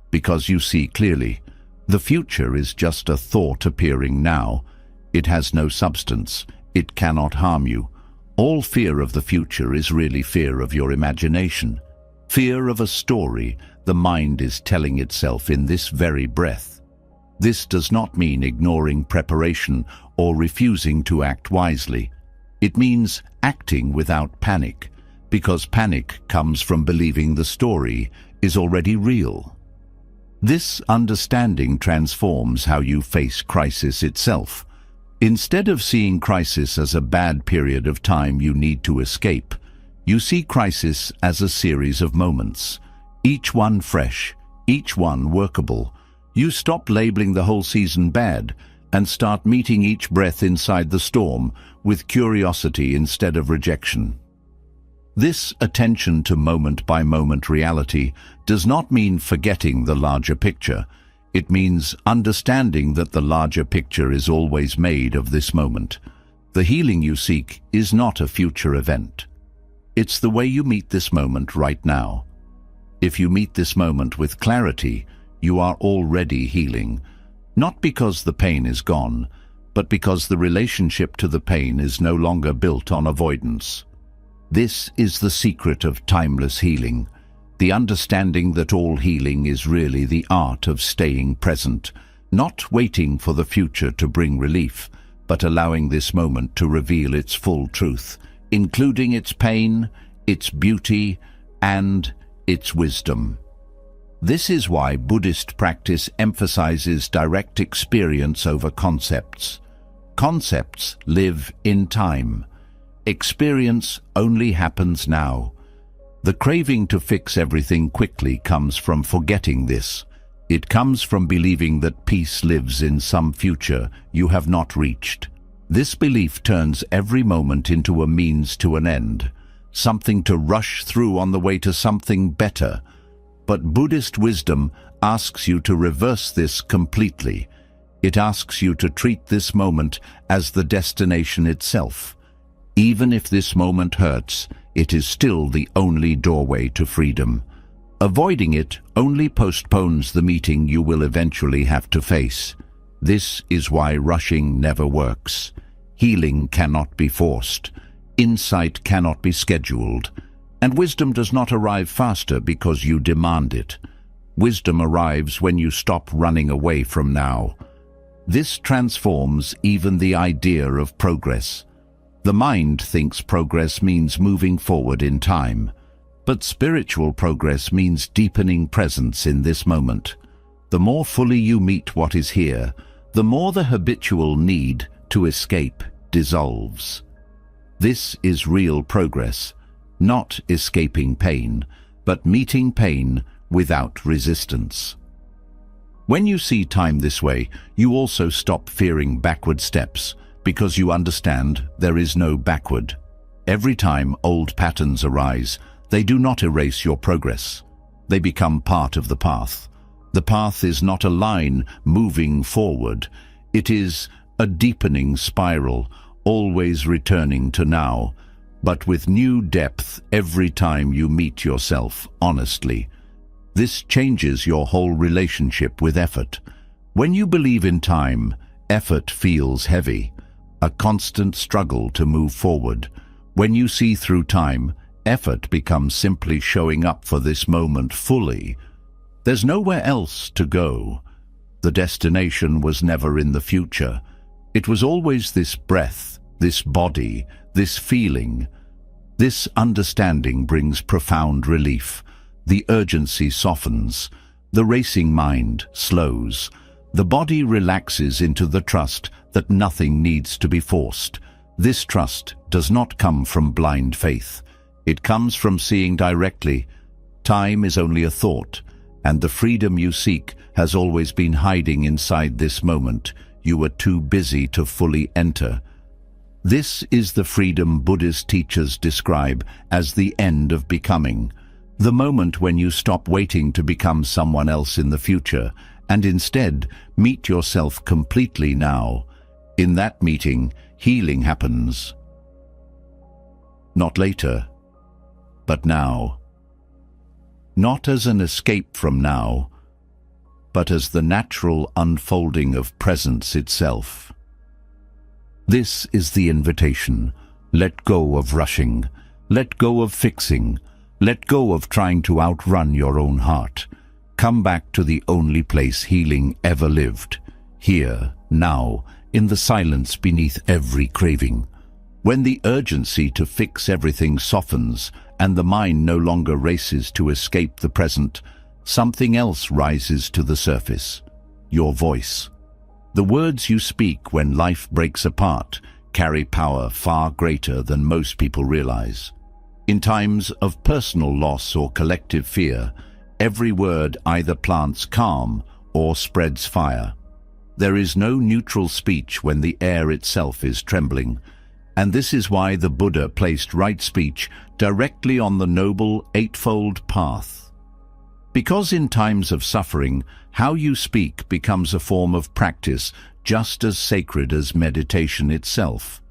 because you see clearly, the future is just a thought appearing now. It has no substance. It cannot harm you. All fear of the future is really fear of your imagination. Fear of a story the mind is telling itself in this very breath. This does not mean ignoring preparation or refusing to act wisely. It means acting without panic, because panic comes from believing the story is already real. This understanding transforms how you face crisis itself. Instead of seeing crisis as a bad period of time you need to escape, you see crisis as a series of moments, each one fresh, each one workable. You stop labeling the whole season bad and start meeting each breath inside the storm with curiosity instead of rejection. This attention to moment-by-moment reality does not mean forgetting the larger picture. It means understanding that the larger picture is always made of this moment. The healing you seek is not a future event. It's the way you meet this moment right now. If you meet this moment with clarity, you are already healing, not because the pain is gone, but because the relationship to the pain is no longer built on avoidance. This is the secret of timeless healing, the understanding that all healing is really the art of staying present, not waiting for the future to bring relief, but allowing this moment to reveal its full truth, including its pain, its beauty, and its wisdom. This is why Buddhist practice emphasizes direct experience over concepts. Concepts live in time. Experience only happens now. The craving to fix everything quickly comes from forgetting this. It comes from believing that peace lives in some future you have not reached. This belief turns every moment into a means to an end, something to rush through on the way to something better. But Buddhist wisdom asks you to reverse this completely. It asks you to treat this moment as the destination itself. Even if this moment hurts, it is still the only doorway to freedom. Avoiding it only postpones the meeting you will eventually have to face. This is why rushing never works. Healing cannot be forced. Insight cannot be scheduled. And wisdom does not arrive faster because you demand it. Wisdom arrives when you stop running away from now. This transforms even the idea of progress. The mind thinks progress means moving forward in time, but spiritual progress means deepening presence in this moment. The more fully you meet what is here, the more the habitual need to escape dissolves. This is real progress, not escaping pain, but meeting pain without resistance. When you see time this way, you also stop fearing backward steps, because you understand there is no backward. Every time old patterns arise, they do not erase your progress. They become part of the path. The path is not a line moving forward. It is a deepening spiral, always returning to now, but with new depth every time you meet yourself honestly. This changes your whole relationship with effort. When you believe in time, effort feels heavy, a constant struggle to move forward. When you see through time, effort becomes simply showing up for this moment fully. There's nowhere else to go. The destination was never in the future. It was always this breath, this body, this feeling. This understanding brings profound relief. The urgency softens. The racing mind slows. The body relaxes into the trust that nothing needs to be forced. This trust does not come from blind faith. It comes from seeing directly. Time is only a thought, and the freedom you seek has always been hiding inside this moment. You were too busy to fully enter. This is the freedom Buddhist teachers describe as the end of becoming, the moment when you stop waiting to become someone else in the future and instead meet yourself completely now. In that meeting, healing happens. Not later, but now. Not as an escape from now, but as the natural unfolding of presence itself. This is the invitation. Let go of rushing. Let go of fixing. Let go of trying to outrun your own heart. Come back to the only place healing ever lived. Here, now, in the silence beneath every craving. When the urgency to fix everything softens and the mind no longer races to escape the present, something else rises to the surface. Your voice. The words you speak when life breaks apart carry power far greater than most people realize. In times of personal loss or collective fear, every word either plants calm or spreads fire. There is no neutral speech when the air itself is trembling, and this is why the Buddha placed right speech directly on the noble eightfold path. Because in times of suffering, how you speak becomes a form of practice just as sacred as meditation itself.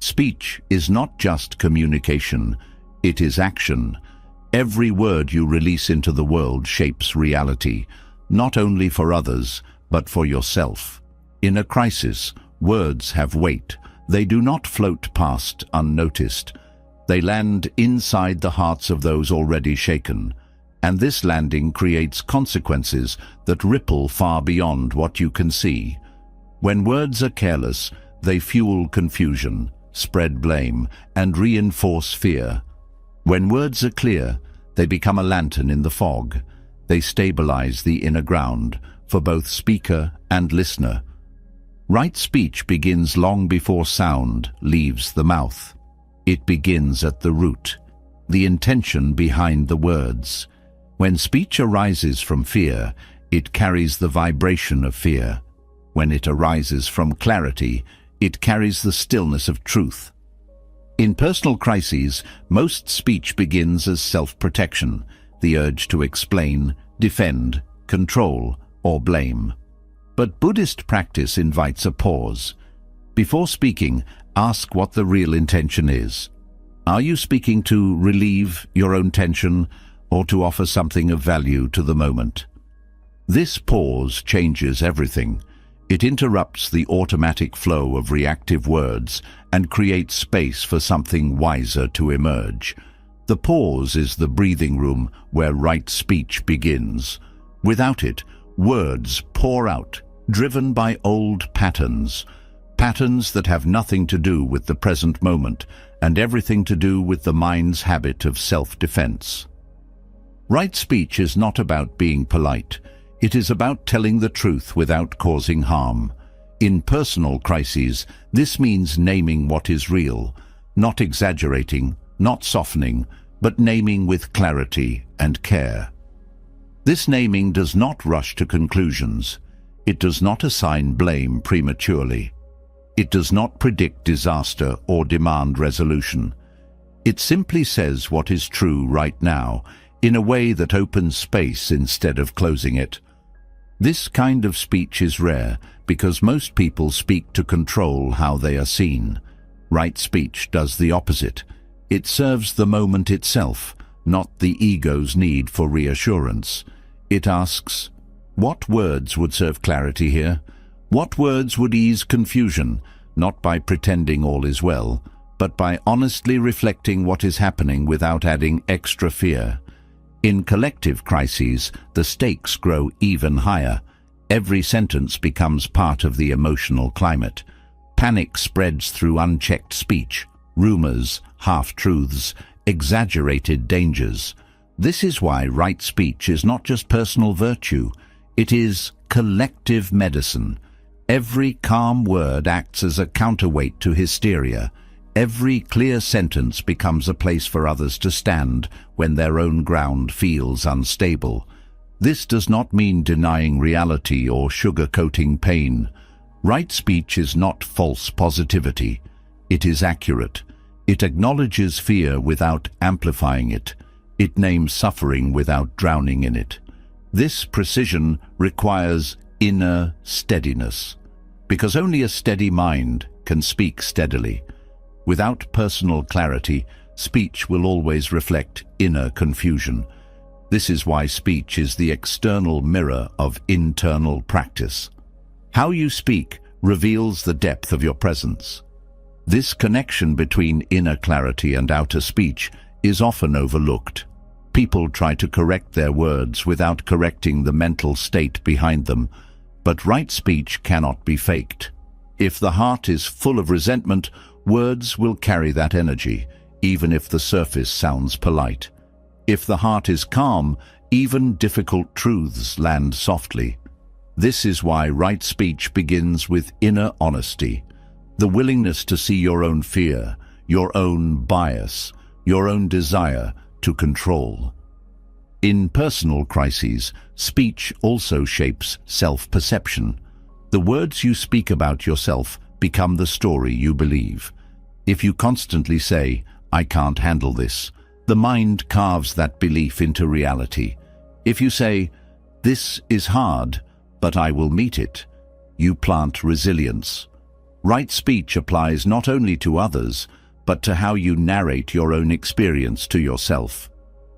Speech is not just communication, it is action. Every word you release into the world shapes reality, not only for others, but for yourself. In a crisis, words have weight. They do not float past unnoticed. They land inside the hearts of those already shaken. And this landing creates consequences that ripple far beyond what you can see. When words are careless, they fuel confusion, spread blame, and reinforce fear. When words are clear, they become a lantern in the fog. They stabilize the inner ground for both speaker and listener. Right speech begins long before sound leaves the mouth. It begins at the root, the intention behind the words. When speech arises from fear, it carries the vibration of fear. When it arises from clarity, it carries the stillness of truth. In personal crises, most speech begins as self-protection, the urge to explain, defend, control, or blame. But Buddhist practice invites a pause. Before speaking, ask what the real intention is. Are you speaking to relieve your own tension or to offer something of value to the moment? This pause changes everything. It interrupts the automatic flow of reactive words and creates space for something wiser to emerge. The pause is the breathing room where right speech begins. Without it, words pour out, driven by old patterns that have nothing to do with the present moment and everything to do with the mind's habit of self-defense. Right speech is not about being polite. It is about telling the truth without causing harm. In personal crises, this means naming what is real, not exaggerating, not softening, but naming with clarity and care. This naming does not rush to conclusions. It does not assign blame prematurely. It does not predict disaster or demand resolution. It simply says what is true right now, in a way that opens space instead of closing it. This kind of speech is rare because most people speak to control how they are seen. Right speech does the opposite. It serves the moment itself, not the ego's need for reassurance. It asks, what words would serve clarity here? What words would ease confusion, not by pretending all is well, but by honestly reflecting what is happening without adding extra fear? In collective crises, the stakes grow even higher. Every sentence becomes part of the emotional climate. Panic spreads through unchecked speech, rumors, half-truths, exaggerated dangers. This is why right speech is not just personal virtue. It is collective medicine. Every calm word acts as a counterweight to hysteria. Every clear sentence becomes a place for others to stand when their own ground feels unstable. This does not mean denying reality or sugarcoating pain. Right speech is not false positivity. It is accurate. It acknowledges fear without amplifying it. It names suffering without drowning in it. This precision requires inner steadiness, because only a steady mind can speak steadily. Without personal clarity, speech will always reflect inner confusion. This is why speech is the external mirror of internal practice. How you speak reveals the depth of your presence. This connection between inner clarity and outer speech is often overlooked. People try to correct their words without correcting the mental state behind them, but right speech cannot be faked. If the heart is full of resentment, words will carry that energy, even if the surface sounds polite. If the heart is calm, even difficult truths land softly. This is why right speech begins with inner honesty, the willingness to see your own fear, your own bias, your own desire to control. In personal crises, speech also shapes self-perception. The words you speak about yourself become the story you believe. If you constantly say, "I can't handle this," the mind carves that belief into reality. If you say, "This is hard, but I will meet it," you plant resilience. Right speech applies not only to others, but to how you narrate your own experience to yourself.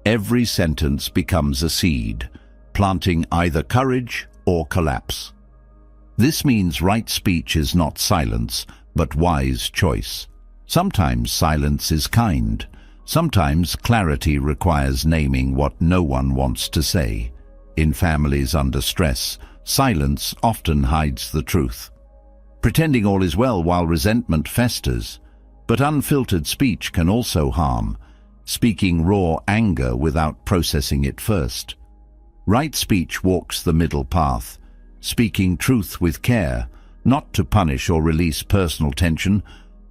Every sentence becomes a seed, planting either courage or collapse. This means right speech is not silence, but wise choice. Sometimes silence is kind. Sometimes clarity requires naming what no one wants to say. In families under stress, silence often hides the truth, pretending all is well while resentment festers. But unfiltered speech can also harm, speaking raw anger without processing it first. Right speech walks the middle path, speaking truth with care, not to punish or release personal tension,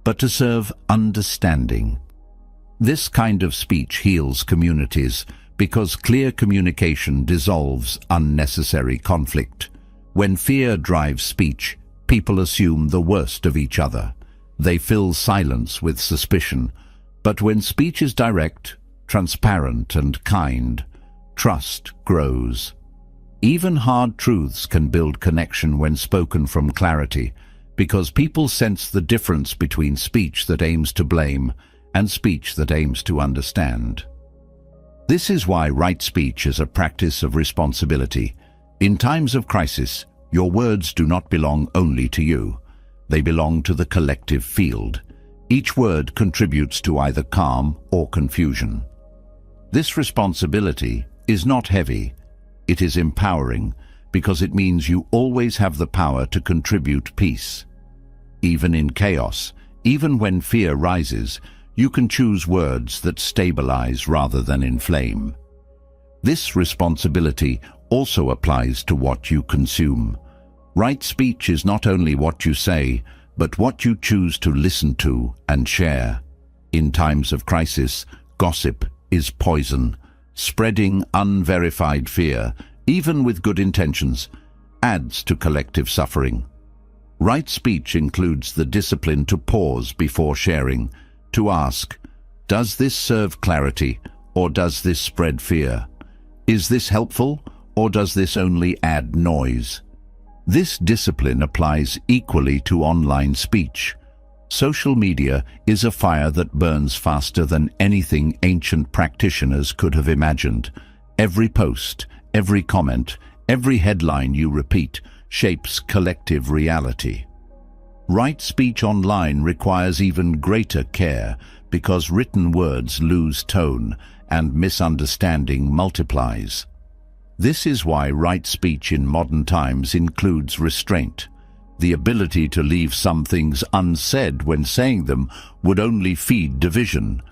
but to serve understanding. This kind of speech heals communities because clear communication dissolves unnecessary conflict. When fear drives speech, people assume the worst of each other. They fill silence with suspicion. But when speech is direct, transparent, and kind, trust grows. Even hard truths can build connection when spoken from clarity, because people sense the difference between speech that aims to blame and speech that aims to understand. This is why right speech is a practice of responsibility. In times of crisis, your words do not belong only to you. They belong to the collective field. Each word contributes to either calm or confusion. This responsibility is not heavy. It is empowering, because it means you always have the power to contribute peace. Even in chaos, even when fear rises, you can choose words that stabilize rather than inflame. This responsibility also applies to what you consume. Right speech is not only what you say, but what you choose to listen to and share. In times of crisis, gossip is poison. Spreading unverified fear, even with good intentions, adds to collective suffering. Right speech includes the discipline to pause before sharing, to ask, does this serve clarity, or does this spread fear? Is this helpful, or does this only add noise? This discipline applies equally to online speech. Social media is a fire that burns faster than anything ancient practitioners could have imagined. Every post, every comment, every headline you repeat shapes collective reality. Right speech online requires even greater care because written words lose tone and misunderstanding multiplies. This is why right speech in modern times includes restraint. The ability to leave some things unsaid when saying them would only feed division.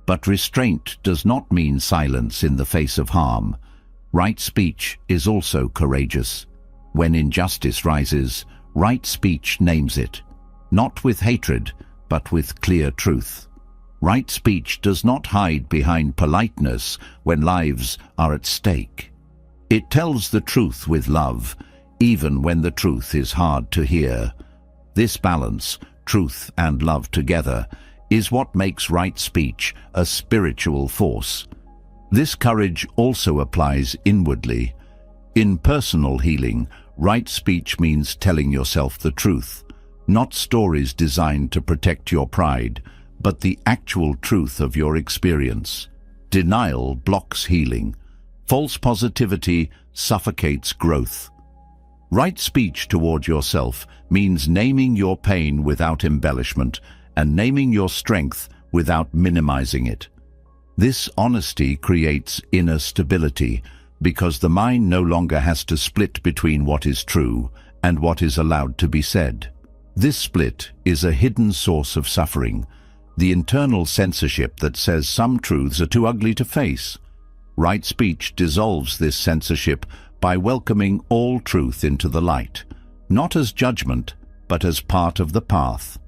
But restraint does not mean silence in the face of harm. Right speech is also courageous. When injustice rises, right speech names it, not with hatred, but with clear truth. Right speech does not hide behind politeness when lives are at stake. It tells the truth with love, even when the truth is hard to hear. This balance, truth and love together, is what makes right speech a spiritual force. This courage also applies inwardly. In personal healing, right speech means telling yourself the truth, not stories designed to protect your pride, but the actual truth of your experience. Denial blocks healing. False positivity suffocates growth. Right speech toward yourself means naming your pain without embellishment and naming your strength without minimizing it. This honesty creates inner stability because the mind no longer has to split between what is true and what is allowed to be said. This split is a hidden source of suffering, the internal censorship that says some truths are too ugly to face. Right speech dissolves this censorship by welcoming all truth into the light, not as judgment, but as part of the path.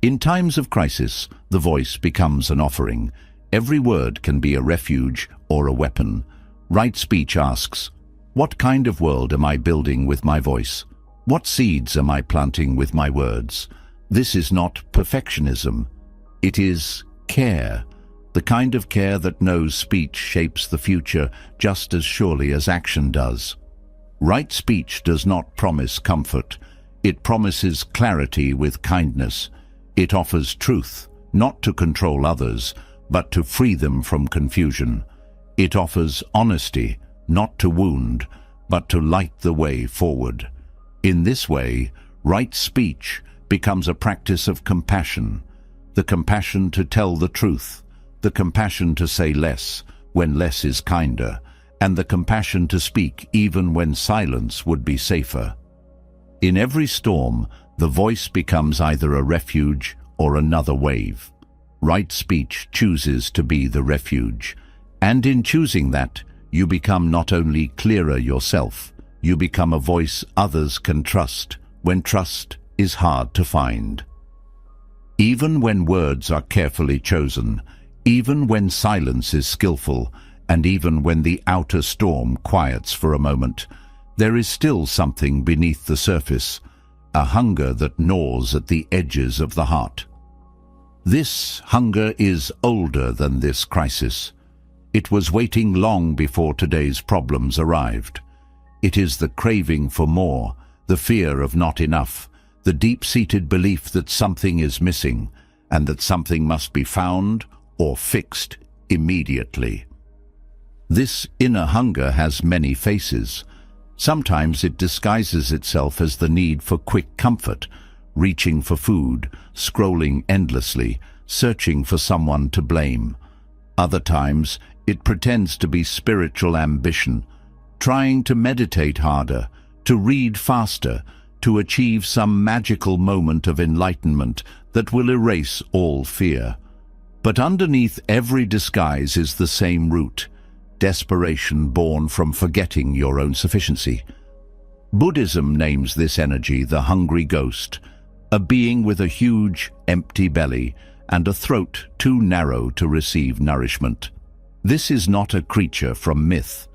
In times of crisis, the voice becomes an offering. Every word can be a refuge or a weapon. Right speech asks, what kind of world am I building with my voice? What seeds am I planting with my words? This is not perfectionism. It is care, the kind of care that knows speech shapes the future just as surely as action does. Right speech does not promise comfort. It promises clarity with kindness. It offers truth, not to control others, but to free them from confusion. It offers honesty, not to wound, but to light the way forward. In this way, right speech becomes a practice of compassion, the compassion to tell the truth, the compassion to say less when less is kinder, and the compassion to speak even when silence would be safer. In every storm, the voice becomes either a refuge or another wave. Right speech chooses to be the refuge, and in choosing that, you become not only clearer yourself, you become a voice others can trust when trust is hard to find. Even when words are carefully chosen, even when silence is skillful, and even when the outer storm quiets for a moment, there is still something beneath the surface, a hunger that gnaws at the edges of the heart. This hunger is older than this crisis. It was waiting long before today's problems arrived. It is the craving for more, the fear of not enough, the deep-seated belief that something is missing, and that something must be found or fixed immediately. This inner hunger has many faces. Sometimes it disguises itself as the need for quick comfort, reaching for food, scrolling endlessly, searching for someone to blame. Other times, it pretends to be spiritual ambition, trying to meditate harder, to read faster, to achieve some magical moment of enlightenment that will erase all fear. But underneath every disguise is the same root, desperation born from forgetting your own sufficiency. Buddhism names this energy the hungry ghost, a being with a huge, empty belly and a throat too narrow to receive nourishment. This is not a creature from myth.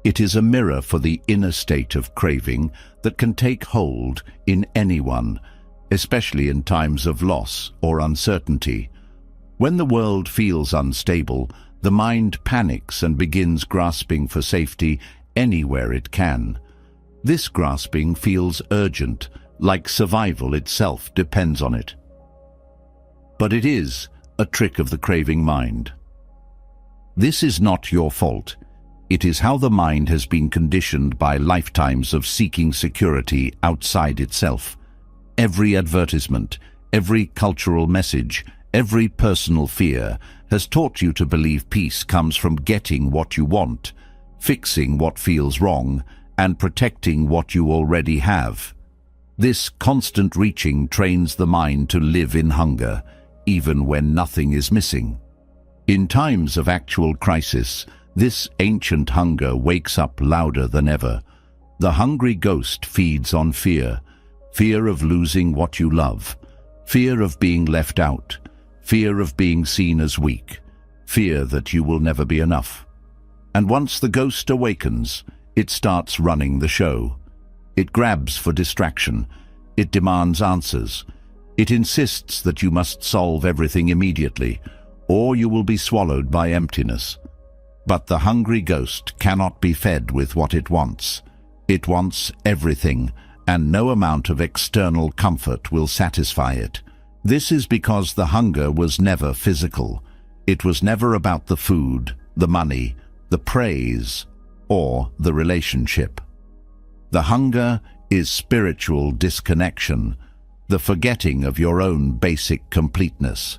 It is a mirror for the inner state of craving that can take hold in anyone, especially in times of loss or uncertainty. When the world feels unstable, the mind panics and begins grasping for safety anywhere it can. This grasping feels urgent, like survival itself depends on it. But it is a trick of the craving mind. This is not your fault. It is how the mind has been conditioned by lifetimes of seeking security outside itself. Every advertisement, every cultural message, every personal fear has taught you to believe peace comes from getting what you want, fixing what feels wrong, and protecting what you already have. This constant reaching trains the mind to live in hunger, even when nothing is missing. In times of actual crisis, this ancient hunger wakes up louder than ever. The hungry ghost feeds on fear, fear of losing what you love, fear of being left out, fear of being seen as weak, fear that you will never be enough. And once the ghost awakens, it starts running the show. It grabs for distraction. It demands answers. It insists that you must solve everything immediately, or you will be swallowed by emptiness. But the hungry ghost cannot be fed with what it wants. It wants everything, and no amount of external comfort will satisfy it. This is because the hunger was never physical. It was never about the food, the money, the praise, or the relationship. The hunger is spiritual disconnection, the forgetting of your own basic completeness.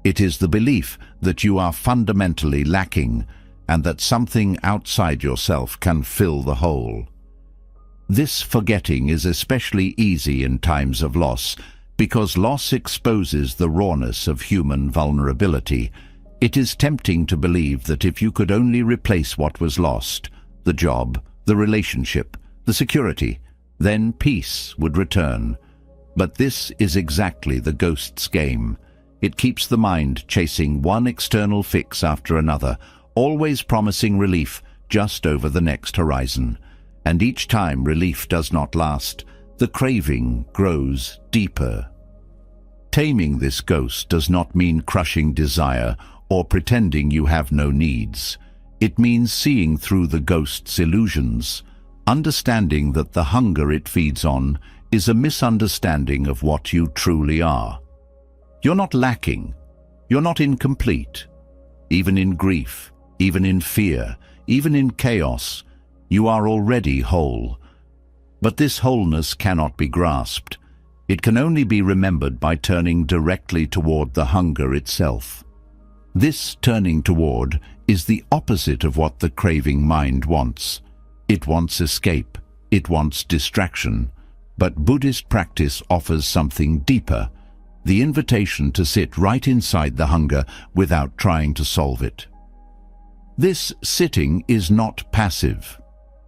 It is the belief that you are fundamentally lacking and that something outside yourself can fill the hole. This forgetting is especially easy in times of loss, because loss exposes the rawness of human vulnerability. It is tempting to believe that if you could only replace what was lost, the job, the relationship, the security, then peace would return. But this is exactly the ghost's game. It keeps the mind chasing one external fix after another, always promising relief just over the next horizon. And each time relief does not last, the craving grows deeper. Taming this ghost does not mean crushing desire or pretending you have no needs. It means seeing through the ghost's illusions, understanding that the hunger it feeds on is a misunderstanding of what you truly are. You're not lacking. You're not incomplete. Even in grief, even in fear, even in chaos, you are already whole. But this wholeness cannot be grasped. It can only be remembered by turning directly toward the hunger itself. This turning toward is the opposite of what the craving mind wants. It wants escape. It wants distraction. But Buddhist practice offers something deeper, the invitation to sit right inside the hunger without trying to solve it. This sitting is not passive.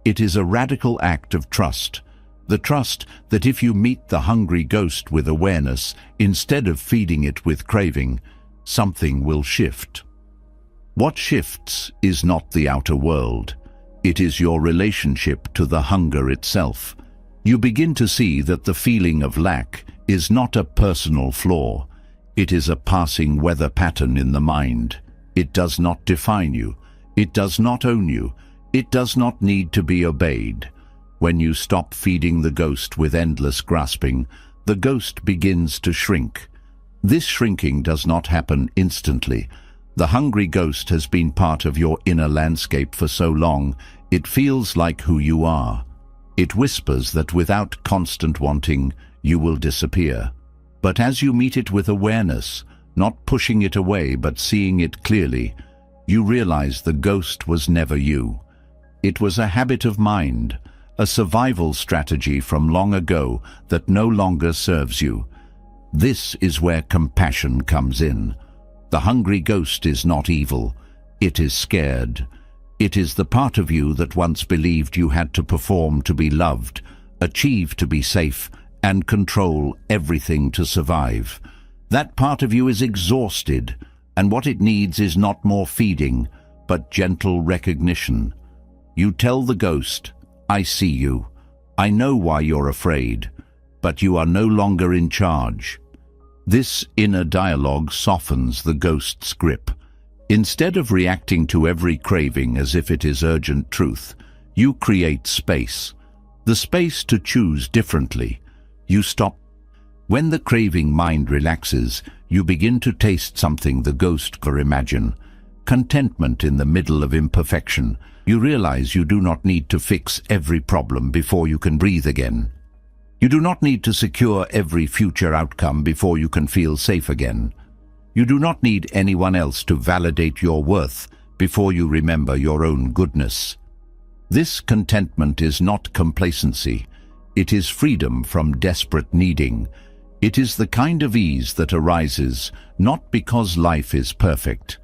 It is a radical act of trust. The trust that if you meet the hungry ghost with awareness, instead of feeding it with craving, something will shift. What shifts is not the outer world. It is your relationship to the hunger itself. You begin to see that the feeling of lack is not a personal flaw. It is a passing weather pattern in the mind. It does not define you. It does not own you. It does not need to be obeyed. When you stop feeding the ghost with endless grasping, the ghost begins to shrink. This shrinking does not happen instantly. The hungry ghost has been part of your inner landscape for so long, it feels like who you are. It whispers that without constant wanting, you will disappear. But as you meet it with awareness, not pushing it away but seeing it clearly, you realize the ghost was never you. It was a habit of mind, a survival strategy from long ago that no longer serves you. This is where compassion comes in. The hungry ghost is not evil. It is scared. It is the part of you that once believed you had to perform to be loved, achieve to be safe, and control everything to survive. That part of you is exhausted, and what it needs is not more feeding, but gentle recognition. You tell the ghost, "I see you. I know why you're afraid, but you are no longer in charge." This inner dialogue softens the ghost's grip. Instead of reacting to every craving as if it is urgent truth, you create space. The space to choose differently. You stop. When the craving mind relaxes, you begin to taste something the ghost could imagine. Contentment in the middle of imperfection. You realize you do not need to fix every problem before you can breathe again. You do not need to secure every future outcome before you can feel safe again. You do not need anyone else to validate your worth before you remember your own goodness. This contentment is not complacency. It is freedom from desperate needing. It is the kind of ease that arises not because life is perfect,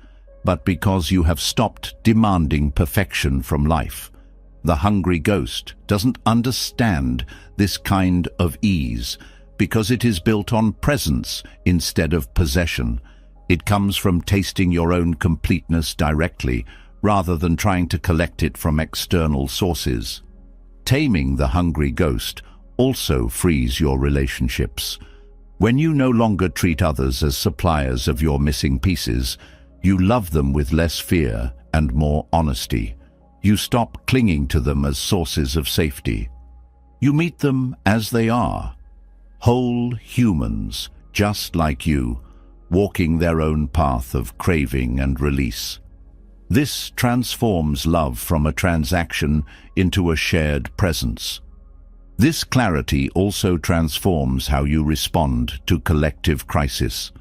but because you have stopped demanding perfection from life. The hungry ghost doesn't understand this kind of ease because it is built on presence instead of possession. It comes from tasting your own completeness directly, rather than trying to collect it from external sources. Taming the hungry ghost also frees your relationships. When you no longer treat others as suppliers of your missing pieces, you love them with less fear and more honesty. You stop clinging to them as sources of safety. You meet them as they are, whole humans, just like you, walking their own path of craving and release. This transforms love from a transaction into a shared presence. This clarity also transforms how you respond to collective crisis.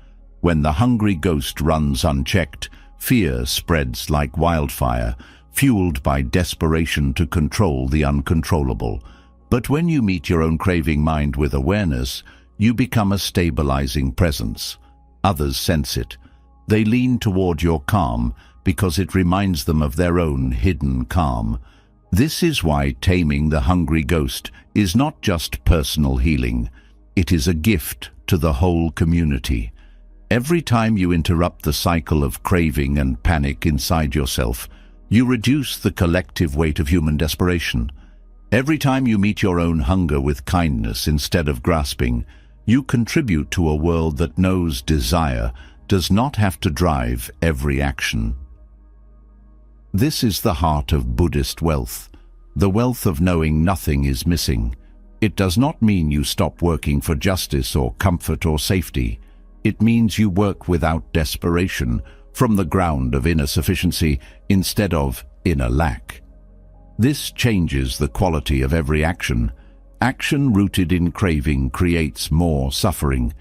When the hungry ghost runs unchecked, fear spreads like wildfire, fueled by desperation to control the uncontrollable. But when you meet your own craving mind with awareness, you become a stabilizing presence. Others sense it. They lean toward your calm because it reminds them of their own hidden calm. This is why taming the hungry ghost is not just personal healing. It is a gift to the whole community. Every time you interrupt the cycle of craving and panic inside yourself, you reduce the collective weight of human desperation. Every time you meet your own hunger with kindness instead of grasping, you contribute to a world that knows desire does not have to drive every action. This is the heart of Buddhist wealth, the wealth of knowing nothing is missing. It does not mean you stop working for justice or comfort or safety. It means you work without desperation, from the ground of inner sufficiency instead of inner lack. This changes the quality of every action. Action rooted in craving creates more suffering.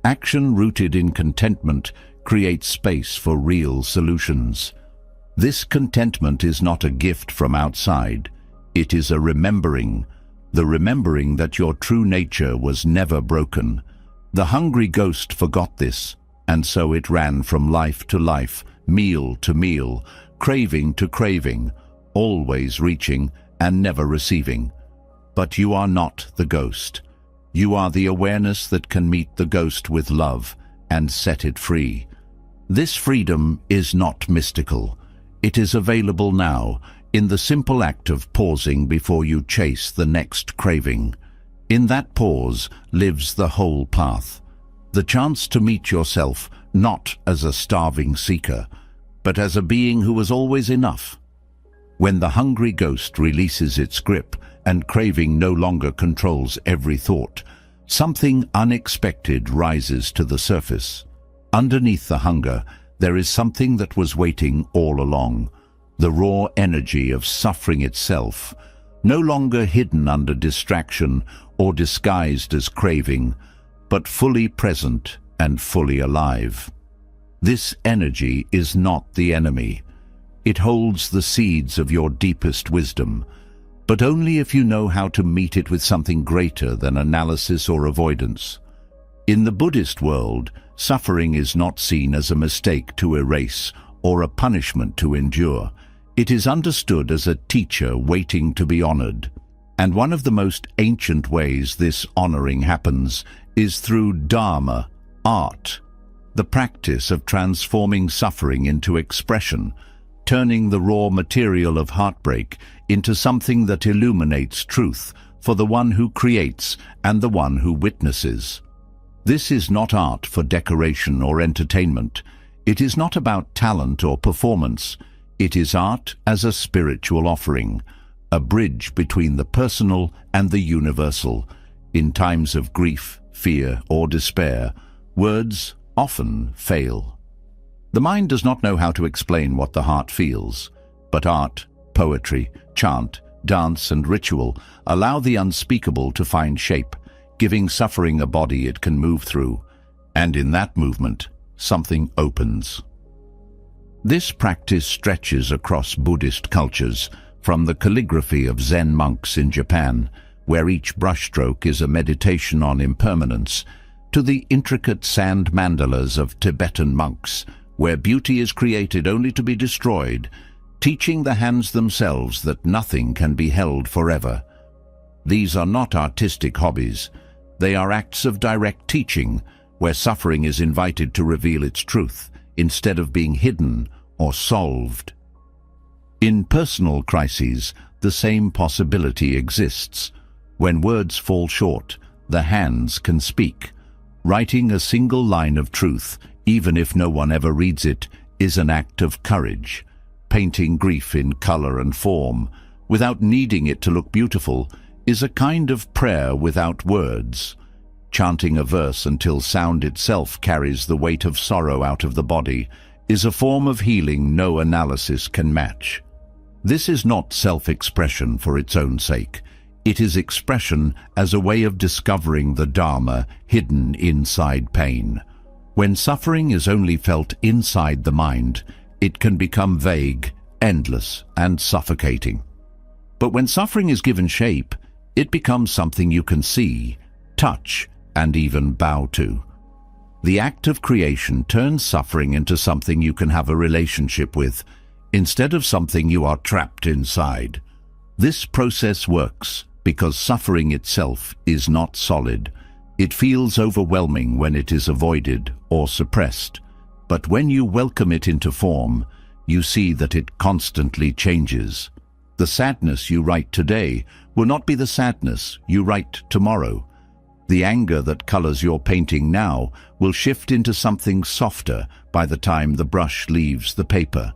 Action rooted in contentment creates space for real solutions. This contentment is not a gift from outside. It is a remembering, the remembering that your true nature was never broken. The hungry ghost forgot this, and so it ran from life to life, meal to meal, craving to craving, always reaching and never receiving. But you are not the ghost. You are the awareness that can meet the ghost with love and set it free. This freedom is not mystical. It is available now, in the simple act of pausing before you chase the next craving. In that pause lives the whole path. The chance to meet yourself not as a starving seeker, but as a being who was always enough. When the hungry ghost releases its grip and craving no longer controls every thought, something unexpected rises to the surface. Underneath the hunger, there is something that was waiting all along, the raw energy of suffering itself, no longer hidden under distraction or disguised as craving, but fully present and fully alive. This energy is not the enemy. It holds the seeds of your deepest wisdom, but only if you know how to meet it with something greater than analysis or avoidance. In the Buddhist world, suffering is not seen as a mistake to erase or a punishment to endure. It is understood as a teacher waiting to be honored. And one of the most ancient ways this honoring happens is through dharma, art, the practice of transforming suffering into expression, turning the raw material of heartbreak into something that illuminates truth for the one who creates and the one who witnesses. This is not art for decoration or entertainment. It is not about talent or performance. It is art as a spiritual offering, a bridge between the personal and the universal. In times of grief, fear, or despair, words often fail. The mind does not know how to explain what the heart feels, but art, poetry, chant, dance, and ritual allow the unspeakable to find shape, giving suffering a body it can move through, and in that movement, something opens. This practice stretches across Buddhist cultures, from the calligraphy of Zen monks in Japan, where each brushstroke is a meditation on impermanence, to the intricate sand mandalas of Tibetan monks, where beauty is created only to be destroyed, teaching the hands themselves that nothing can be held forever. These are not artistic hobbies. They are acts of direct teaching, where suffering is invited to reveal its truth, instead of being hidden or solved. In personal crises, the same possibility exists. When words fall short, the hands can speak. Writing a single line of truth, even if no one ever reads it, is an act of courage. Painting grief in color and form, without needing it to look beautiful, is a kind of prayer without words. Chanting a verse until sound itself carries the weight of sorrow out of the body is a form of healing no analysis can match. This is not self-expression for its own sake. It is expression as a way of discovering the dharma hidden inside pain. When suffering is only felt inside the mind, it can become vague, endless, and suffocating. But when suffering is given shape, it becomes something you can see, touch, and even bow to. The act of creation turns suffering into something you can have a relationship with, instead of something you are trapped inside. This process works because suffering itself is not solid. It feels overwhelming when it is avoided or suppressed. But when you welcome it into form, you see that it constantly changes. The sadness you write today will not be the sadness you write tomorrow. The anger that colors your painting now will shift into something softer by the time the brush leaves the paper.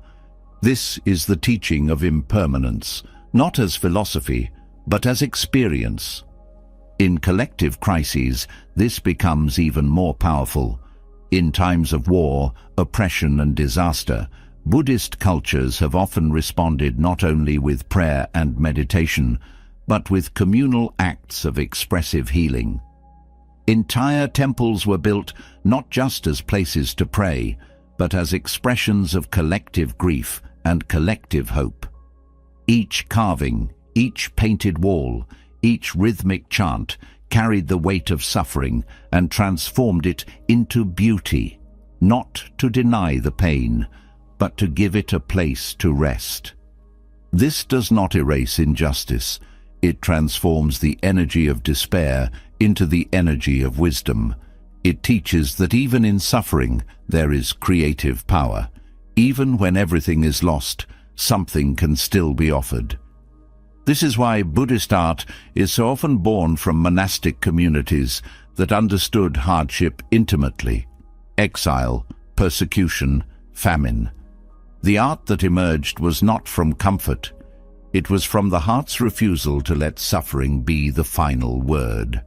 This is the teaching of impermanence, not as philosophy, but as experience. In collective crises, this becomes even more powerful. In times of war, oppression, and disaster, Buddhist cultures have often responded not only with prayer and meditation, but with communal acts of expressive healing. Entire temples were built not just as places to pray, but as expressions of collective grief and collective hope. Each carving, each painted wall, each rhythmic chant carried the weight of suffering and transformed it into beauty, not to deny the pain, but to give it a place to rest. This does not erase injustice. It transforms the energy of despair into the energy of wisdom. It teaches that even in suffering there is creative power. Even when everything is lost, something can still be offered. This is why Buddhist art is so often born from monastic communities that understood hardship intimately: exile, persecution, famine. The art that emerged was not from comfort. It was from the heart's refusal to let suffering be the final word.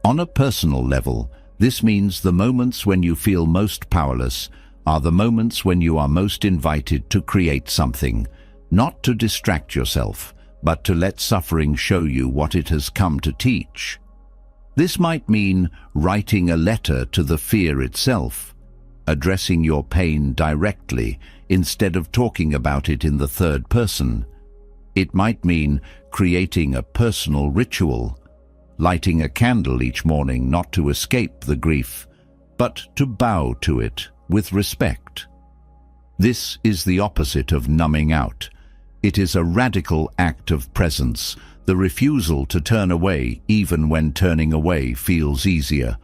On a personal level, this means the moments when you feel most powerless are the moments when you are most invited to create something, not to distract yourself, but to let suffering show you what it has come to teach. This might mean writing a letter to the fear itself, addressing your pain directly instead of talking about it in the third person. It might mean creating a personal ritual, lighting a candle each morning not to escape the grief, but to bow to it with respect. This is the opposite of numbing out. It is a radical act of presence, the refusal to turn away even when turning away feels easier.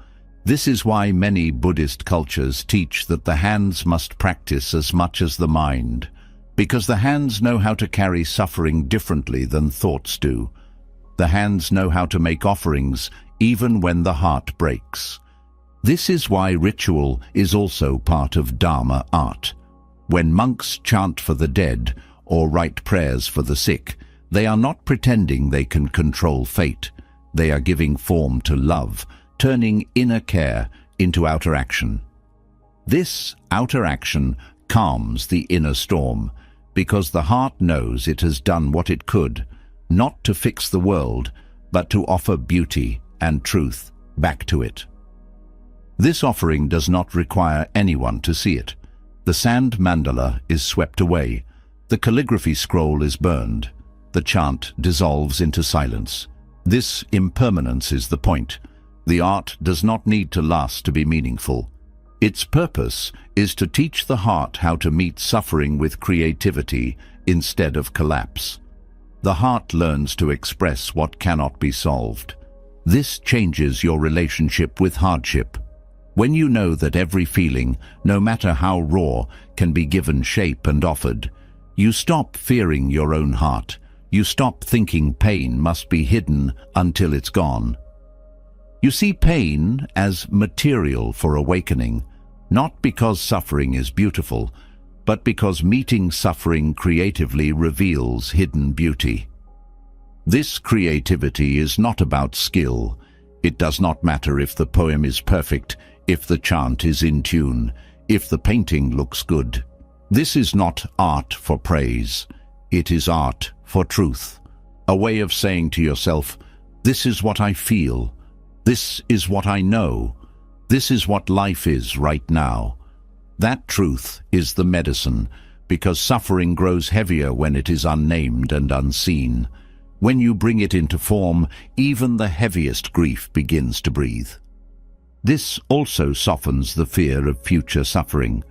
This is why many Buddhist cultures teach that the hands must practice as much as the mind, because the hands know how to carry suffering differently than thoughts do. The hands know how to make offerings even when the heart breaks. This is why ritual is also part of Dharma art. When monks chant for the dead or write prayers for the sick, they are not pretending they can control fate. They are giving form to love, turning inner care into outer action. This outer action calms the inner storm, because the heart knows it has done what it could, not to fix the world, but to offer beauty and truth back to it. This offering does not require anyone to see it. The sand mandala is swept away. The calligraphy scroll is burned. The chant dissolves into silence. This impermanence is the point. The art does not need to last to be meaningful. Its purpose is to teach the heart how to meet suffering with creativity instead of collapse. The heart learns to express what cannot be solved. This changes your relationship with hardship. When you know that every feeling, no matter how raw, can be given shape and offered, You stop fearing your own heart. You stop thinking pain must be hidden until it's gone. You see pain as material for awakening, not because suffering is beautiful, but because meeting suffering creatively reveals hidden beauty. This creativity is not about skill. It does not matter if the poem is perfect, if the chant is in tune, if the painting looks good. This is not art for praise. It is art for truth. A way of saying to yourself, this is what I feel. This is what I know. This is what life is right now. That truth is the medicine, because suffering grows heavier when it is unnamed and unseen. When you bring it into form, even the heaviest grief begins to breathe. This also softens the fear of future suffering.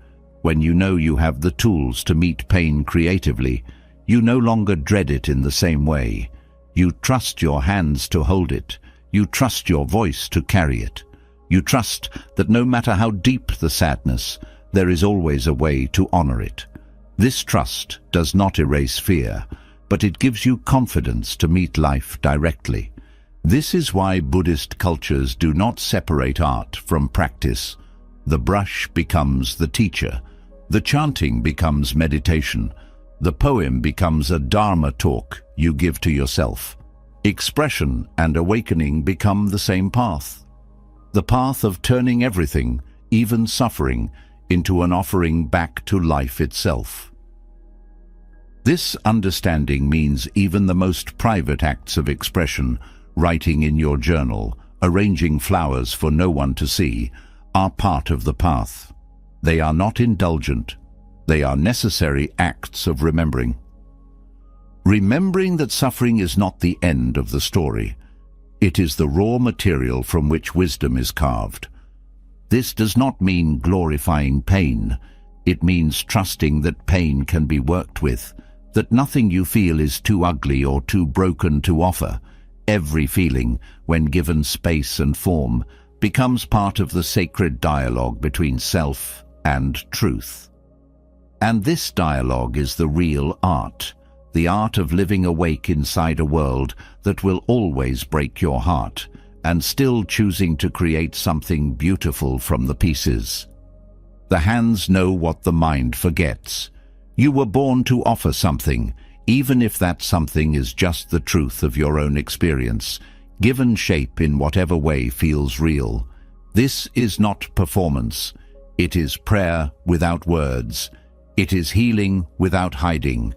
When you know you have the tools to meet pain creatively, you no longer dread it in the same way. You trust your hands to hold it. You trust your voice to carry it. You trust that no matter how deep the sadness, there is always a way to honor it. This trust does not erase fear, but it gives you confidence to meet life directly. This is why Buddhist cultures do not separate art from practice. The brush becomes the teacher. The chanting becomes meditation. The poem becomes a dharma talk you give to yourself. Expression and awakening become the same path. The path of turning everything, even suffering, into an offering back to life itself. This understanding means even the most private acts of expression, writing in your journal, arranging flowers for no one to see, are part of the path. They are not indulgent. They are necessary acts of remembering. Remembering that suffering is not the end of the story. It is the raw material from which wisdom is carved. This does not mean glorifying pain. It means trusting that pain can be worked with, that nothing you feel is too ugly or too broken to offer. Every feeling, when given space and form, becomes part of the sacred dialogue between self and truth. And this dialogue is the real art, the art of living awake inside a world that will always break your heart, and still choosing to create something beautiful from the pieces. The hands know what the mind forgets. You were born to offer something, even if that something is just the truth of your own experience, given shape in whatever way feels real. This is not performance. It is prayer without words. It is healing without hiding.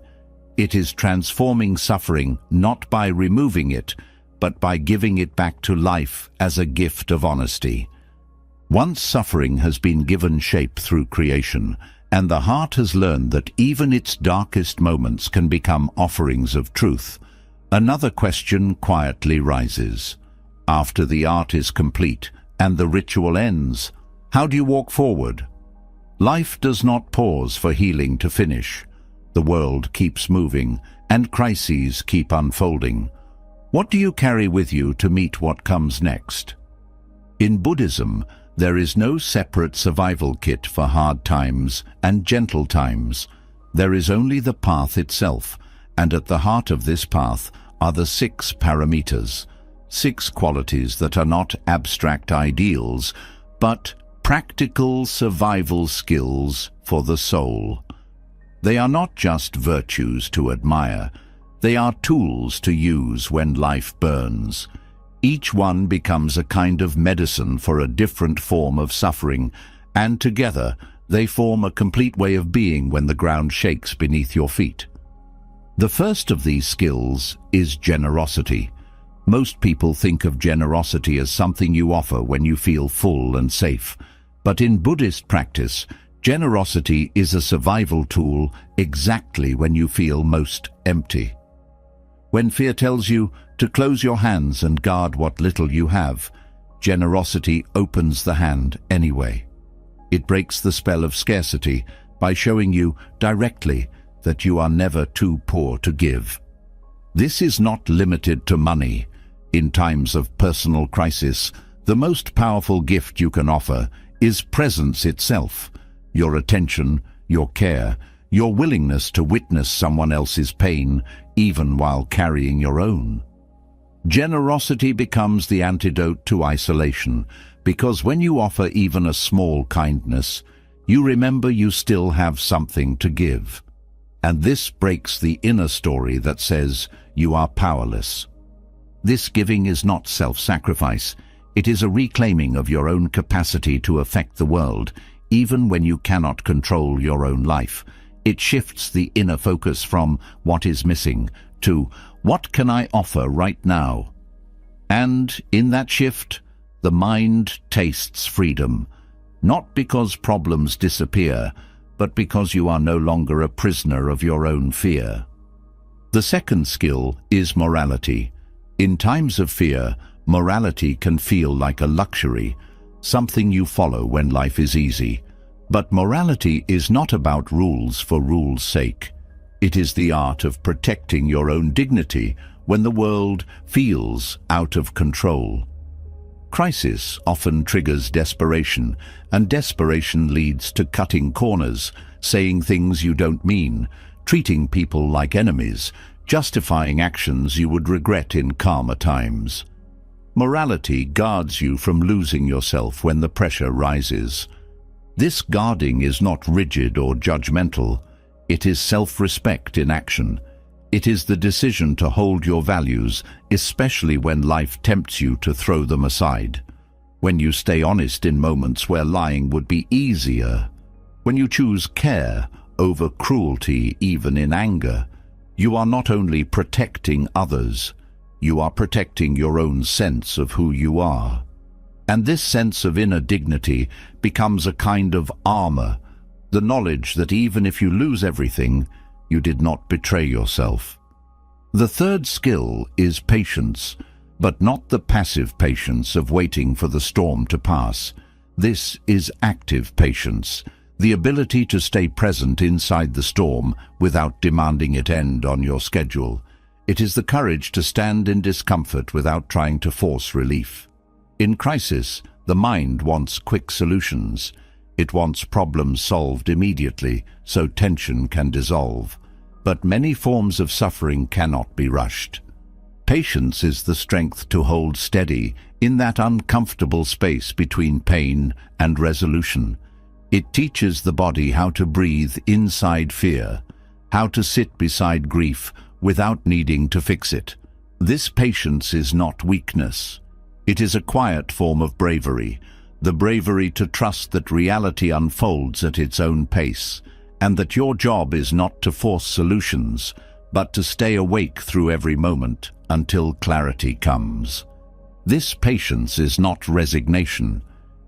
It is transforming suffering not by removing it, but by giving it back to life as a gift of honesty. Once suffering has been given shape through creation, and the heart has learned that even its darkest moments can become offerings of truth, another question quietly rises. After the art is complete and the ritual ends, how do you walk forward? Life does not pause for healing to finish. The world keeps moving, and crises keep unfolding. What do you carry with you to meet what comes next? In Buddhism, there is no separate survival kit for hard times and gentle times. There is only the path itself, and at the heart of this path are the 6 paramitas, 6 qualities that are not abstract ideals, but practical survival skills for the soul. They are not just virtues to admire. They are tools to use when life burns. Each one becomes a kind of medicine for a different form of suffering, and together they form a complete way of being when the ground shakes beneath your feet. The first of these skills is generosity. Most people think of generosity as something you offer when you feel full and safe. But in Buddhist practice, generosity is a survival tool exactly when you feel most empty. When fear tells you to close your hands and guard what little you have, generosity opens the hand anyway. It breaks the spell of scarcity by showing you directly that you are never too poor to give. This is not limited to money. In times of personal crisis, the most powerful gift you can offer is presence itself, your attention, your care, your willingness to witness someone else's pain even while carrying your own. Generosity becomes the antidote to isolation, because when you offer even a small kindness, you remember you still have something to give. And this breaks the inner story that says you are powerless. This giving is not self-sacrifice. It is a reclaiming of your own capacity to affect the world, even when you cannot control your own life. It shifts the inner focus from what is missing to what can I offer right now? And in that shift, the mind tastes freedom, not because problems disappear, but because you are no longer a prisoner of your own fear. The second skill is morality. In times of fear, morality can feel like a luxury, something you follow when life is easy. But morality is not about rules for rules' sake. It is the art of protecting your own dignity when the world feels out of control. Crisis often triggers desperation, and desperation leads to cutting corners, saying things you don't mean, treating people like enemies, justifying actions you would regret in calmer times. Morality guards you from losing yourself when the pressure rises. This guarding is not rigid or judgmental. It is self-respect in action. It is the decision to hold your values, especially when life tempts you to throw them aside. When you stay honest in moments where lying would be easier. When you choose care over cruelty even in anger. You are not only protecting others, you are protecting your own sense of who you are. And this sense of inner dignity becomes a kind of armor, the knowledge that even if you lose everything, you did not betray yourself. The third skill is patience, but not the passive patience of waiting for the storm to pass. This is active patience, the ability to stay present inside the storm without demanding it end on your schedule. It is the courage to stand in discomfort without trying to force relief. In crisis, the mind wants quick solutions. It wants problems solved immediately, so tension can dissolve. But many forms of suffering cannot be rushed. Patience is the strength to hold steady in that uncomfortable space between pain and resolution. It teaches the body how to breathe inside fear, how to sit beside grief without needing to fix it. This patience is not weakness. It is a quiet form of bravery, the bravery to trust that reality unfolds at its own pace, and that your job is not to force solutions, but to stay awake through every moment until clarity comes. This patience is not resignation.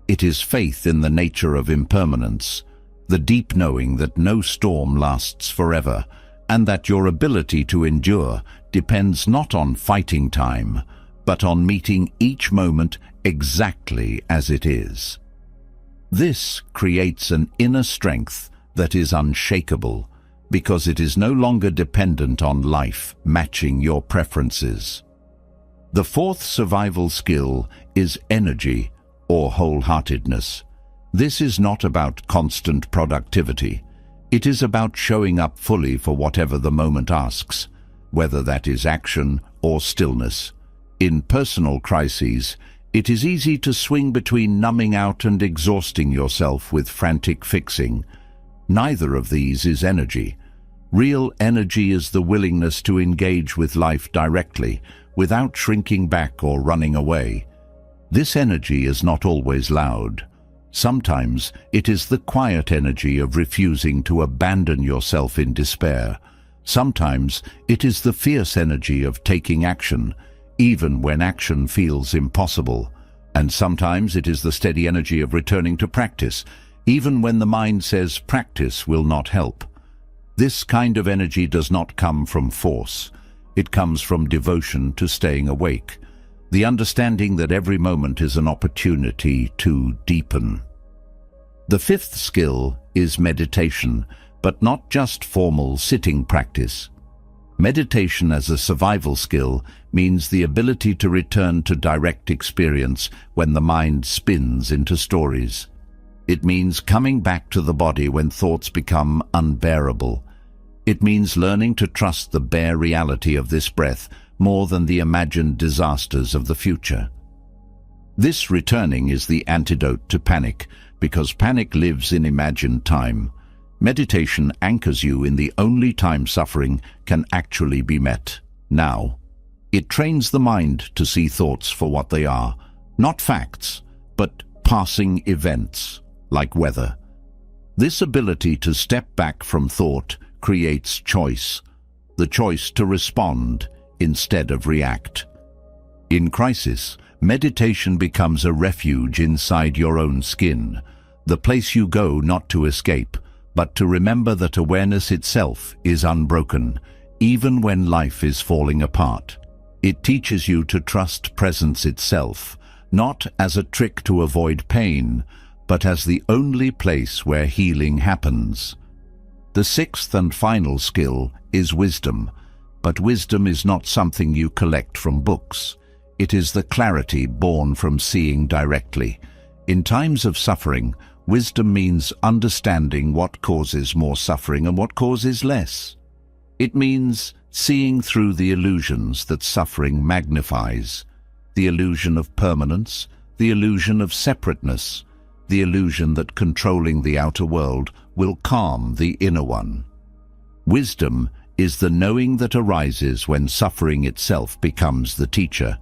It is faith in the nature of impermanence, the deep knowing that no storm lasts forever, and that your ability to endure depends not on fighting time, but on meeting each moment exactly as it is. This creates an inner strength that is unshakable, because it is no longer dependent on life matching your preferences. The fourth survival skill is energy, or wholeheartedness. This is not about constant productivity. It is about showing up fully for whatever the moment asks, whether that is action or stillness. In personal crises, it is easy to swing between numbing out and exhausting yourself with frantic fixing. Neither of these is energy. Real energy is the willingness to engage with life directly, without shrinking back or running away. This energy is not always loud. Sometimes it is the quiet energy of refusing to abandon yourself in despair. Sometimes it is the fierce energy of taking action, even when action feels impossible. And sometimes it is the steady energy of returning to practice, even when the mind says practice will not help. This kind of energy does not come from force. It comes from devotion to staying awake, the understanding that every moment is an opportunity to deepen. The fifth skill is meditation, but not just formal sitting practice. Meditation as a survival skill means the ability to return to direct experience when the mind spins into stories. It means coming back to the body when thoughts become unbearable. It means learning to trust the bare reality of this breath more than the imagined disasters of the future. This returning is the antidote to panic, because panic lives in imagined time. Meditation anchors you in the only time suffering can actually be met, now. It trains the mind to see thoughts for what they are, not facts, but passing events, like weather. This ability to step back from thought creates choice, the choice to respond instead of react. In crisis, meditation becomes a refuge inside your own skin, the place you go not to escape, but to remember that awareness itself is unbroken, even when life is falling apart. It teaches you to trust presence itself, not as a trick to avoid pain, but as the only place where healing happens. The sixth and final skill is wisdom, but wisdom is not something you collect from books. It is the clarity born from seeing directly. In times of suffering, wisdom means understanding what causes more suffering and what causes less. It means seeing through the illusions that suffering magnifies, the illusion of permanence, the illusion of separateness, the illusion that controlling the outer world will calm the inner one. Wisdom is the knowing that arises when suffering itself becomes the teacher.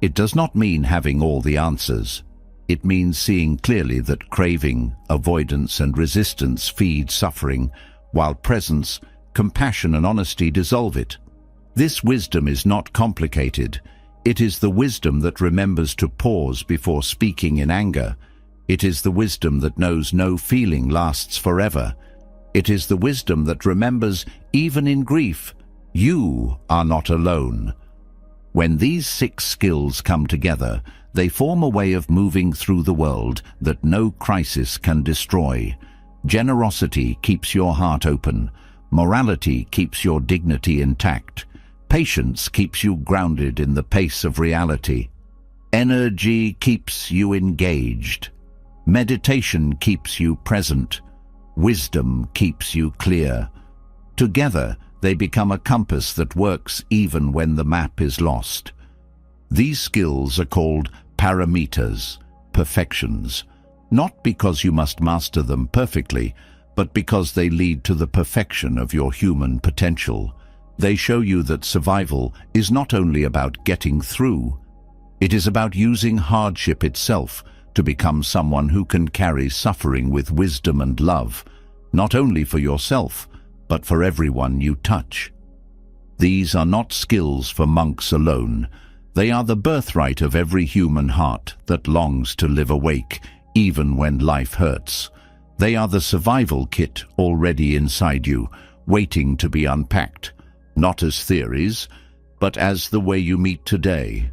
It does not mean having all the answers. It means seeing clearly that craving, avoidance, and resistance feed suffering, while presence, compassion, and honesty dissolve it. This wisdom is not complicated. It is the wisdom that remembers to pause before speaking in anger. It is the wisdom that knows no feeling lasts forever. It is the wisdom that remembers, even in grief, you are not alone. When these 6 skills come together, they form a way of moving through the world that no crisis can destroy. Generosity keeps your heart open. Morality keeps your dignity intact. Patience keeps you grounded in the pace of reality. Energy keeps you engaged. Meditation keeps you present. Wisdom keeps you clear. Together, they become a compass that works even when the map is lost. These skills are called paramitas, perfections, not because you must master them perfectly, but because they lead to the perfection of your human potential. They show you that survival is not only about getting through, it is about using hardship itself to become someone who can carry suffering with wisdom and love, not only for yourself, but for everyone you touch. These are not skills for monks alone. They are the birthright of every human heart that longs to live awake, even when life hurts. They are the survival kit already inside you, waiting to be unpacked, not as theories, but as the way you meet today.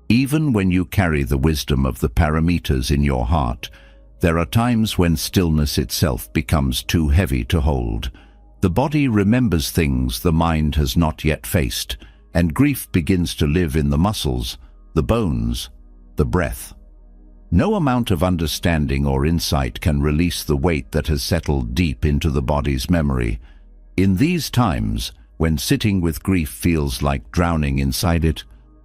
Even when you carry the wisdom of the paramitas in your heart, there are times when stillness itself becomes too heavy to hold. The body remembers things the mind has not yet faced, and grief begins to live in the muscles, the bones, the breath. No amount of understanding or insight can release the weight that has settled deep into the body's memory. In these times, when sitting with grief feels like drowning inside it,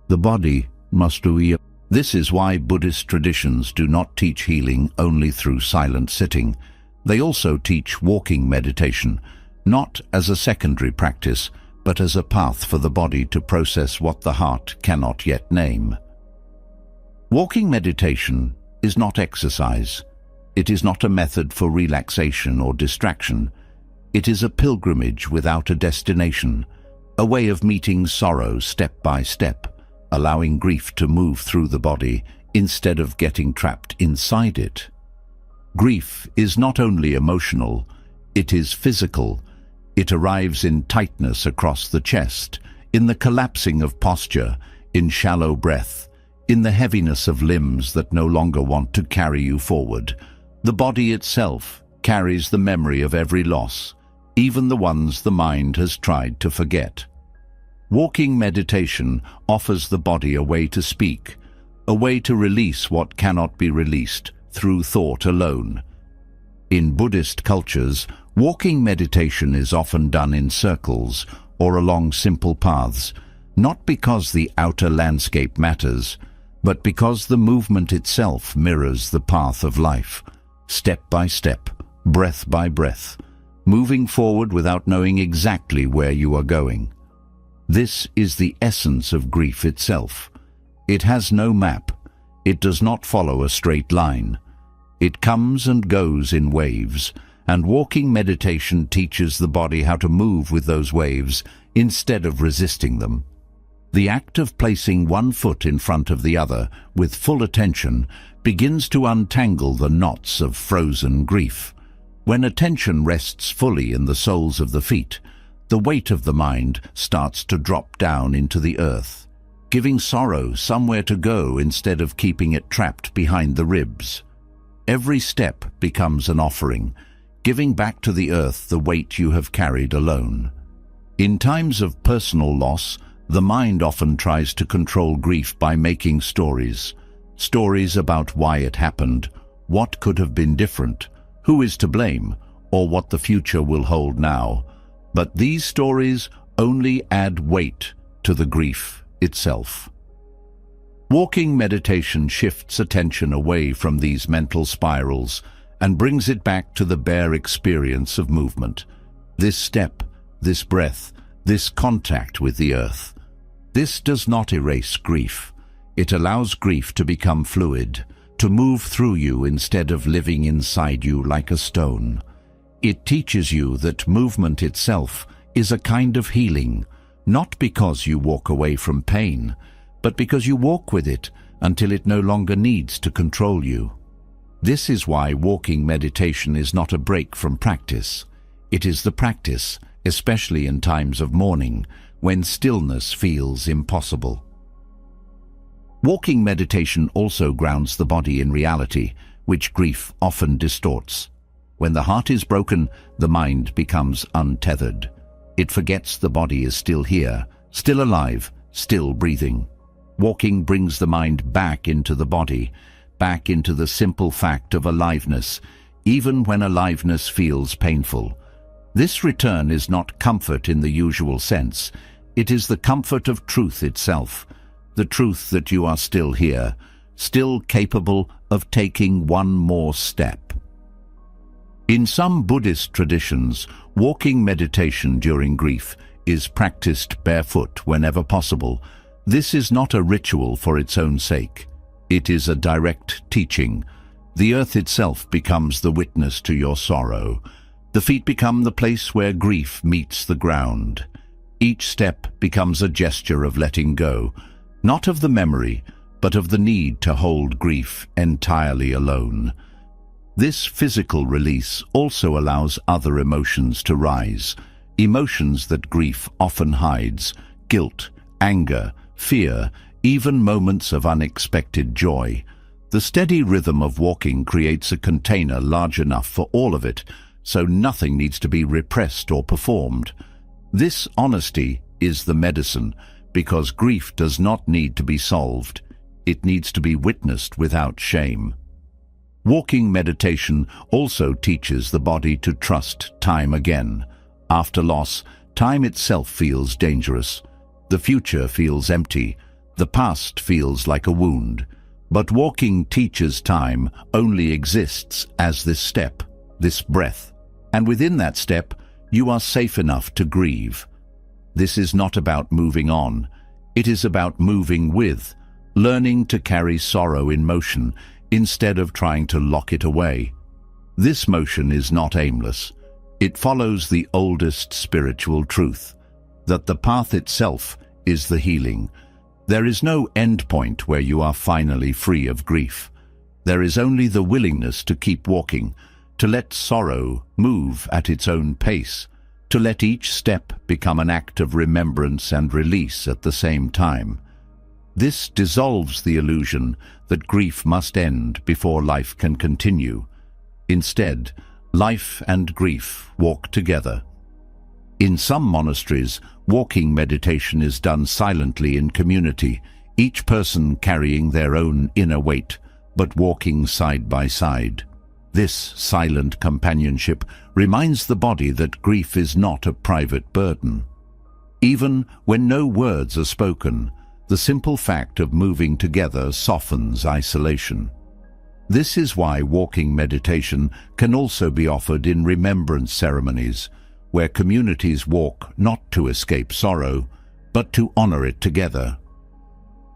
the body must do it. This is why Buddhist traditions do not teach healing only through silent sitting. They also teach walking meditation, not as a secondary practice, but as a path for the body to process what the heart cannot yet name. Walking meditation is not exercise. It is not a method for relaxation or distraction. It is a pilgrimage without a destination, a way of meeting sorrow step by step, allowing grief to move through the body instead of getting trapped inside it. Grief is not only emotional, it is physical. It arrives in tightness across the chest, in the collapsing of posture, in shallow breath, in the heaviness of limbs that no longer want to carry you forward. The body itself carries the memory of every loss, even the ones the mind has tried to forget. Walking meditation offers the body a way to speak, a way to release what cannot be released through thought alone. In Buddhist cultures, walking meditation is often done in circles or along simple paths, not because the outer landscape matters, but because the movement itself mirrors the path of life, step by step, breath by breath, moving forward without knowing exactly where you are going. This is the essence of grief itself. It has no map. It does not follow a straight line. It comes and goes in waves, and walking meditation teaches the body how to move with those waves instead of resisting them. The act of placing one foot in front of the other with full attention begins to untangle the knots of frozen grief. When attention rests fully in the soles of the feet, the weight of the mind starts to drop down into the earth, giving sorrow somewhere to go instead of keeping it trapped behind the ribs. Every step becomes an offering, giving back to the earth the weight you have carried alone. In times of personal loss, the mind often tries to control grief by making stories. Stories about why it happened, what could have been different, who is to blame, or what the future will hold now. But these stories only add weight to the grief itself. Walking meditation shifts attention away from these mental spirals and brings it back to the bare experience of movement. This step, this breath, this contact with the earth. This does not erase grief. It allows grief to become fluid, to move through you instead of living inside you like a stone. It teaches you that movement itself is a kind of healing, not because you walk away from pain, but because you walk with it until it no longer needs to control you. This is why walking meditation is not a break from practice. It is the practice, especially in times of mourning, when stillness feels impossible. Walking meditation also grounds the body in reality, which grief often distorts. When the heart is broken, the mind becomes untethered. It forgets the body is still here, still alive, still breathing. Walking brings the mind back into the body, back into the simple fact of aliveness, even when aliveness feels painful. This return is not comfort in the usual sense. It is the comfort of truth itself, the truth that you are still here, still capable of taking one more step. In some Buddhist traditions, walking meditation during grief is practiced barefoot whenever possible. This is not a ritual for its own sake. It is a direct teaching. The earth itself becomes the witness to your sorrow. The feet become the place where grief meets the ground. Each step becomes a gesture of letting go, not of the memory, but of the need to hold grief entirely alone. This physical release also allows other emotions to rise, emotions that grief often hides: guilt, anger, fear, even moments of unexpected joy. The steady rhythm of walking creates a container large enough for all of it, so nothing needs to be repressed or performed. This honesty is the medicine, because grief does not need to be solved. It needs to be witnessed without shame. Walking meditation also teaches the body to trust time again. After loss, time itself feels dangerous. The future feels empty. The past feels like a wound. But walking teaches time only exists as this step, this breath. And within that step, you are safe enough to grieve. This is not about moving on. It is about moving with, learning to carry sorrow in motion instead of trying to lock it away. This motion is not aimless. It follows the oldest spiritual truth, that the path itself is the healing. There is no end point where you are finally free of grief. There is only the willingness to keep walking, to let sorrow move at its own pace, to let each step become an act of remembrance and release at the same time. This dissolves the illusion that grief must end before life can continue. Instead, life and grief walk together. In some monasteries, walking meditation is done silently in community, each person carrying their own inner weight, but walking side by side. This silent companionship reminds the body that grief is not a private burden. Even when no words are spoken, the simple fact of moving together softens isolation. This is why walking meditation can also be offered in remembrance ceremonies, where communities walk not to escape sorrow, but to honor it together.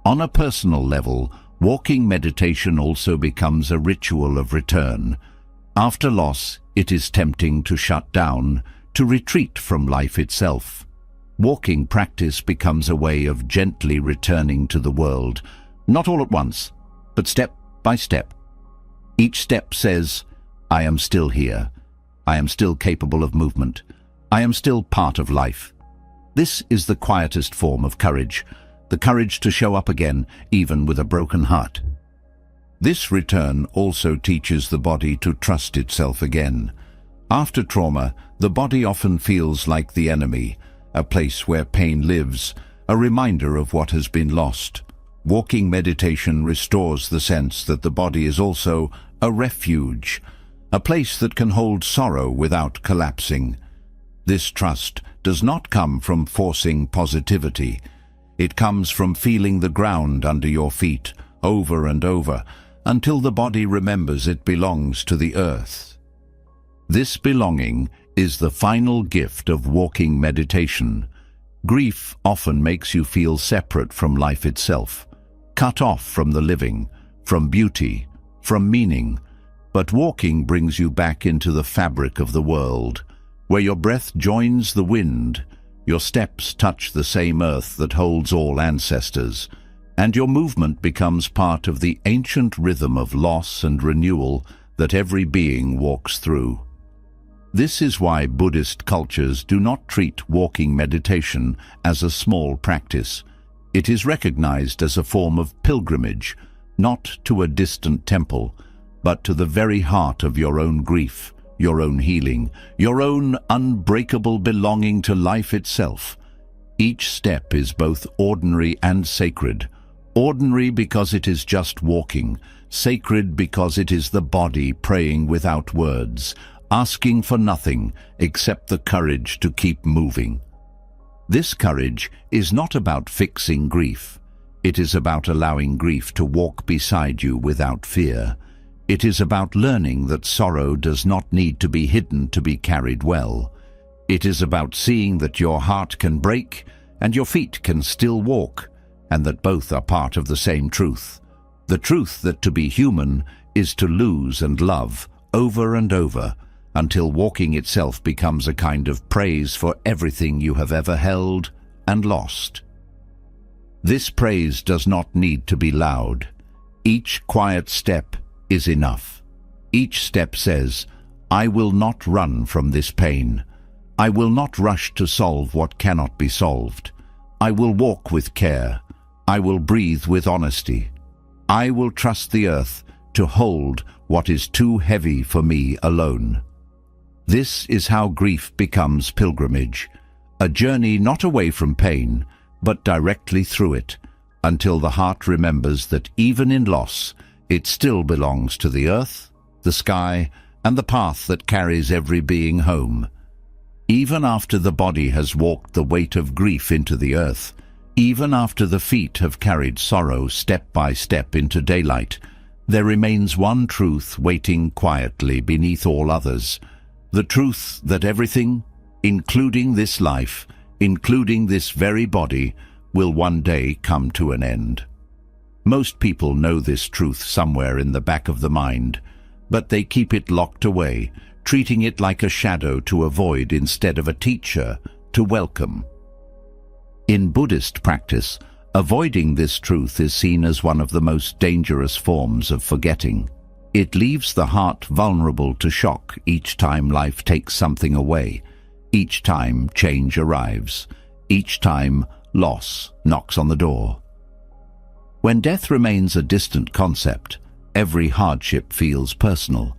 On a personal level, walking meditation also becomes a ritual of return. After loss, it is tempting to shut down, to retreat from life itself. Walking practice becomes a way of gently returning to the world, not all at once, but step by step. Each step says, I am still here. I am still capable of movement. I am still part of life. This is the quietest form of courage, the courage to show up again, even with a broken heart. This return also teaches the body to trust itself again. After trauma, the body often feels like the enemy, a place where pain lives, a reminder of what has been lost. Walking meditation restores the sense that the body is also a refuge, a place that can hold sorrow without collapsing. This trust does not come from forcing positivity. It comes from feeling the ground under your feet over and over until the body remembers it belongs to the earth. This belonging is the final gift of walking meditation. Grief often makes you feel separate from life itself, cut off from the living, from beauty, from meaning. But walking brings you back into the fabric of the world, where your breath joins the wind, your steps touch the same earth that holds all ancestors, and your movement becomes part of the ancient rhythm of loss and renewal that every being walks through. This is why Buddhist cultures do not treat walking meditation as a small practice. It is recognized as a form of pilgrimage, not to a distant temple, but to the very heart of your own grief, your own healing, your own unbreakable belonging to life itself. Each step is both ordinary and sacred. Ordinary because it is just walking, sacred because it is the body praying without words, asking for nothing except the courage to keep moving. This courage is not about fixing grief. It is about allowing grief to walk beside you without fear. It is about learning that sorrow does not need to be hidden to be carried well. It is about seeing that your heart can break and your feet can still walk, and that both are part of the same truth. The truth that to be human is to lose and love over and over, until walking itself becomes a kind of praise for everything you have ever held and lost. This praise does not need to be loud. Each quiet step is enough. Each step says, I will not run from this pain. I will not rush to solve what cannot be solved. I will walk with care. I will breathe with honesty. I will trust the earth to hold what is too heavy for me alone. This is how grief becomes pilgrimage, a journey not away from pain, but directly through it, until the heart remembers that even in loss, it still belongs to the earth, the sky, and the path that carries every being home. Even after the body has walked the weight of grief into the earth, even after the feet have carried sorrow step by step into daylight, there remains one truth waiting quietly beneath all others, the truth that everything, including this life, including this very body, will one day come to an end. Most people know this truth somewhere in the back of the mind, but they keep it locked away, treating it like a shadow to avoid instead of a teacher to welcome. In Buddhist practice, avoiding this truth is seen as one of the most dangerous forms of forgetting. It leaves the heart vulnerable to shock each time life takes something away, each time change arrives, each time loss knocks on the door. When death remains a distant concept, every hardship feels personal,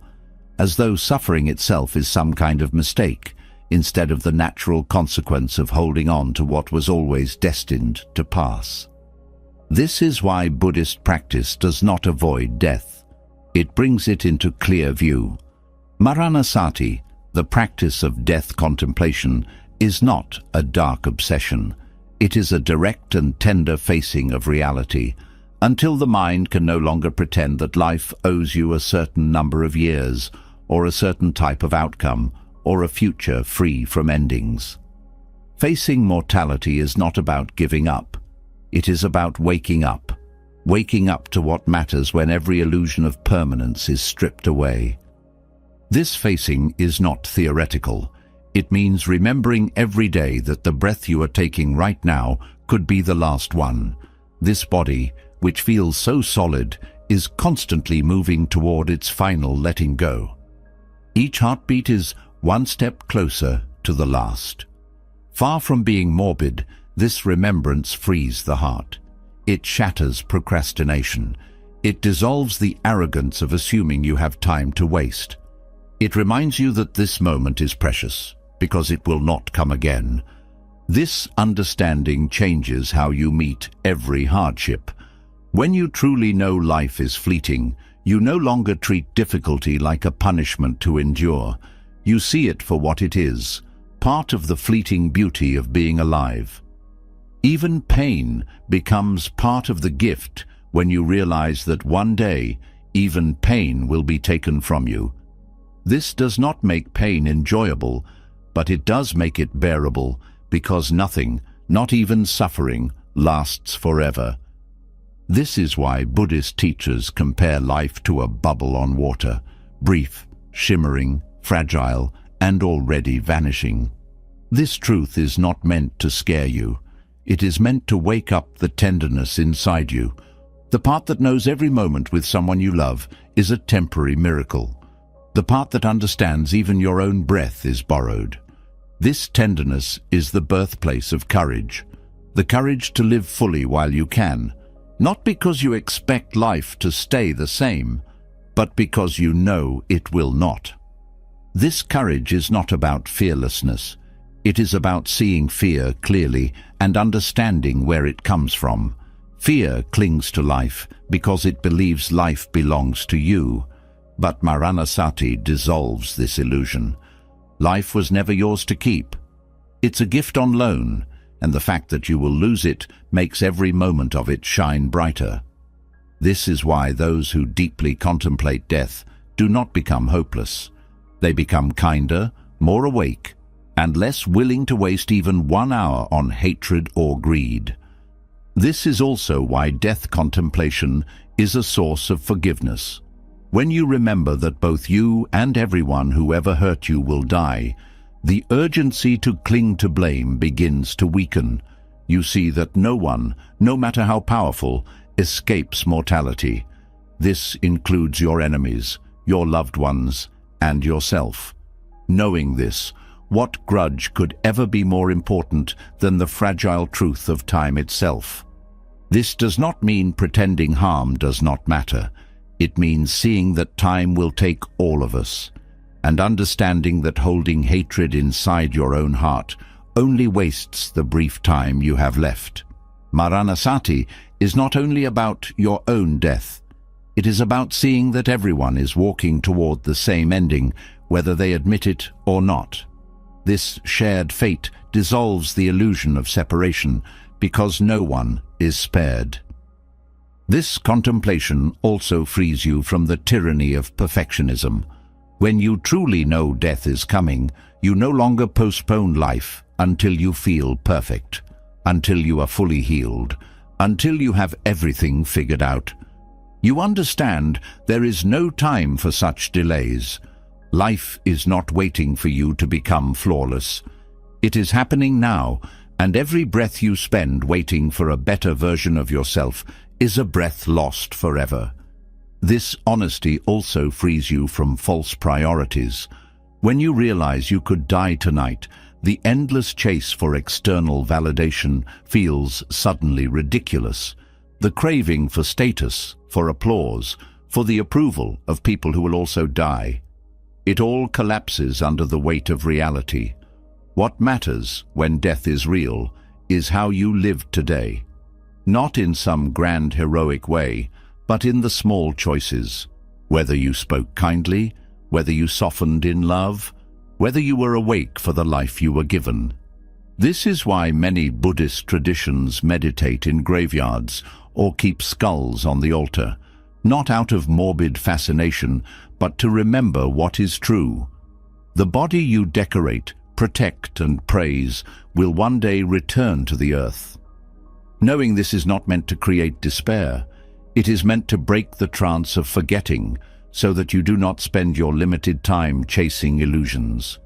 as though suffering itself is some kind of mistake, instead of the natural consequence of holding on to what was always destined to pass. This is why Buddhist practice does not avoid death. It brings it into clear view. Maranasati, the practice of death contemplation, is not a dark obsession. It is a direct and tender facing of reality, until the mind can no longer pretend that life owes you a certain number of years, or a certain type of outcome, or a future free from endings. Facing mortality is not about giving up. It is about waking up to what matters when every illusion of permanence is stripped away. This facing is not theoretical. It means remembering every day that the breath you are taking right now could be the last one. This body, which feels so solid, is constantly moving toward its final letting go. Each heartbeat is one step closer to the last. Far from being morbid, this remembrance frees the heart. It shatters procrastination. It dissolves the arrogance of assuming you have time to waste. It reminds you that this moment is precious, because it will not come again. This understanding changes how you meet every hardship. When you truly know life is fleeting, you no longer treat difficulty like a punishment to endure. You see it for what it is, part of the fleeting beauty of being alive. Even pain becomes part of the gift when you realize that one day, even pain will be taken from you. This does not make pain enjoyable, but it does make it bearable, because nothing, not even suffering, lasts forever. This is why Buddhist teachers compare life to a bubble on water, brief, shimmering, fragile, and already vanishing. This truth is not meant to scare you. It is meant to wake up the tenderness inside you. The part that knows every moment with someone you love is a temporary miracle. The part that understands even your own breath is borrowed. This tenderness is the birthplace of courage. The courage to live fully while you can, not because you expect life to stay the same, but because you know it will not. This courage is not about fearlessness. It is about seeing fear clearly and understanding where it comes from. Fear clings to life because it believes life belongs to you. But Maranasati dissolves this illusion. Life was never yours to keep. It's a gift on loan, and the fact that you will lose it makes every moment of it shine brighter. This is why those who deeply contemplate death do not become hopeless. They become kinder, more awake, and less willing to waste even 1 hour on hatred or greed. This is also why death contemplation is a source of forgiveness. When you remember that both you and everyone who ever hurt you will die, the urgency to cling to blame begins to weaken. You see that no one, no matter how powerful, escapes mortality. This includes your enemies, your loved ones, and yourself. Knowing this, what grudge could ever be more important than the fragile truth of time itself? This does not mean pretending harm does not matter. It means seeing that time will take all of us, and understanding that holding hatred inside your own heart only wastes the brief time you have left. Maranasati is not only about your own death. It is about seeing that everyone is walking toward the same ending, whether they admit it or not. This shared fate dissolves the illusion of separation, because no one is spared. This contemplation also frees you from the tyranny of perfectionism. When you truly know death is coming, you no longer postpone life until you feel perfect, until you are fully healed, until you have everything figured out. You understand there is no time for such delays. Life is not waiting for you to become flawless. It is happening now, and every breath you spend waiting for a better version of yourself is a breath lost forever. This honesty also frees you from false priorities. When you realize you could die tonight, the endless chase for external validation feels suddenly ridiculous. The craving for status, for applause, for the approval of people who will also die. It all collapses under the weight of reality. What matters when death is real is how you live today. Not in some grand heroic way, but in the small choices. Whether you spoke kindly, whether you softened in love, whether you were awake for the life you were given. This is why many Buddhist traditions meditate in graveyards or keep skulls on the altar, not out of morbid fascination, but to remember what is true. The body you decorate, protect, and praise will one day return to the earth. Knowing this is not meant to create despair. It is meant to break the trance of forgetting, so that you do not spend your limited time chasing illusions.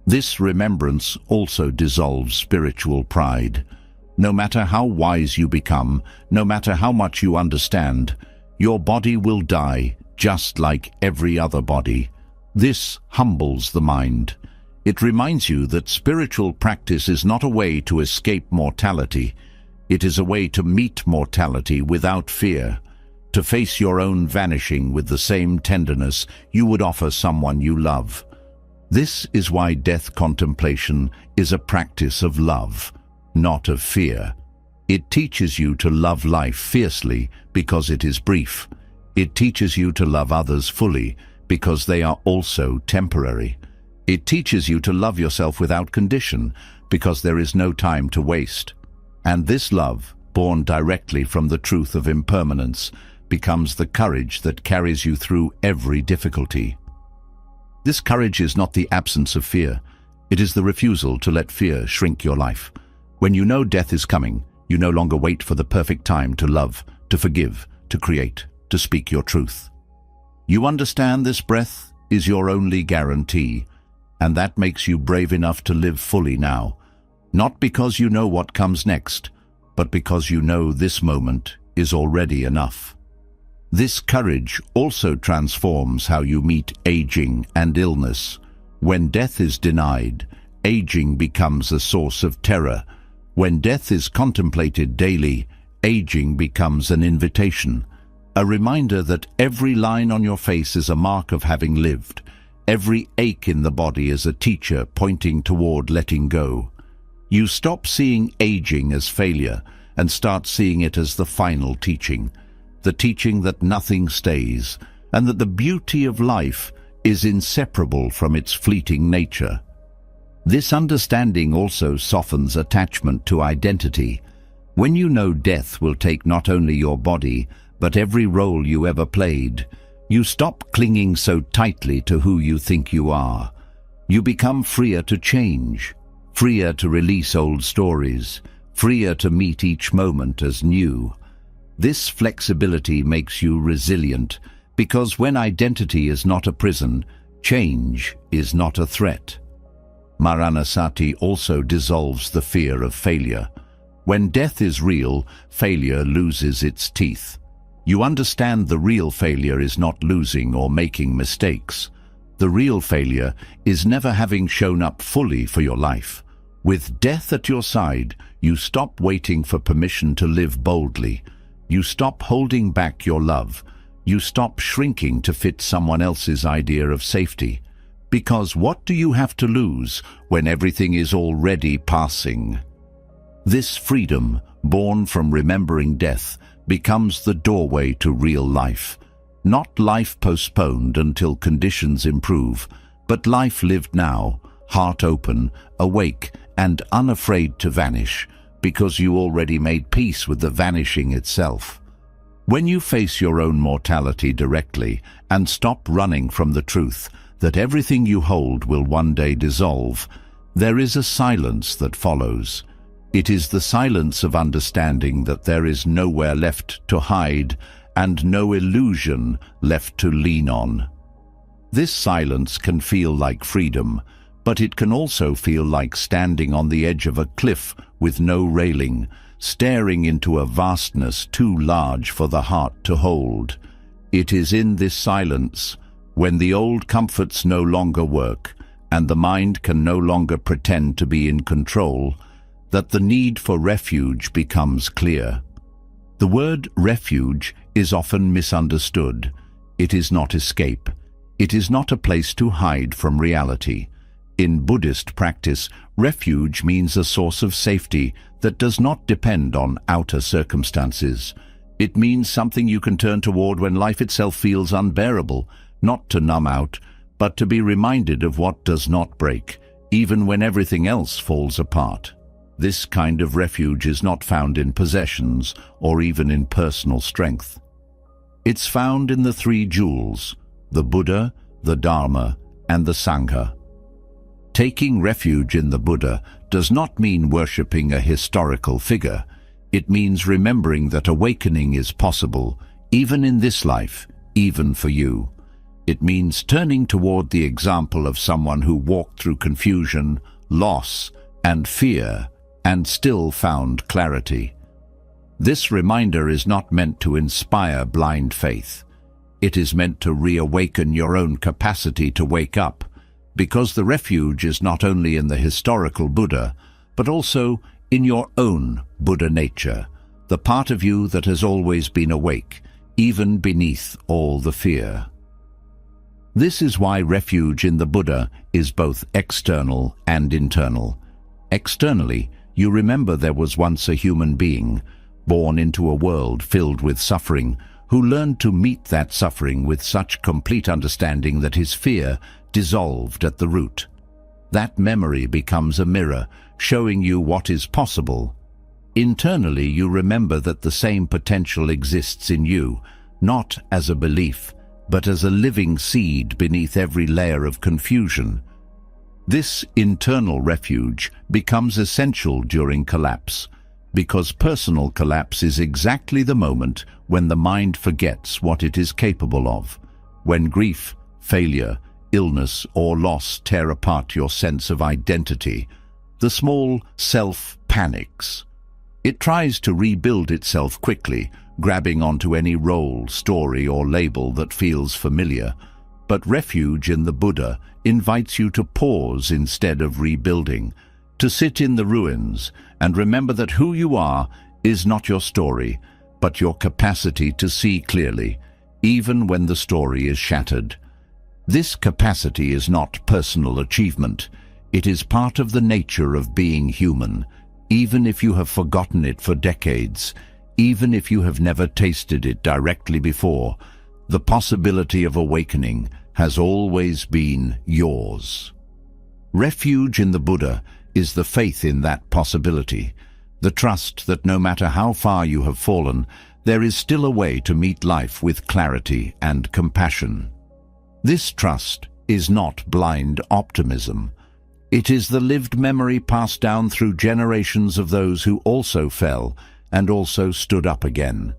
This remembrance also dissolves spiritual pride. No matter how wise you become, no matter how much you understand, your body will die just like every other body. This humbles the mind. It reminds you that spiritual practice is not a way to escape mortality. It is a way to meet mortality without fear, to face your own vanishing with the same tenderness you would offer someone you love. This is why death contemplation is a practice of love, not of fear. It teaches you to love life fiercely because it is brief. It teaches you to love others fully because they are also temporary. It teaches you to love yourself without condition because there is no time to waste. And this love, born directly from the truth of impermanence, becomes the courage that carries you through every difficulty. This courage is not the absence of fear. It is the refusal to let fear shrink your life. When you know death is coming, you no longer wait for the perfect time to love, to forgive, to create, to speak your truth. You understand this breath is your only guarantee, and that makes you brave enough to live fully now, not because you know what comes next, but because you know this moment is already enough. This courage also transforms how you meet aging and illness. When death is denied, aging becomes a source of terror. When death is contemplated daily, aging becomes an invitation, a reminder that every line on your face is a mark of having lived. Every ache in the body is a teacher pointing toward letting go. You stop seeing aging as failure and start seeing it as the final teaching, the teaching that nothing stays and that the beauty of life is inseparable from its fleeting nature. This understanding also softens attachment to identity. When you know death will take not only your body, but every role you ever played, you stop clinging so tightly to who you think you are. You become freer to change, freer to release old stories, freer to meet each moment as new. This flexibility makes you resilient, because when identity is not a prison, change is not a threat. Maranasati also dissolves the fear of failure. When death is real, failure loses its teeth. You understand the real failure is not losing or making mistakes. The real failure is never having shown up fully for your life. With death at your side, you stop waiting for permission to live boldly. You stop holding back your love. You stop shrinking to fit someone else's idea of safety. Because what do you have to lose when everything is already passing? This freedom, born from remembering death, becomes the doorway to real life. Not life postponed until conditions improve, but life lived now, heart open, awake, and unafraid to vanish, because you already made peace with the vanishing itself. When you face your own mortality directly and stop running from the truth that everything you hold will one day dissolve, there is a silence that follows. It is the silence of understanding that there is nowhere left to hide and no illusion left to lean on. This silence can feel like freedom, but it can also feel like standing on the edge of a cliff with no railing, staring into a vastness too large for the heart to hold. It is in this silence, when the old comforts no longer work and the mind can no longer pretend to be in control, that the need for refuge becomes clear. The word refuge is often misunderstood. It is not escape. It is not a place to hide from reality. In Buddhist practice, refuge means a source of safety that does not depend on outer circumstances. It means something you can turn toward when life itself feels unbearable, not to numb out, but to be reminded of what does not break, even when everything else falls apart. This kind of refuge is not found in possessions or even in personal strength. It's found in the three jewels, the Buddha, the Dharma, and the Sangha. Taking refuge in the Buddha does not mean worshipping a historical figure. It means remembering that awakening is possible, even in this life, even for you. It means turning toward the example of someone who walked through confusion, loss, and fear, and still found clarity. This reminder is not meant to inspire blind faith. It is meant to reawaken your own capacity to wake up, because the refuge is not only in the historical Buddha, but also in your own Buddha nature, the part of you that has always been awake, even beneath all the fear. This is why refuge in the Buddha is both external and internal. Externally, you remember there was once a human being, born into a world filled with suffering, who learned to meet that suffering with such complete understanding that his fear dissolved at the root. That memory becomes a mirror, showing you what is possible. Internally, you remember that the same potential exists in you, not as a belief, but as a living seed beneath every layer of confusion. This internal refuge becomes essential during collapse, because personal collapse is exactly the moment when the mind forgets what it is capable of, when grief, failure, illness, or loss tear apart your sense of identity. The small self panics. It tries to rebuild itself quickly, grabbing onto any role, story, or label that feels familiar. But refuge in the Buddha invites you to pause instead of rebuilding, to sit in the ruins and remember that who you are is not your story, but your capacity to see clearly, even when the story is shattered. This capacity is not personal achievement. It is part of the nature of being human, even if you have forgotten it for decades, even if you have never tasted it directly before. The possibility of awakening has always been yours. Refuge in the Buddha is the faith in that possibility, the trust that no matter how far you have fallen, there is still a way to meet life with clarity and compassion. This trust is not blind optimism. It is the lived memory passed down through generations of those who also fell and also stood up again.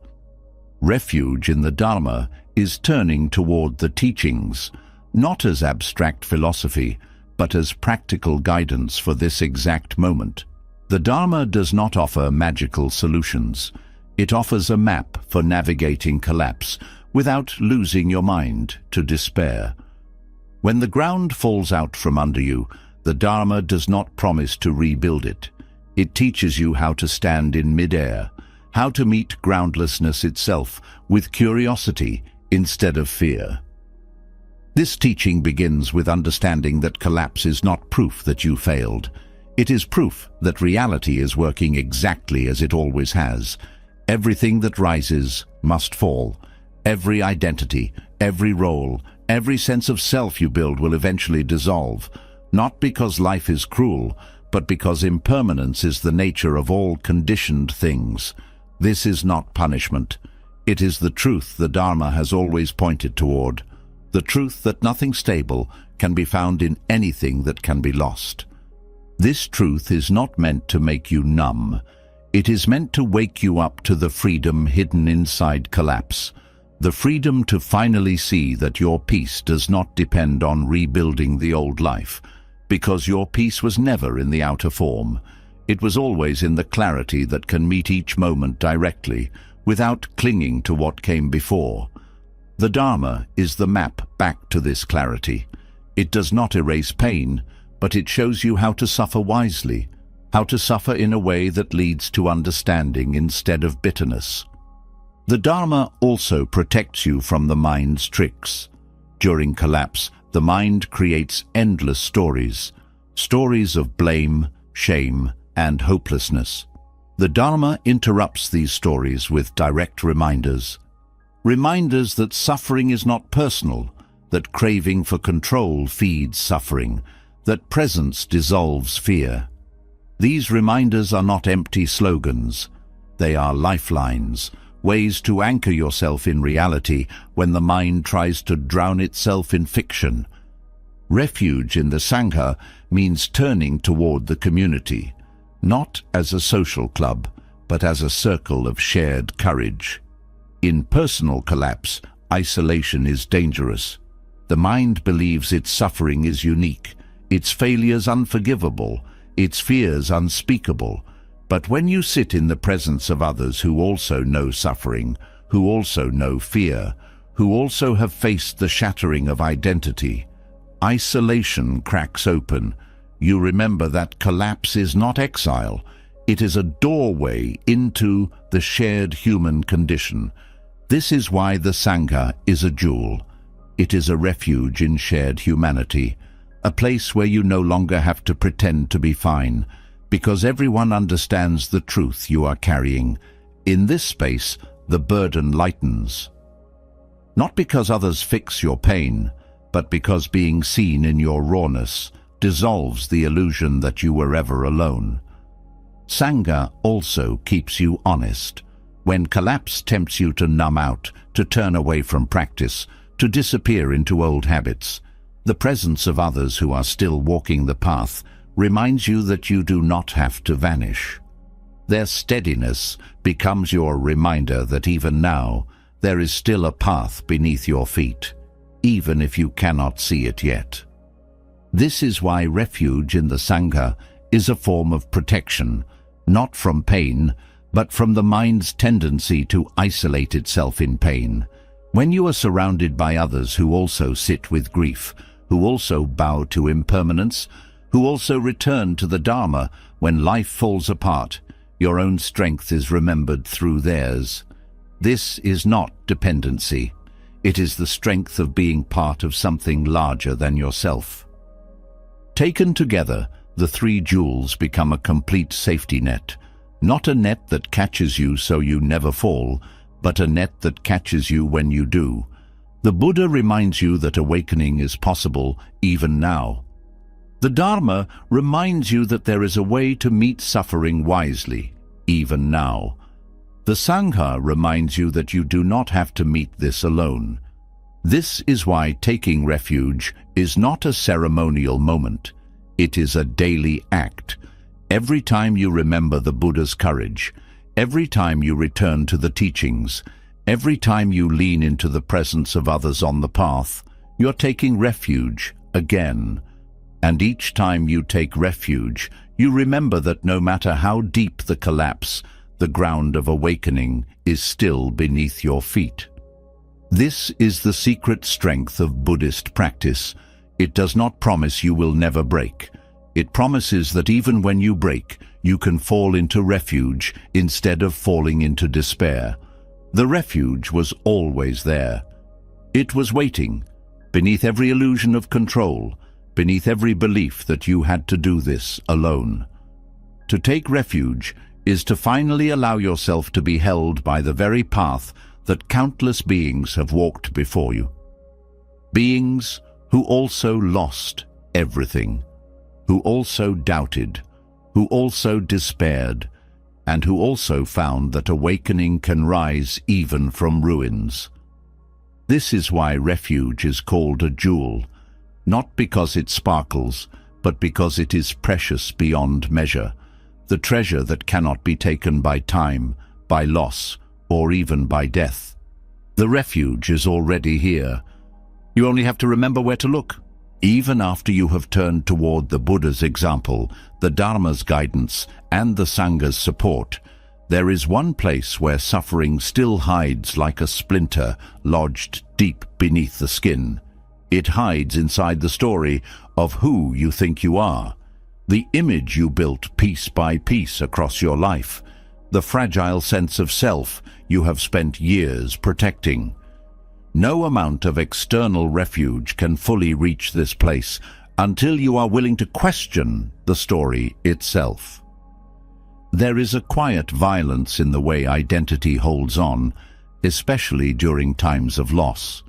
Refuge in the Dharma is turning toward the teachings, not as abstract philosophy, but as practical guidance for this exact moment. The Dharma does not offer magical solutions. It offers a map for navigating collapse without losing your mind to despair. When the ground falls out from under you, the Dharma does not promise to rebuild it. It teaches you how to stand in midair, how to meet groundlessness itself with curiosity instead of fear. This teaching begins with understanding that collapse is not proof that you failed. It is proof that reality is working exactly as it always has. Everything that rises must fall. Every identity, every role, every sense of self you build will eventually dissolve, not because life is cruel, but because impermanence is the nature of all conditioned things. This is not punishment. It is the truth the Dharma has always pointed toward, the truth that nothing stable can be found in anything that can be lost. This truth is not meant to make you numb. It is meant to wake you up to the freedom hidden inside collapse, the freedom to finally see that your peace does not depend on rebuilding the old life, because your peace was never in the outer form. It was always in the clarity that can meet each moment directly, without clinging to what came before. The Dharma is the map back to this clarity. It does not erase pain, but it shows you how to suffer wisely, how to suffer in a way that leads to understanding instead of bitterness. The Dharma also protects you from the mind's tricks. During collapse, the mind creates endless stories, stories of blame, shame, and hopelessness. The Dharma interrupts these stories with direct reminders. Reminders that suffering is not personal, that craving for control feeds suffering, that presence dissolves fear. These reminders are not empty slogans. They are lifelines, ways to anchor yourself in reality when the mind tries to drown itself in fiction. Refuge in the Sangha means turning toward the community, not as a social club, but as a circle of shared courage. In personal collapse, isolation is dangerous. The mind believes its suffering is unique, its failures unforgivable, its fears unspeakable. But when you sit in the presence of others who also know suffering, who also know fear, who also have faced the shattering of identity, isolation cracks open. You remember that collapse is not exile. It is a doorway into the shared human condition. This is why the Sangha is a jewel. It is a refuge in shared humanity, a place where you no longer have to pretend to be fine, because everyone understands the truth you are carrying. In this space, the burden lightens. Not because others fix your pain, but because being seen in your rawness dissolves the illusion that you were ever alone. Sangha also keeps you honest. When collapse tempts you to numb out, to turn away from practice, to disappear into old habits, the presence of others who are still walking the path reminds you that you do not have to vanish. Their steadiness becomes your reminder that even now there is still a path beneath your feet, even if you cannot see it yet. This is why refuge in the Sangha is a form of protection, not from pain, but from the mind's tendency to isolate itself in pain. When you are surrounded by others who also sit with grief, who also bow to impermanence, who also return to the dharma when life falls apart, your own strength is remembered through theirs. This is not dependency. It is the strength of being part of something larger than yourself. Taken together, the three jewels become a complete safety net, not a net that catches you so you never fall, but a net that catches you when you do. The Buddha reminds you that awakening is possible even now. The Dharma reminds you that there is a way to meet suffering wisely, even now. The Sangha reminds you that you do not have to meet this alone. This is why taking refuge is not a ceremonial moment. It is a daily act. Every time you remember the Buddha's courage, every time you return to the teachings, every time you lean into the presence of others on the path, you're taking refuge again. And each time you take refuge, you remember that no matter how deep the collapse, the ground of awakening is still beneath your feet. This is the secret strength of Buddhist practice. It does not promise you will never break. It promises that even when you break, you can fall into refuge instead of falling into despair. The refuge was always there. It was waiting, beneath every illusion of control, beneath every belief that you had to do this alone. To take refuge is to finally allow yourself to be held by the very path that countless beings have walked before you. Beings who also lost everything, who also doubted, who also despaired, and who also found that awakening can rise even from ruins. This is why refuge is called a jewel, not because it sparkles, but because it is precious beyond measure, the treasure that cannot be taken by time, by loss, or even by death. The refuge is already here. You only have to remember where to look. Even after you have turned toward the Buddha's example, the Dharma's guidance, and the Sangha's support, there is one place where suffering still hides like a splinter lodged deep beneath the skin. It hides inside the story of who you think you are, the image you built piece by piece across your life, the fragile sense of self you have spent years protecting. No amount of external refuge can fully reach this place until you are willing to question the story itself. There is a quiet violence in the way identity holds on, especially during times of loss.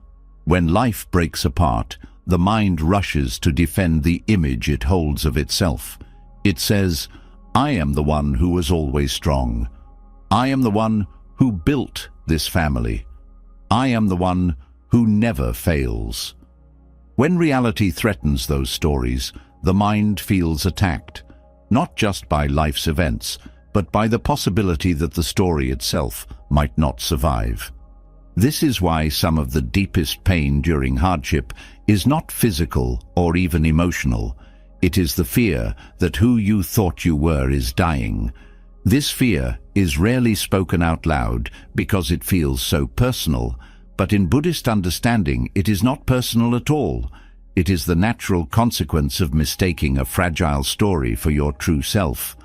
When life breaks apart, the mind rushes to defend the image it holds of itself. It says, "I am the one who was always strong. I am the one who built this family. I am the one who never fails." When reality threatens those stories, the mind feels attacked, not just by life's events, but by the possibility that the story itself might not survive. This is why some of the deepest pain during hardship is not physical or even emotional. It is the fear that who you thought you were is dying. This fear is rarely spoken out loud because it feels so personal, but in Buddhist understanding it is not personal at all. It is the natural consequence of mistaking a fragile story for your true self.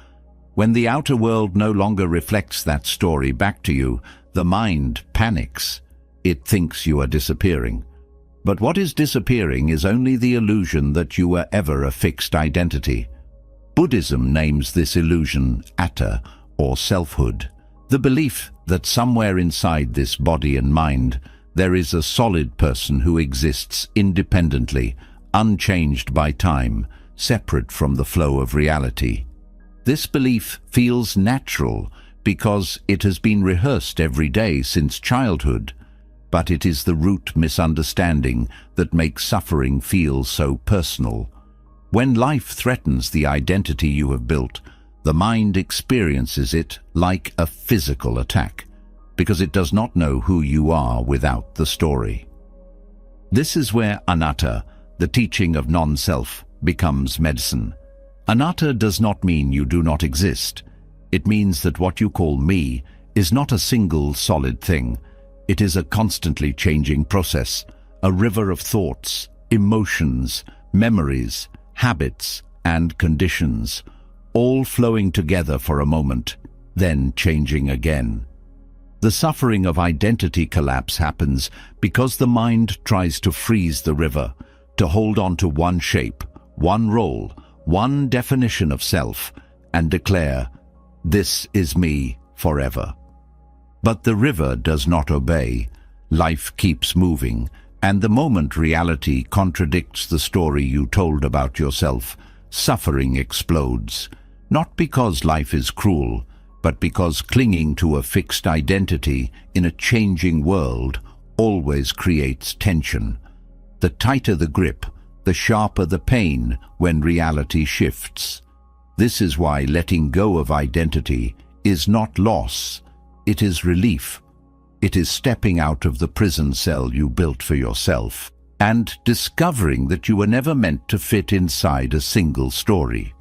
When the outer world no longer reflects that story back to you, the mind panics. It thinks you are disappearing. But what is disappearing is only the illusion that you were ever a fixed identity. Buddhism names this illusion atta, or selfhood, the belief that somewhere inside this body and mind there is a solid person who exists independently, unchanged by time, separate from the flow of reality. This belief feels natural because it has been rehearsed every day since childhood, but it is the root misunderstanding that makes suffering feel so personal. When life threatens the identity you have built, the mind experiences it like a physical attack, because it does not know who you are without the story. This is where anatta, the teaching of non-self, becomes medicine. Anatta does not mean you do not exist. It means that what you call me is not a single solid thing. It is a constantly changing process, a river of thoughts, emotions, memories, habits, and conditions, all flowing together for a moment, then changing again. The suffering of identity collapse happens because the mind tries to freeze the river, to hold on to one shape, one role, one definition of self, and declare, "This is me forever." But the river does not obey. Life keeps moving, and the moment reality contradicts the story you told about yourself, suffering explodes. Not because life is cruel, but because clinging to a fixed identity in a changing world always creates tension. The tighter the grip, the sharper the pain when reality shifts. This is why letting go of identity is not loss, it is relief. It is stepping out of the prison cell you built for yourself and discovering that you were never meant to fit inside a single story.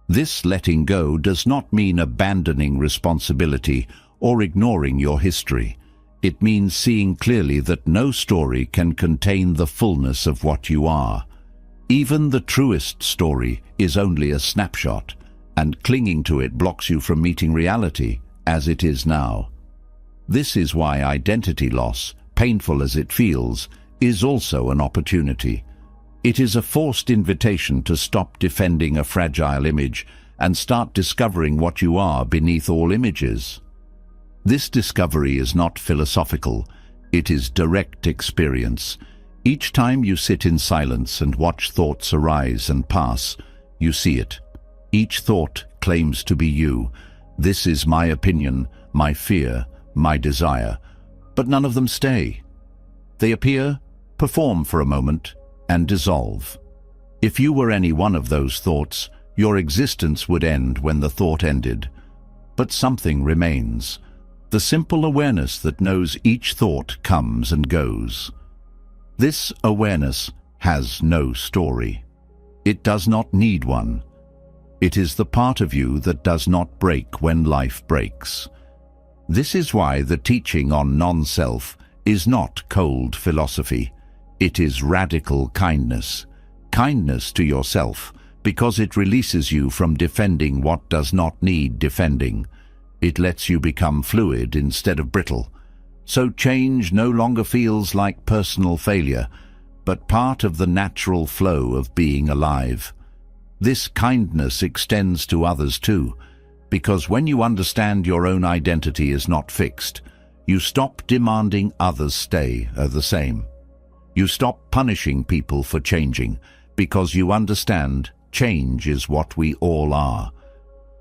This letting go does not mean abandoning responsibility or ignoring your history. It means seeing clearly that no story can contain the fullness of what you are. Even the truest story is only a snapshot, and clinging to it blocks you from meeting reality as it is now. This is why identity loss, painful as it feels, is also an opportunity. It is a forced invitation to stop defending a fragile image and start discovering what you are beneath all images. This discovery is not philosophical, it is direct experience. Each time you sit in silence and watch thoughts arise and pass, you see it. Each thought claims to be you. This is my opinion, my fear, my desire. But none of them stay. They appear, perform for a moment, and dissolve. If you were any one of those thoughts, your existence would end when the thought ended. But something remains. The simple awareness that knows each thought comes and goes. This awareness has no story. It does not need one. It is the part of you that does not break when life breaks. This is why the teaching on non-self is not cold philosophy. It is radical kindness. Kindness to yourself, because it releases you from defending what does not need defending. It lets you become fluid instead of brittle. So change no longer feels like personal failure, but part of the natural flow of being alive. This kindness extends to others too, because when you understand your own identity is not fixed, you stop demanding others stay the same. You stop punishing people for changing, because you understand change is what we all are.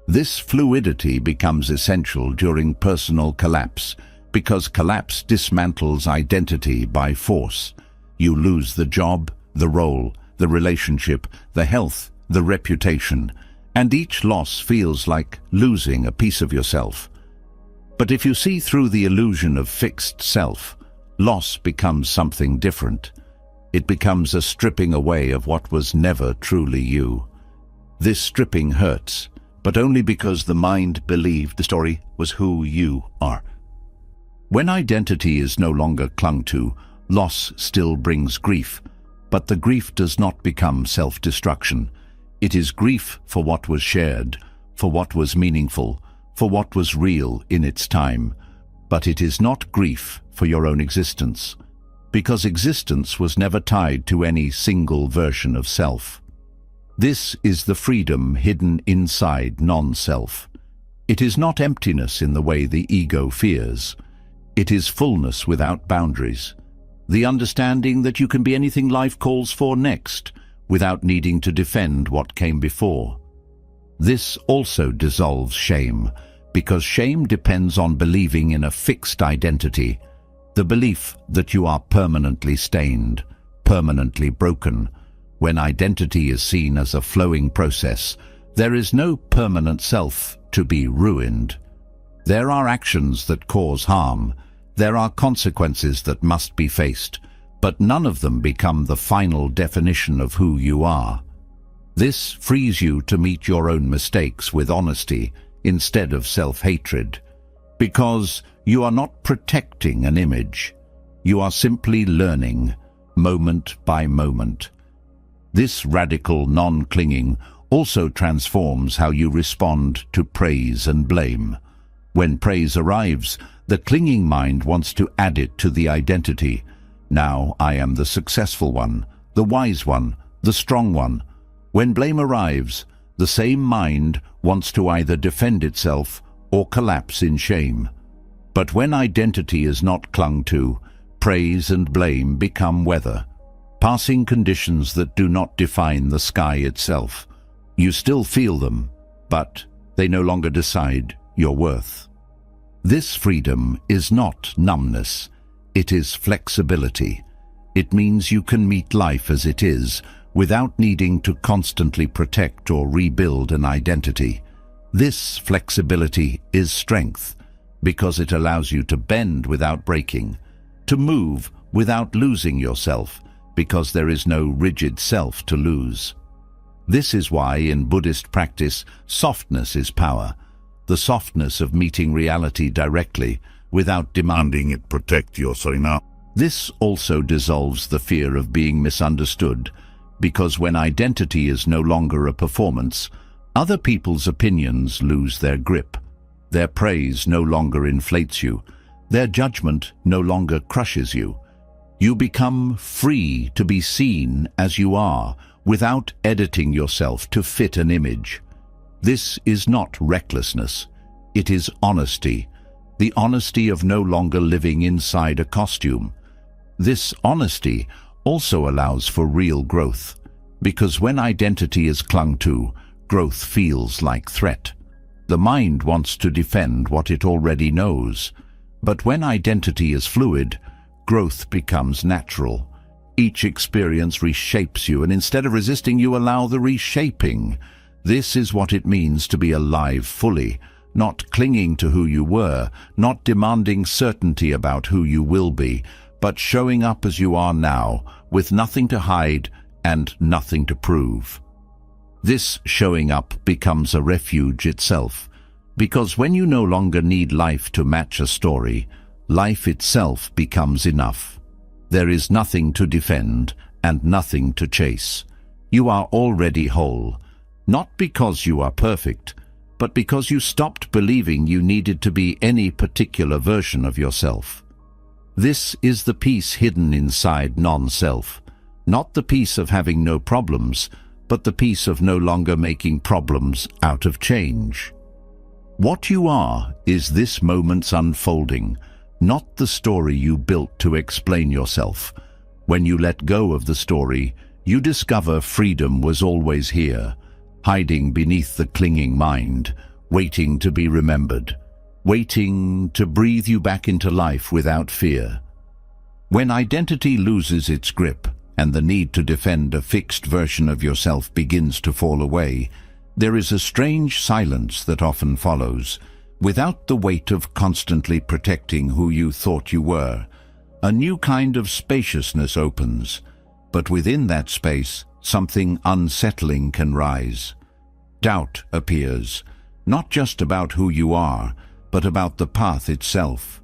This fluidity becomes essential during personal collapse, because collapse dismantles identity by force. You lose the job, the role, the relationship, the health, the reputation, and each loss feels like losing a piece of yourself. But if you see through the illusion of fixed self, loss becomes something different. It becomes a stripping away of what was never truly you. This stripping hurts, but only because the mind believed the story was who you are. When identity is no longer clung to, loss still brings grief, but the grief does not become self-destruction. It is grief for what was shared, for what was meaningful, for what was real in its time. But it is not grief for your own existence, because existence was never tied to any single version of self. This is the freedom hidden inside non-self. It is not emptiness in the way the ego fears. It is fullness without boundaries. The understanding that you can be anything life calls for next, without needing to defend what came before. This also dissolves shame, because shame depends on believing in a fixed identity, the belief that you are permanently stained, permanently broken. When identity is seen as a flowing process, there is no permanent self to be ruined. There are actions that cause harm. There are consequences that must be faced, but none of them become the final definition of who you are. This frees you to meet your own mistakes with honesty instead of self-hatred, because you are not protecting an image. You are simply learning, moment by moment. This radical non-clinging also transforms how you respond to praise and blame. When praise arrives, the clinging mind wants to add it to the identity. Now I am the successful one, the wise one, the strong one. When blame arrives, the same mind wants to either defend itself or collapse in shame. But when identity is not clung to, praise and blame become weather, passing conditions that do not define the sky itself. You still feel them, but they no longer decide your worth. This freedom is not numbness, it is flexibility. It means you can meet life as it is, without needing to constantly protect or rebuild an identity. This flexibility is strength, because it allows you to bend without breaking, to move without losing yourself, because there is no rigid self to lose. This is why in Buddhist practice, softness is power, the softness of meeting reality directly without demanding it protect your sarina. This also dissolves the fear of being misunderstood, because when identity is no longer a performance, other people's opinions lose their grip. Their praise no longer inflates you. Their judgment no longer crushes you. You become free to be seen as you are, without editing yourself to fit an image. This is not recklessness. It is honesty, the honesty of no longer living inside a costume. This honesty also allows for real growth, because when identity is clung to, growth feels like threat. The mind wants to defend what it already knows, but when identity is fluid, growth becomes natural. Each experience reshapes you, and instead of resisting, you allow the reshaping. This is what it means to be alive fully, not clinging to who you were, not demanding certainty about who you will be, but showing up as you are now, with nothing to hide and nothing to prove. This showing up becomes a refuge itself, because when you no longer need life to match a story, life itself becomes enough. There is nothing to defend and nothing to chase. You are already whole, not because you are perfect, but because you stopped believing you needed to be any particular version of yourself. This is the peace hidden inside non-self, not the peace of having no problems, but the peace of no longer making problems out of change. What you are is this moment's unfolding, not the story you built to explain yourself. When you let go of the story, you discover freedom was always here, hiding beneath the clinging mind, waiting to be remembered, waiting to breathe you back into life without fear. When identity loses its grip and the need to defend a fixed version of yourself begins to fall away, there is a strange silence that often follows. Without the weight of constantly protecting who you thought you were, a new kind of spaciousness opens. But within that space, something unsettling can rise. Doubt appears, not just about who you are, but about the path itself.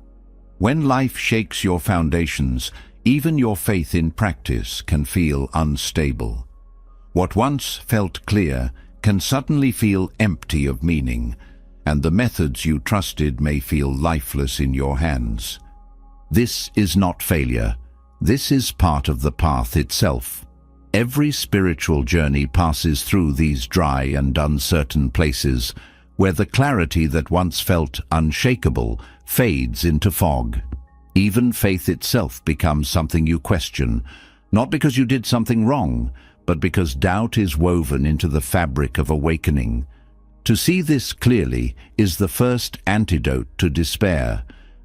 When life shakes your foundations, even your faith in practice can feel unstable. What once felt clear can suddenly feel empty of meaning, and the methods you trusted may feel lifeless in your hands. This is not failure. This is part of the path itself. Every spiritual journey passes through these dry and uncertain places, where the clarity that once felt unshakable fades into fog. Even faith itself becomes something you question, not because you did something wrong, but because doubt is woven into the fabric of awakening. To see this clearly is the first antidote to despair,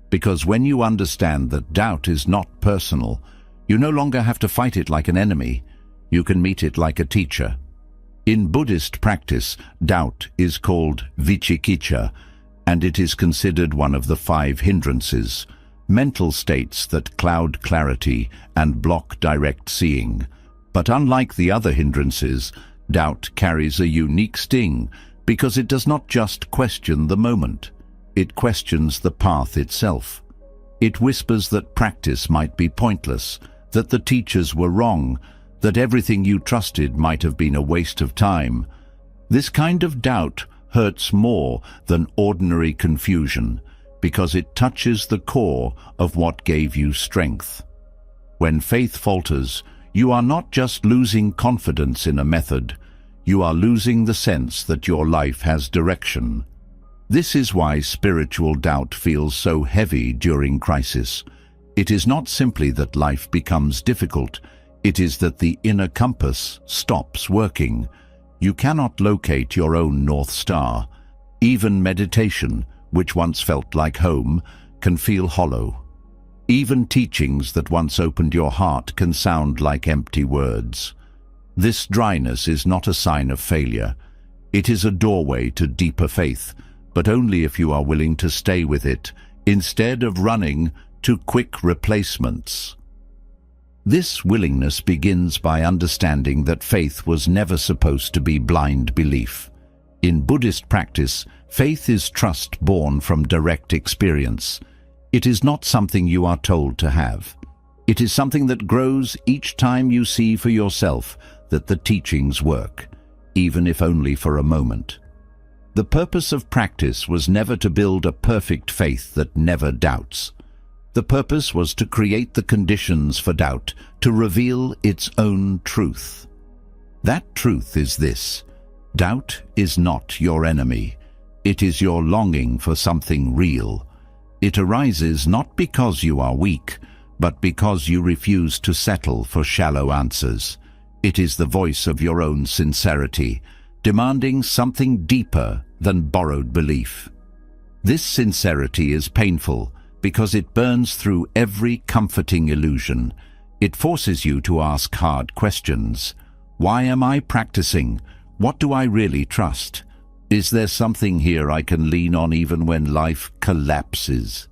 because when you understand that doubt is not personal, you no longer have to fight it like an enemy. You can meet it like a teacher. In Buddhist practice, doubt is called vicikiccha, and it is considered one of the 5 hindrances, mental states that cloud clarity and block direct seeing. But unlike the other hindrances, doubt carries a unique sting because it does not just question the moment. It questions the path itself. It whispers that practice might be pointless, that the teachers were wrong, that everything you trusted might have been a waste of time. This kind of doubt hurts more than ordinary confusion because it touches the core of what gave you strength. When faith falters, you are not just losing confidence in a method, you are losing the sense that your life has direction. This is why spiritual doubt feels so heavy during crisis. It is not simply that life becomes difficult, it is that the inner compass stops working. You cannot locate your own North Star. Even meditation, which once felt like home, can feel hollow. Even teachings that once opened your heart can sound like empty words. This dryness is not a sign of failure. It is a doorway to deeper faith, but only if you are willing to stay with it, instead of running to quick replacements. This willingness begins by understanding that faith was never supposed to be blind belief. In Buddhist practice, faith is trust born from direct experience. It is not something you are told to have. It is something that grows each time you see for yourself that the teachings work, even if only for a moment. The purpose of practice was never to build a perfect faith that never doubts. The purpose was to create the conditions for doubt, to reveal its own truth. That truth is this: doubt is not your enemy. It is your longing for something real. It arises not because you are weak, but because you refuse to settle for shallow answers. It is the voice of your own sincerity, demanding something deeper than borrowed belief. This sincerity is painful because it burns through every comforting illusion. It forces you to ask hard questions. Why am I practicing? What do I really trust? Is there something here I can lean on even when life collapses?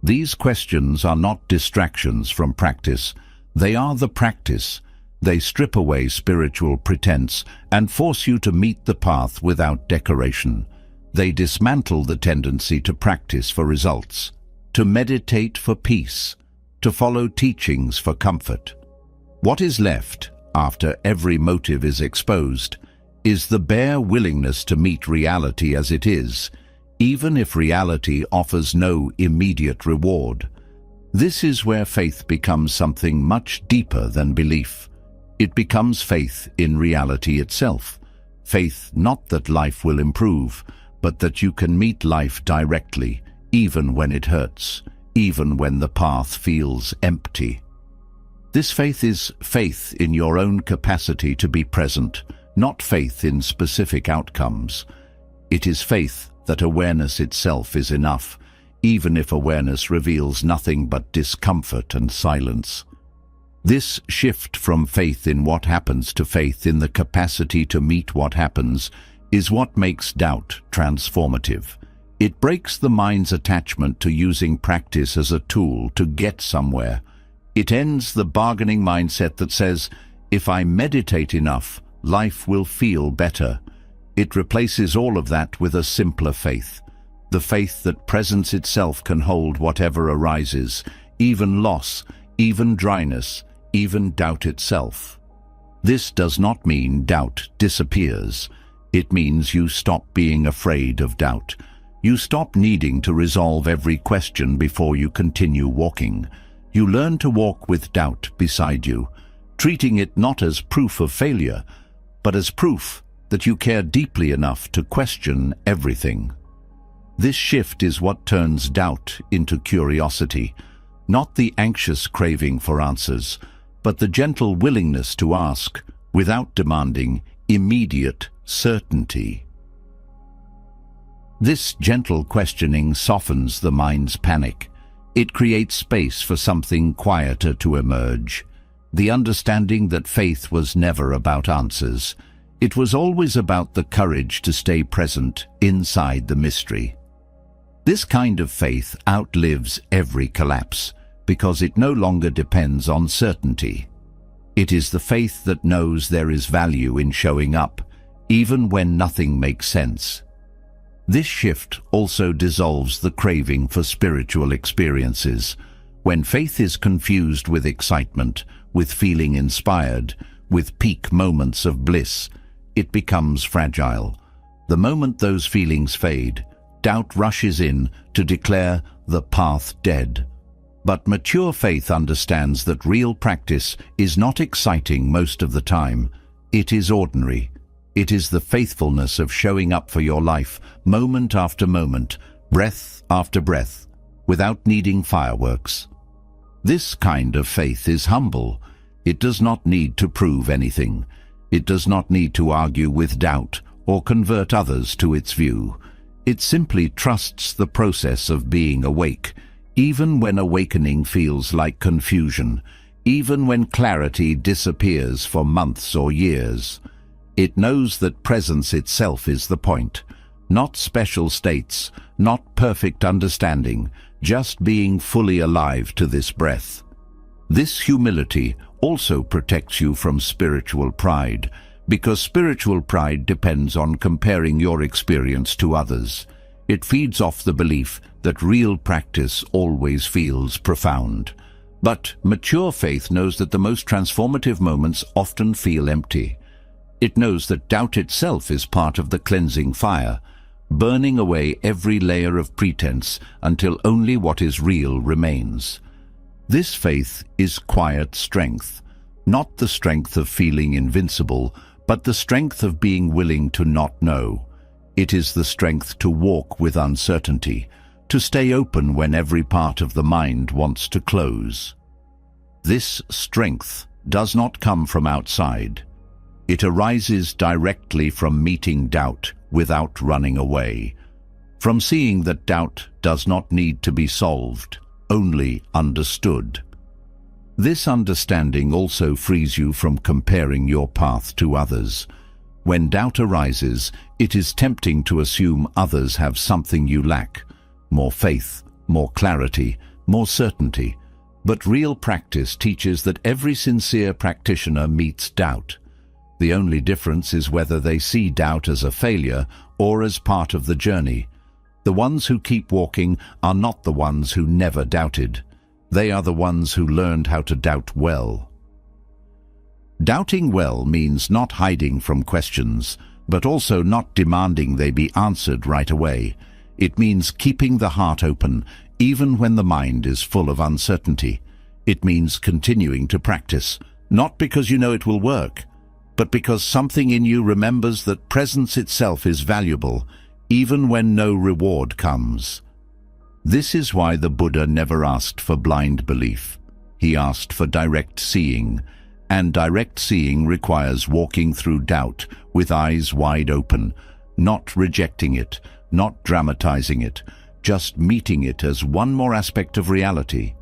These questions are not distractions from practice. They are the practice. They strip away spiritual pretense and force you to meet the path without decoration. They dismantle the tendency to practice for results, to meditate for peace, to follow teachings for comfort. What is left, after every motive is exposed, is the bare willingness to meet reality as it is, even if reality offers no immediate reward. This is where faith becomes something much deeper than belief. It becomes faith in reality itself. Faith not that life will improve, but that you can meet life directly, even when it hurts, even when the path feels empty. This faith is faith in your own capacity to be present, not faith in specific outcomes. It is faith that awareness itself is enough, even if awareness reveals nothing but discomfort and silence. This shift from faith in what happens to faith in the capacity to meet what happens is what makes doubt transformative. It breaks the mind's attachment to using practice as a tool to get somewhere. It ends the bargaining mindset that says, if I meditate enough, life will feel better. It replaces all of that with a simpler faith. The faith that presence itself can hold whatever arises, even loss, even dryness, even doubt itself. This does not mean doubt disappears. It means you stop being afraid of doubt. You stop needing to resolve every question before you continue walking. You learn to walk with doubt beside you, treating it not as proof of failure, but as proof that you care deeply enough to question everything. This shift is what turns doubt into curiosity, not the anxious craving for answers, but the gentle willingness to ask without demanding immediate certainty. This gentle questioning softens the mind's panic. It creates space for something quieter to emerge. The understanding that faith was never about answers. It was always about the courage to stay present inside the mystery. This kind of faith outlives every collapse because it no longer depends on certainty. It is the faith that knows there is value in showing up, even when nothing makes sense. This shift also dissolves the craving for spiritual experiences. When faith is confused with excitement, with feeling inspired, with peak moments of bliss, it becomes fragile. The moment those feelings fade, doubt rushes in to declare the path dead. But mature faith understands that real practice is not exciting most of the time. It is ordinary. It is the faithfulness of showing up for your life, moment after moment, breath after breath, without needing fireworks. This kind of faith is humble. It does not need to prove anything. It does not need to argue with doubt or convert others to its view. It simply trusts the process of being awake, even when awakening feels like confusion, even when clarity disappears for months or years. It knows that presence itself is the point, not special states, not perfect understanding, just being fully alive to this breath. This humility also protects you from spiritual pride, because spiritual pride depends on comparing your experience to others. It feeds off the belief that real practice always feels profound. But mature faith knows that the most transformative moments often feel empty. It knows that doubt itself is part of the cleansing fire, burning away every layer of pretense until only what is real remains. This faith is quiet strength, not the strength of feeling invincible, but the strength of being willing to not know. It is the strength to walk with uncertainty, to stay open when every part of the mind wants to close. This strength does not come from outside. It arises directly from meeting doubt without running away, from seeing that doubt does not need to be solved, only understood. This understanding also frees you from comparing your path to others. When doubt arises, it is tempting to assume others have something you lack, more faith, more clarity, more certainty. But real practice teaches that every sincere practitioner meets doubt. The only difference is whether they see doubt as a failure or as part of the journey. The ones who keep walking are not the ones who never doubted. They are the ones who learned how to doubt well. Doubting well means not hiding from questions, but also not demanding they be answered right away. It means keeping the heart open, even when the mind is full of uncertainty. It means continuing to practice, not because you know it will work, but because something in you remembers that presence itself is valuable, even when no reward comes. This is why the Buddha never asked for blind belief. He asked for direct seeing, and direct seeing requires walking through doubt with eyes wide open, not rejecting it, not dramatizing it, just meeting it as one more aspect of reality.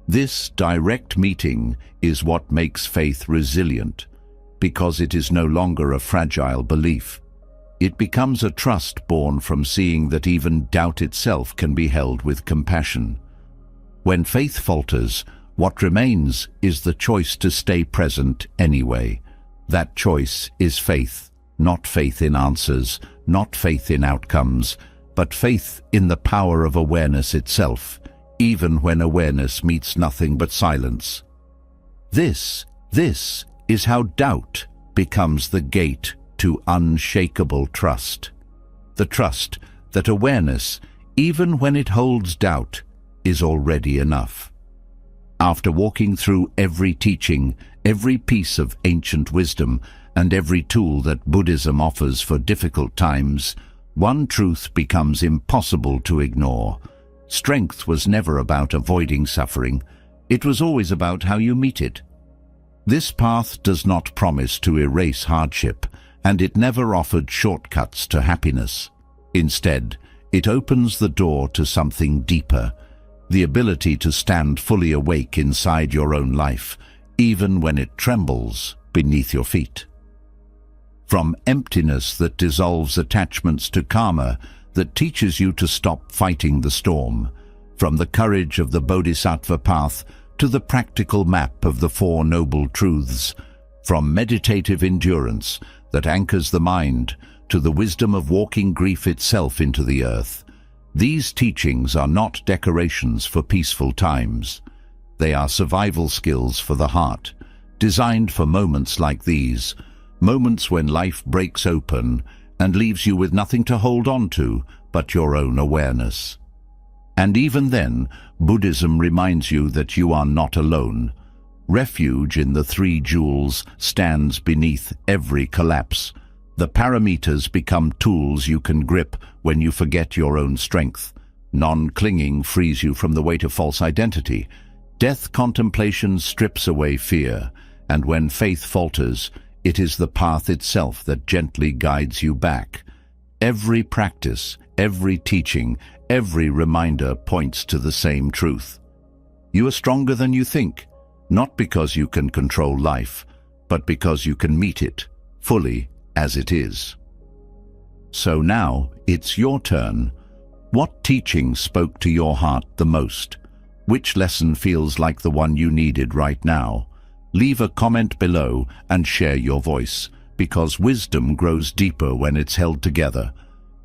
This direct meeting is what makes faith resilient, because it is no longer a fragile belief. It becomes a trust born from seeing that even doubt itself can be held with compassion. When faith falters, what remains is the choice to stay present anyway. That choice is faith, not faith in answers, not faith in outcomes, but faith in the power of awareness itself, even when awareness meets nothing but silence. This is how doubt becomes the gate to unshakable trust. The trust that awareness, even when it holds doubt, is already enough. After walking through every teaching, every piece of ancient wisdom, and every tool that Buddhism offers for difficult times, one truth becomes impossible to ignore. Strength was never about avoiding suffering. It was always about how you meet it. This path does not promise to erase hardship, and it never offered shortcuts to happiness. Instead, it opens the door to something deeper, the ability to stand fully awake inside your own life, even when it trembles beneath your feet. From emptiness that dissolves attachments to karma that teaches you to stop fighting the storm, from the courage of the bodhisattva path to the practical map of the Four Noble Truths, from meditative endurance that anchors the mind to the wisdom of walking grief itself into the earth. These teachings are not decorations for peaceful times. They are survival skills for the heart, designed for moments like these, moments when life breaks open and leaves you with nothing to hold on to but your own awareness. And even then, Buddhism reminds you that you are not alone. Refuge in the Three Jewels stands beneath every collapse. The paramitas become tools you can grip when you forget your own strength. Non-clinging frees you from the weight of false identity. Death contemplation strips away fear, and when faith falters, it is the path itself that gently guides you back. Every practice, every teaching, every reminder points to the same truth. You are stronger than you think, not because you can control life, but because you can meet it fully as it is. So now it's your turn. What teaching spoke to your heart the most? Which lesson feels like the one you needed right now? Leave a comment below and share your voice, because wisdom grows deeper when it's held together,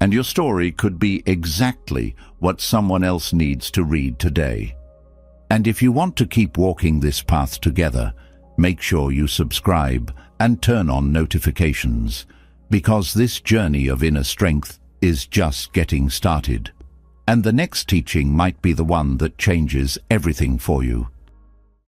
and your story could be exactly what someone else needs to read today. And if you want to keep walking this path together, make sure you subscribe and turn on notifications, because this journey of inner strength is just getting started. And the next teaching might be the one that changes everything for you.